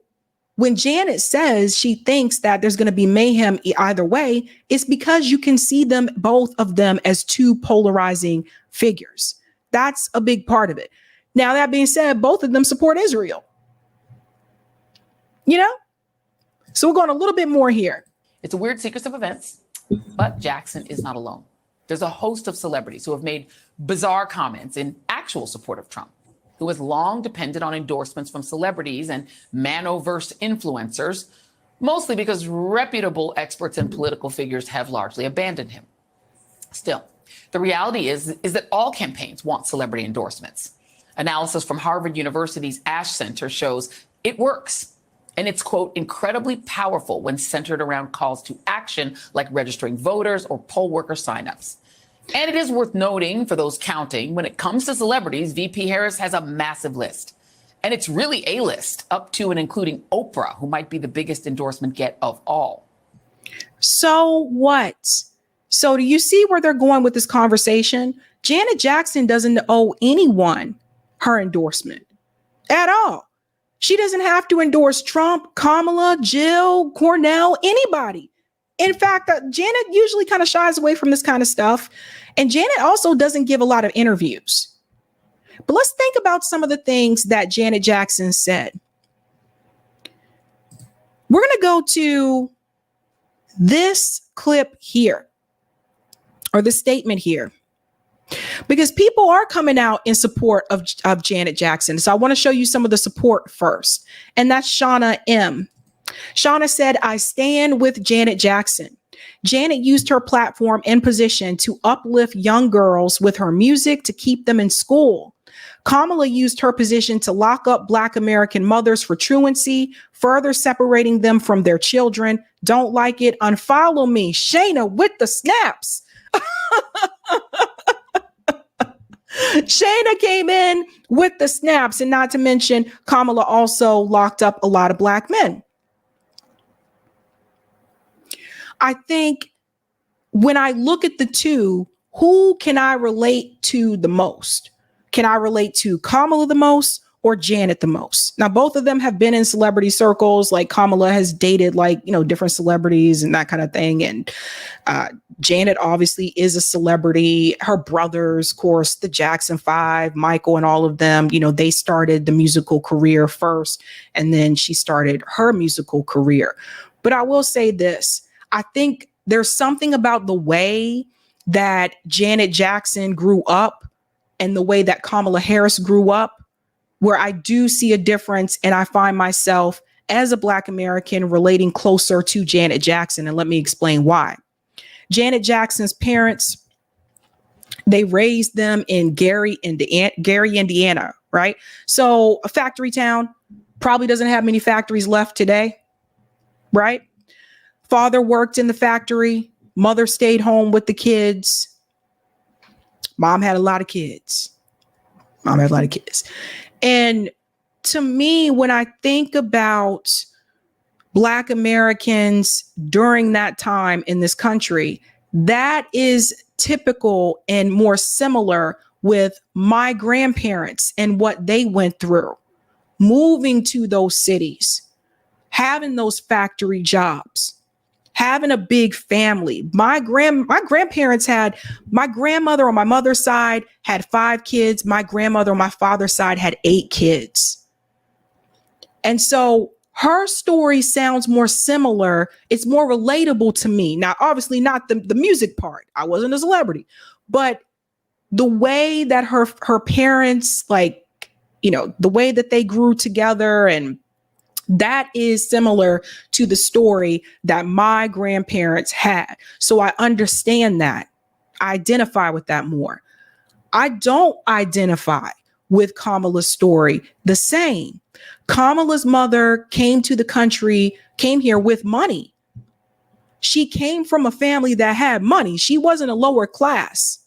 when Janet says she thinks that there's going to be mayhem either way, it's because you can see them, both of them, as two polarizing figures. That's a big part of it. Now, that being said, both of them support Israel. You know? So we're going a little bit more here. It's a weird sequence of events, but Jackson is not alone. There's a host of celebrities who have made bizarre comments in actual support of Trump, who has long depended on endorsements from celebrities and Manoverse influencers, mostly because reputable experts and political figures have largely abandoned him. Still, the reality is that all campaigns want celebrity endorsements. Analysis from Harvard University's Ash Center shows it works. And it's, quote, incredibly powerful when centered around calls to action like registering voters or poll worker signups. And it is worth noting, for those counting, when it comes to celebrities, VP Harris has a massive list. And it's really a list, up to and including Oprah, who might be the biggest endorsement get of all. So what? So do you see where they're going with this conversation? Janet Jackson doesn't owe anyone her endorsement at all. She doesn't have to endorse Trump, Kamala, Jill, Cornell, anybody. In fact, Janet usually kind of shies away from this kind of stuff. And Janet also doesn't give a lot of interviews. But let's think about some of the things that Janet Jackson said. We're going to go to this clip here, or the statement here, because people are coming out in support of Janet Jackson. So I want to show you some of the support first. And that's Shauna M. Shauna said, I stand with Janet Jackson. Janet used her platform and position to uplift young girls with her music to keep them in school. Kamala used her position to lock up Black American mothers for truancy, further separating them from their children. Don't like it? Unfollow me. Shayna with the snaps. Shayna came in with the snaps, and not to mention Kamala also locked up a lot of Black men. I think when I look at the two, who can I relate to the most? Can I relate to Kamala the most or Janet the most? Now, both of them have been in celebrity circles. Like Kamala has dated different celebrities and that kind of thing. And Janet obviously is a celebrity. Her brothers, of course, the Jackson 5, Michael and all of them, they started the musical career first, and then she started her musical career. But I will say this. I think there's something about the way that Janet Jackson grew up and the way that Kamala Harris grew up, where I do see a difference, and I find myself as a Black American relating closer to Janet Jackson. And let me explain why. Janet Jackson's parents, they raised them in Gary, Indiana, right? So a factory town, probably doesn't have many factories left today, right? Father worked in the factory. Mother stayed home with the kids. Mom had a lot of kids. And to me, when I think about Black Americans during that time in this country, that is typical and more similar with my grandparents and what they went through, moving to those cities, having those factory jobs, having a big family. My grandparents had, my grandmother on my mother's side had 5 kids. My grandmother on my father's side had 8 kids. And so her story sounds more similar. It's more relatable to me. Now, obviously not the music part. I wasn't a celebrity, but the way that her parents, like, you know, the way that they grew together, and that is similar to the story that my grandparents had. So I understand that. I identify with that more. I don't identify with Kamala's story the same. Kamala's mother came to the country, came here with money. She came from a family that had money. She wasn't a lower class.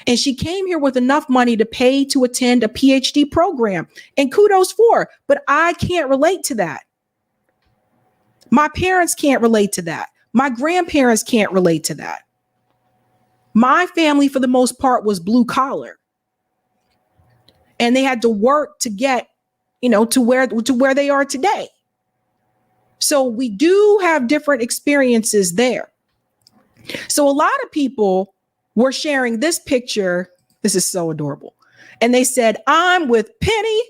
And she came here with enough money to pay to attend a PhD program. And kudos for her. But I can't relate to that. My parents can't relate to that. My grandparents can't relate to that. My family, for the most part, was blue collar. And they had to work to get, you know, to where they are today. So we do have different experiences there. So a lot of people were sharing this picture. This is so adorable. And they said, I'm with Penny.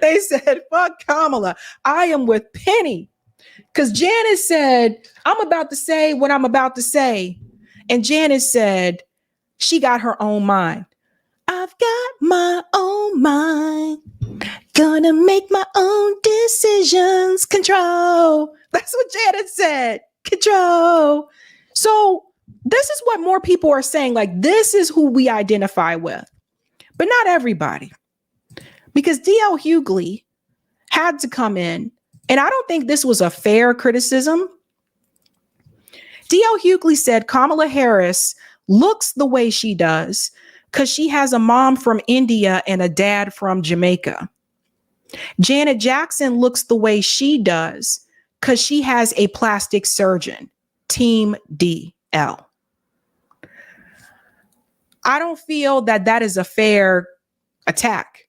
They said, fuck Kamala. I am with Penny. Because Janice said, I'm about to say what I'm about to say. And Janice said, she got her own mind. I've got my own mind. Gonna make my own decisions. Control. That's what Janet said. Control. So this is what more people are saying. Like, this is who we identify with. But not everybody. Because D.L. Hugley had to come in. And I don't think this was a fair criticism. D.L. Hugley said Kamala Harris looks the way she does because she has a mom from India and a dad from Jamaica. Janet Jackson looks the way she does because she has a plastic surgeon. Team DL. I don't feel that that is a fair attack.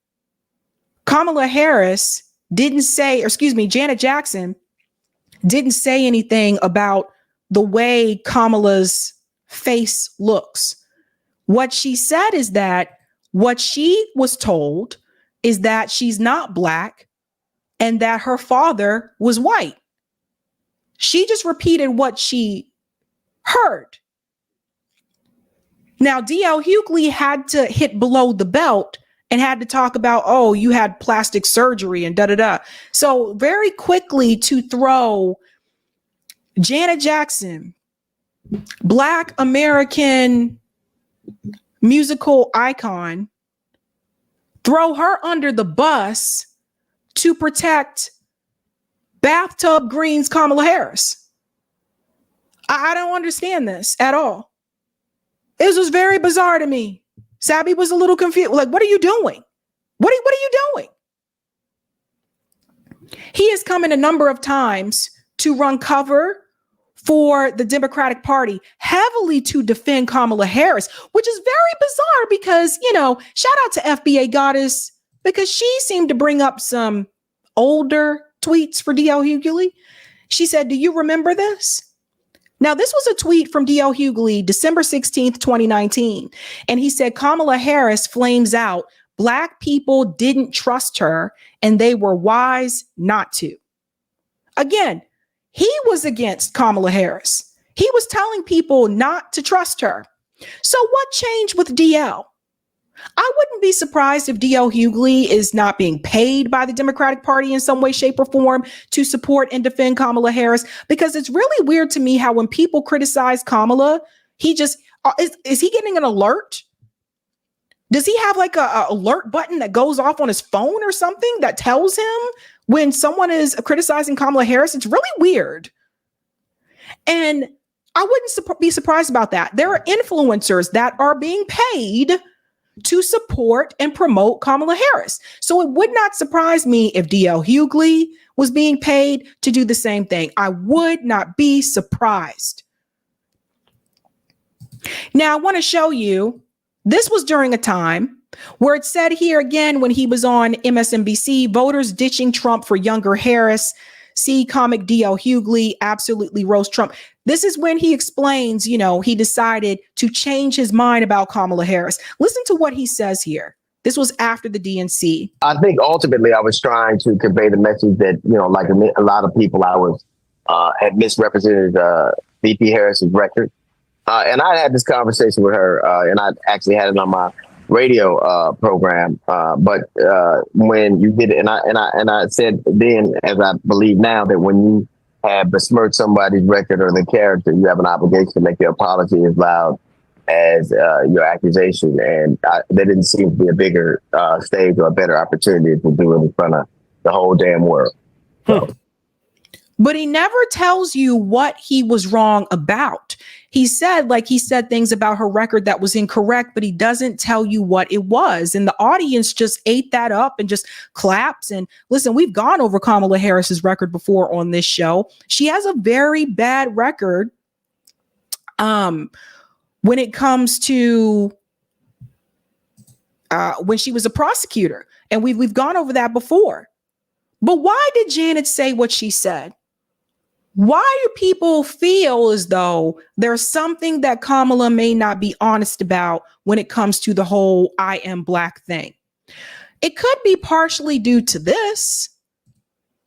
Kamala Harris didn't say, or excuse me, Janet Jackson didn't say anything about the way Kamala's face looks. What she said is that what she was told is that she's not Black and that her father was white. She just repeated what she heard. Now, D.L. Hugley had to hit below the belt and had to talk about, oh, you had plastic surgery and da-da-da. So very quickly to throw Janet Jackson, Black American musical icon, throw her under the bus to protect Bathtub Green's Kamala Harris. I don't understand this at all. This was very bizarre to me. Sabby was a little confused. Like, what are you doing? What are you doing? He has come in a number of times to run cover for the Democratic Party, heavily to defend Kamala Harris, which is very bizarre because, you know, shout out to FBA Goddess, because she seemed to bring up some older tweets for D.L. Hugley. She said, do you remember this? Now, this was a tweet from D.L. Hugley, December 16th, 2019. And he said, Kamala Harris flames out. Black people didn't trust her and they were wise not to. Again, he was against Kamala Harris. He was telling people not to trust her. So what changed with DL? I wouldn't be surprised if D.L. Hugley is not being paid by the Democratic Party in some way, shape, or form to support and defend Kamala Harris, because it's really weird to me how when people criticize Kamala, he just, is he getting an alert? Does he have like a alert button that goes off on his phone or something that tells him when someone is criticizing Kamala Harris? It's really weird. And I wouldn't be surprised about that. There are influencers that are being paid to support and promote Kamala Harris. So it would not surprise me if DL Hugley was being paid to do the same thing. I would not be surprised. Now, I want to show you, this was during a time where it said here again, when he was on MSNBC, voters ditching Trump for younger Harris. See comic DL Hugley absolutely roast Trump. This is when he explains, he decided to change his mind about Kamala Harris. Listen to what he says here. This was after the DNC. I think ultimately I was trying to convey the message that, like a lot of people, I was had misrepresented VP Harris's record. And I had this conversation with her, and I actually had it on my radio program. But when you did it, and I said then, as I believe now, that when you have besmirched somebody's record or their character, you have an obligation to make your apology as loud as your accusation. And there didn't seem to be a bigger stage or a better opportunity to do it in front of the whole damn world. So. But he never tells you what he was wrong about. He said things about her record that was incorrect, but he doesn't tell you what it was. And the audience just ate that up and just claps. And listen, we've gone over Kamala Harris's record before on this show. She has a very bad record when it comes to when she was a prosecutor. And we've gone over that before. But why did Janet say what she said? Why do people feel as though there's something that Kamala may not be honest about when it comes to the whole I am black thing? It could be partially due to this.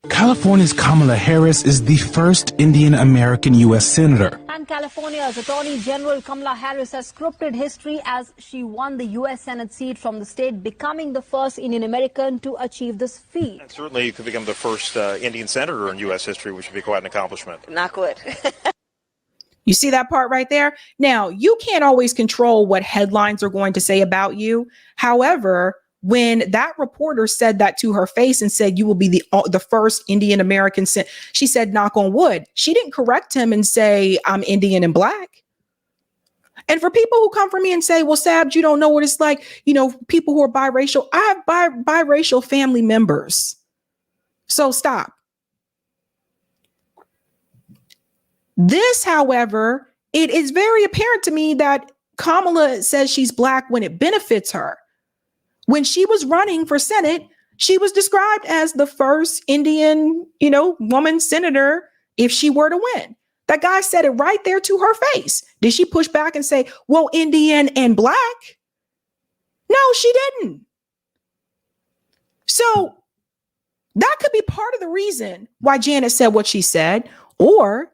California's Kamala Harris is the first Indian American U.S. Senator. And California's Attorney General Kamala Harris has scripted history as she won the U.S. Senate seat from the state, becoming the first Indian American to achieve this feat. And certainly you could become the first Indian senator in U.S. history, which would be quite an accomplishment. Not good. You see that part right there? Now, you can't always control what headlines are going to say about you. However, when that reporter said that to her face and said, you will be the first Indian American, she said, knock on wood. She didn't correct him and say, I'm Indian and black. And for people who come for me and say, well, Sabs, you don't know what it's like, people who are biracial, I have biracial family members. So stop. This, however, it is very apparent to me that Kamala says she's black when it benefits her. When she was running for Senate, she was described as the first Indian, woman senator if she were to win. That guy said it right there to her face. Did she push back and say, well, Indian and black? No, she didn't. So that could be part of the reason why Janet said what she said, or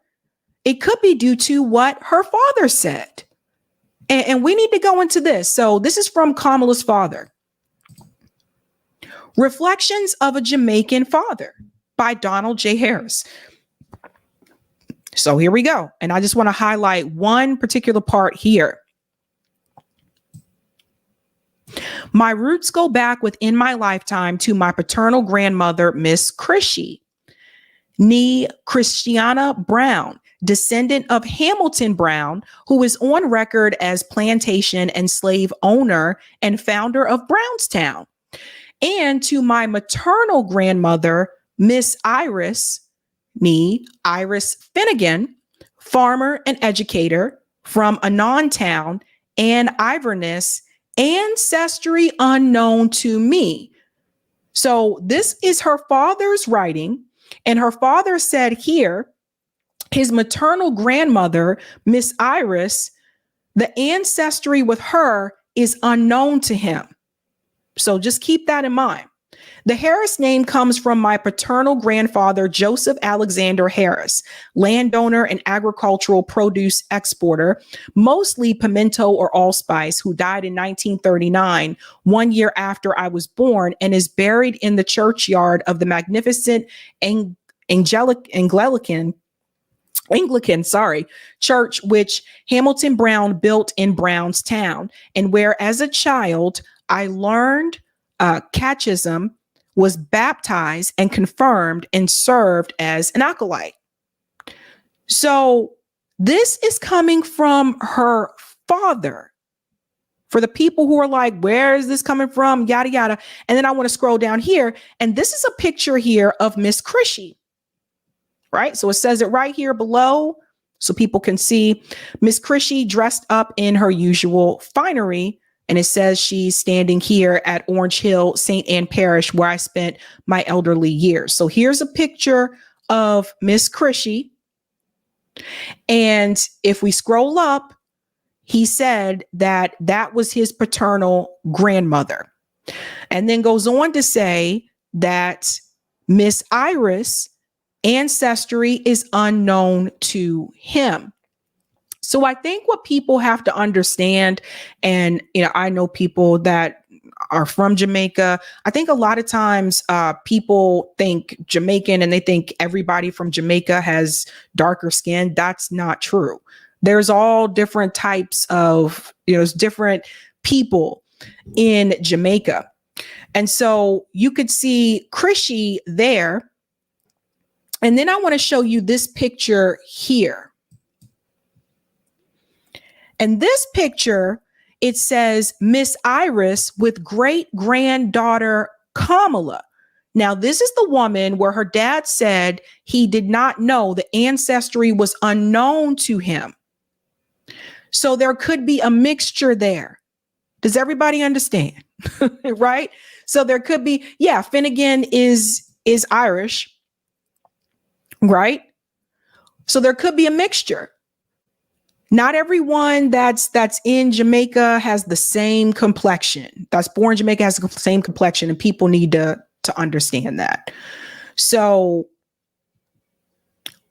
it could be due to what her father said. And we need to go into this. So this is from Kamala's father. Reflections of a Jamaican Father by Donald J. Harris. So here we go. And I just want to highlight one particular part here. My roots go back within my lifetime to my paternal grandmother, Miss Kesheev, nee Christiana Brown, descendant of Hamilton Brown, who is on record as plantation and slave owner and founder of Brownstown. And to my maternal grandmother, Miss Iris, nee Iris Finnegan, farmer and educator from Anon Town and Iverness, ancestry unknown to me. So this is her father's writing, and her father said here, his maternal grandmother, Miss Iris, the ancestry with her is unknown to him. So just keep that in mind. The Harris name comes from my paternal grandfather, Joseph Alexander Harris, landowner and agricultural produce exporter, mostly pimento or allspice, who died in 1939, 1 year after I was born, and is buried in the churchyard of the magnificent Anglican church, which Hamilton Brown built in Brownstown, and where as a child I learned catechism, was baptized and confirmed and served as an acolyte. So this is coming from her father. For the people who are like, where is this coming from? Yada, yada. And then I want to scroll down here. And this is a picture here of Miss Kesheev, right? So it says it right here below so people can see Miss Kesheev dressed up in her usual finery. And it says she's standing here at Orange Hill, St. Anne Parish, where I spent my elderly years. So here's a picture of Miss Kesheev. And if we scroll up, he said that that was his paternal grandmother, and then goes on to say that Miss Iris' ancestry is unknown to him. So I think what people have to understand, and I know people that are from Jamaica. I think a lot of times people think Jamaican and they think everybody from Jamaica has darker skin. That's not true. There's all different types of, there's different people in Jamaica. And so you could see Kesheev there. And then I want to show you this picture here. And this picture, it says Miss Iris with great granddaughter Kamala. Now, this is the woman where her dad said he did not know, the ancestry was unknown to him. So there could be a mixture there. Does everybody understand? Right? So there could be, Finnegan is Irish, right? So there could be a mixture. Not everyone that's in Jamaica has the same complexion. That's born in Jamaica has the same complexion, and people need to understand that. So,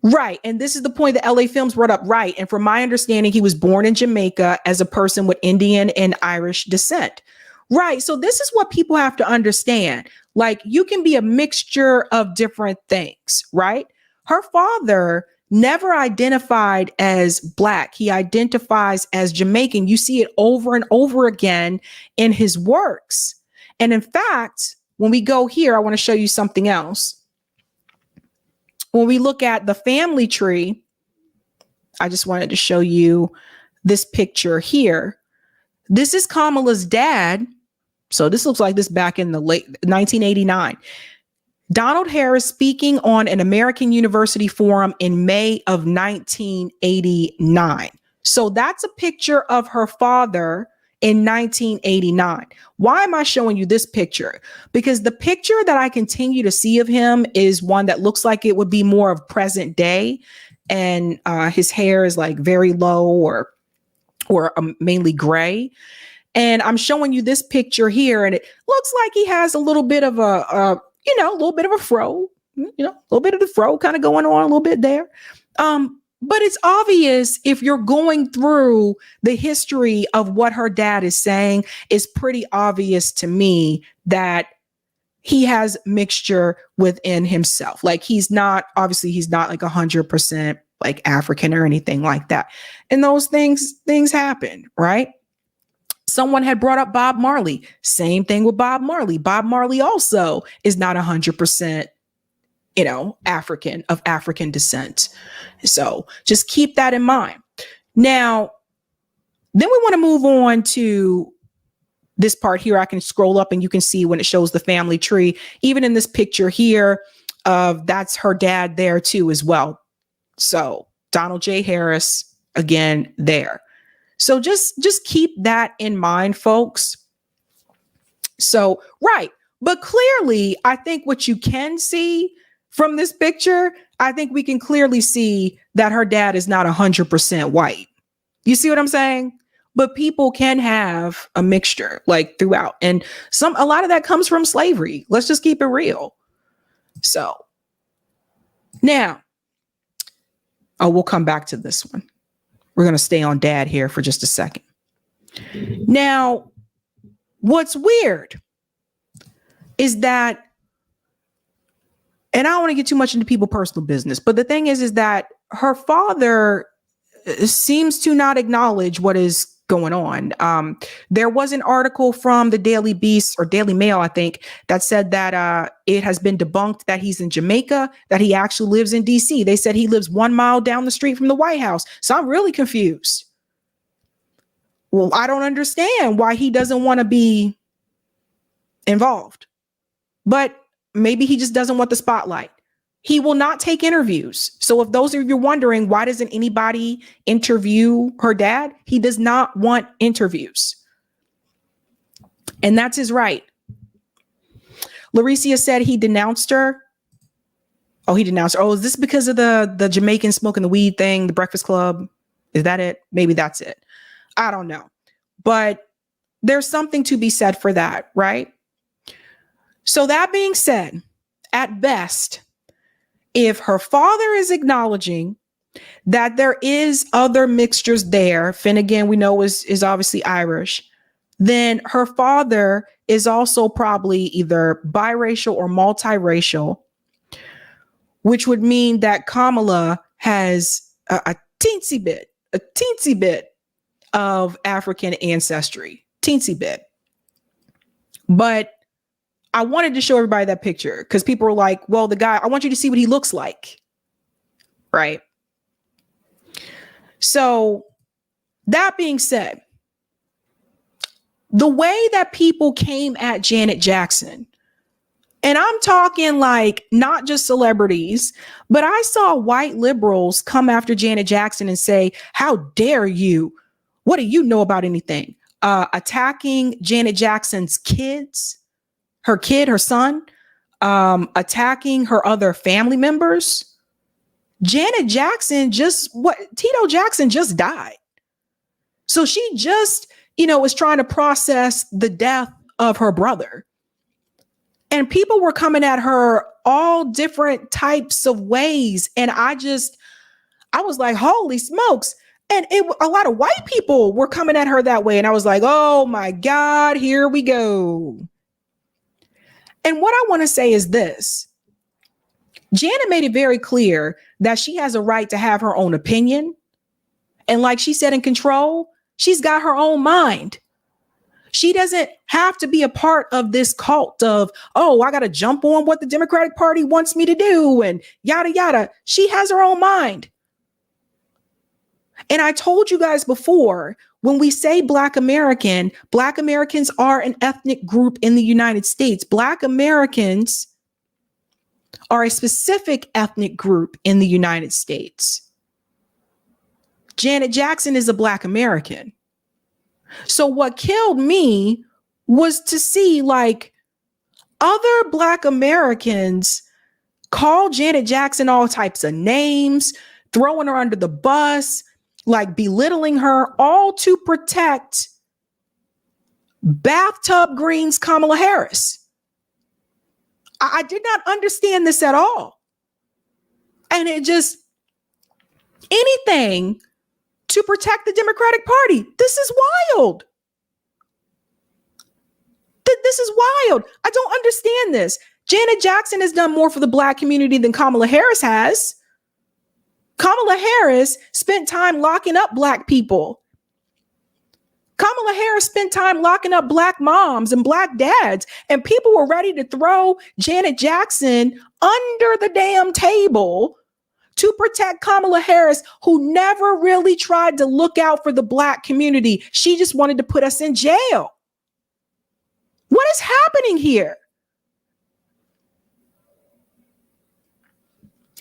right. And this is the point that LA Films brought up. Right. And from my understanding, he was born in Jamaica as a person with Indian and Irish descent. Right. So this is what people have to understand. Like, you can be a mixture of different things, right? Her father never identified as Black. He identifies as Jamaican. You see it over and over again in his works. And in fact, when we go here, I want to show you something else. When we look at the family tree, I just wanted to show you this picture here. This is Kamala's dad. So this looks like this back in the late 1989. Donald Harris speaking on an American University forum in May of 1989. So that's a picture of her father in 1989. Why am I showing you this picture? Because the picture that I continue to see of him is one that looks like it would be more of present day. And his hair is like very low or mainly gray. And I'm showing you this picture here, and it looks like he has a little bit of a little bit of a fro, a little bit of the fro kind of going on a little bit there. But it's obvious if you're going through the history of what her dad is saying, it's pretty obvious to me that he has mixture within himself. Like, he's not like 100% like African or anything like that. And those things happen, right? Someone had brought up Bob Marley. Same thing with Bob Marley. Bob Marley also is not 100%, of African descent. So just keep that in mind. Now, then we want to move on to this part here. I can scroll up and you can see when it shows the family tree. Even in this picture here, that's her dad there too as well. So Donald J. Harris, again, there. So just keep that in mind, folks. So, right. But clearly, I think what you can see from this picture, I think we can clearly see that her dad is not 100% white. You see what I'm saying? But people can have a mixture like throughout. And a lot of that comes from slavery. Let's just keep it real. So now, we'll come back to this one. We're going to stay on dad here for just a second. Now, what's weird is that, and I don't want to get too much into people's personal business, but the thing is that her father seems to not acknowledge what is going on. There was an article from the Daily Beast or Daily Mail, I think, that said that it has been debunked that he's in Jamaica, that he actually lives in DC. They said he lives 1 mile down the street from the White House. So I'm really confused. well, I don't understand why he doesn't want to be involved. But maybe he just doesn't want the spotlight. He will not take interviews. So if those of you are wondering, why doesn't anybody interview her dad? He does not want interviews. And that's his right. Lauricia said he denounced her. Oh, he denounced her. Oh, is this because of the Jamaican smoking the weed thing, the Breakfast Club? Is that it? Maybe that's it. I don't know. But there's something to be said for that, right? So that being said, at best, if her father is acknowledging that there is other mixtures there, Finnegan, we know is obviously Irish, then her father is also probably either biracial or multiracial, which would mean that Kamala has a teensy bit of African ancestry, teensy bit. But I wanted to show everybody that picture because people were like, well, the guy, I want you to see what he looks like. Right. So that being said, the way that people came at Janet Jackson, and I'm talking like not just celebrities, but I saw white liberals come after Janet Jackson and say, how dare you? What do you know about anything? Attacking Janet Jackson's kids, her son, attacking her other family members. Janet Jackson Tito Jackson just died. So she just, was trying to process the death of her brother. And people were coming at her all different types of ways. And I was like, holy smokes. And a lot of white people were coming at her that way. And I was like, oh my God, here we go. And what I want to say is this. Janet made it very clear that she has a right to have her own opinion. And like she said in Control, she's got her own mind. She doesn't have to be a part of this cult of, oh, I got to jump on what the Democratic Party wants me to do and yada, yada. She has her own mind. And I told you guys before, when we say Black Americans are an ethnic group in the United States. Black Americans are a specific ethnic group in the United States. Janet Jackson is a Black American. So what killed me was to see like other Black Americans call Janet Jackson all types of names, throwing her under the bus, like belittling her, all to protect bathtub greens Kamala Harris. I did not understand this at all. And it just, anything to protect the Democratic Party. This is wild. This is wild. I don't understand this. Janet Jackson has done more for the Black community than Kamala Harris has. Kamala Harris spent time locking up Black people. Kamala Harris spent time locking up Black moms and Black dads, and people were ready to throw Janet Jackson under the damn table to protect Kamala Harris, who never really tried to look out for the Black community. She just wanted to put us in jail. What is happening here?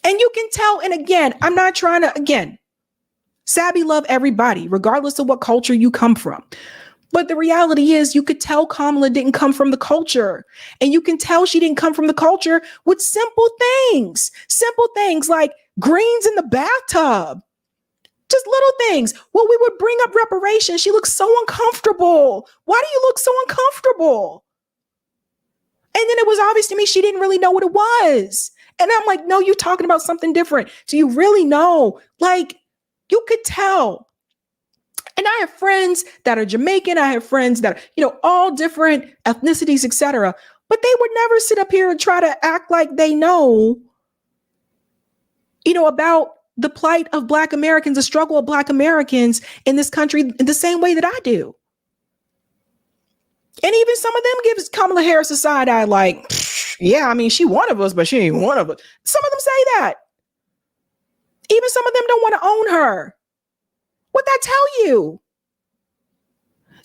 And you can tell, and again, I'm not trying to, Sabby love everybody, regardless of what culture you come from. But the reality is you could tell Kamala didn't come from the culture. And you can tell she didn't come from the culture with simple things like greens in the bathtub. Just little things. Well, we would bring up reparations. She looks so uncomfortable. Why do you look so uncomfortable? And then it was obvious to me she didn't really know what it was. And I'm like, no, you're talking about something different. Do you really know? Like, you could tell. And I have friends that are Jamaican. I have friends that are, all different ethnicities, etc. But they would never sit up here and try to act like they know, about the plight of Black Americans, the struggle of Black Americans in this country in the same way that I do. And even some of them give Kamala Harris a side eye like, yeah, I mean, she one of us, but she ain't one of us. Some of them say that. Even some of them don't want to own her. What'd that tell you?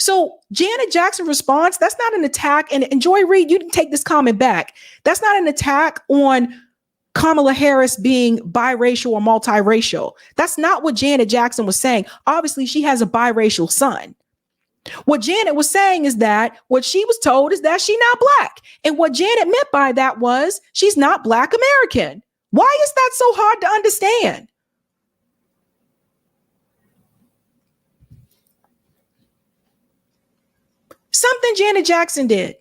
So Janet Jackson's response, that's not an attack. And Joy Reid, you can take this comment back. That's not an attack on Kamala Harris being biracial or multiracial. That's not what Janet Jackson was saying. Obviously, she has a biracial son. What Janet was saying is that what she was told is that she's not black. And what Janet meant by that was she's not black American. Why is that so hard to understand? Something Janet Jackson did.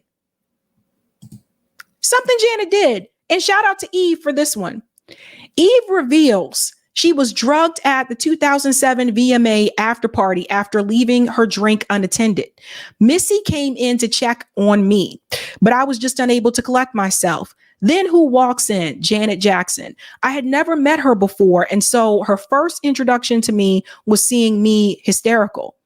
Something Janet did. And shout out to Eve for this one. Eve reveals she was drugged at the 2007 VMA after party after leaving her drink unattended. Missy came in to check on me, but I was just unable to collect myself. Then who walks in? Janet Jackson. I had never met her before, and so her first introduction to me was seeing me hysterical.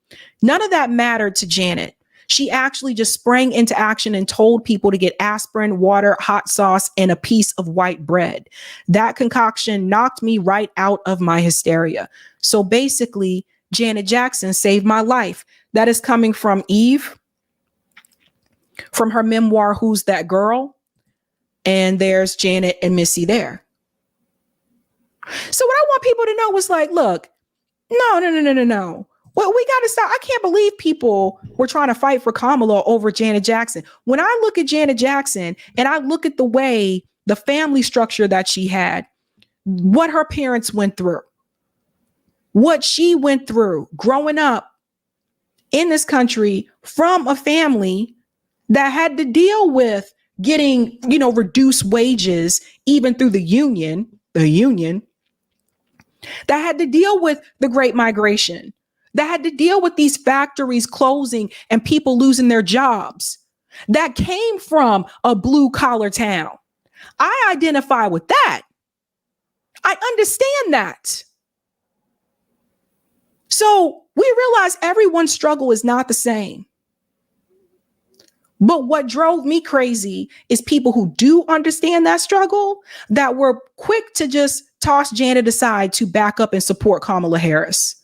None of that mattered to Janet. She actually just sprang into action and told people to get aspirin, water, hot sauce, and a piece of white bread. That concoction knocked me right out of my hysteria. So basically, Janet Jackson saved my life. That is coming from Eve, from her memoir, Who's That Girl? And there's Janet and Missy there. So what I want people to know is like, look, no. Well, we got to stop. I can't believe people were trying to fight for Kamala over Janet Jackson. When I look at Janet Jackson and I look at the way the family structure that she had, what her parents went through, what she went through growing up in this country from a family that had to deal with getting, reduced wages, even through the union, that had to deal with the Great Migration, that had to deal with these factories closing and people losing their jobs, that came from a blue collar town. I identify with that. I understand that. So we realize everyone's struggle is not the same. But what drove me crazy is people who do understand that struggle that were quick to just toss Janet aside to back up and support Kamala Harris.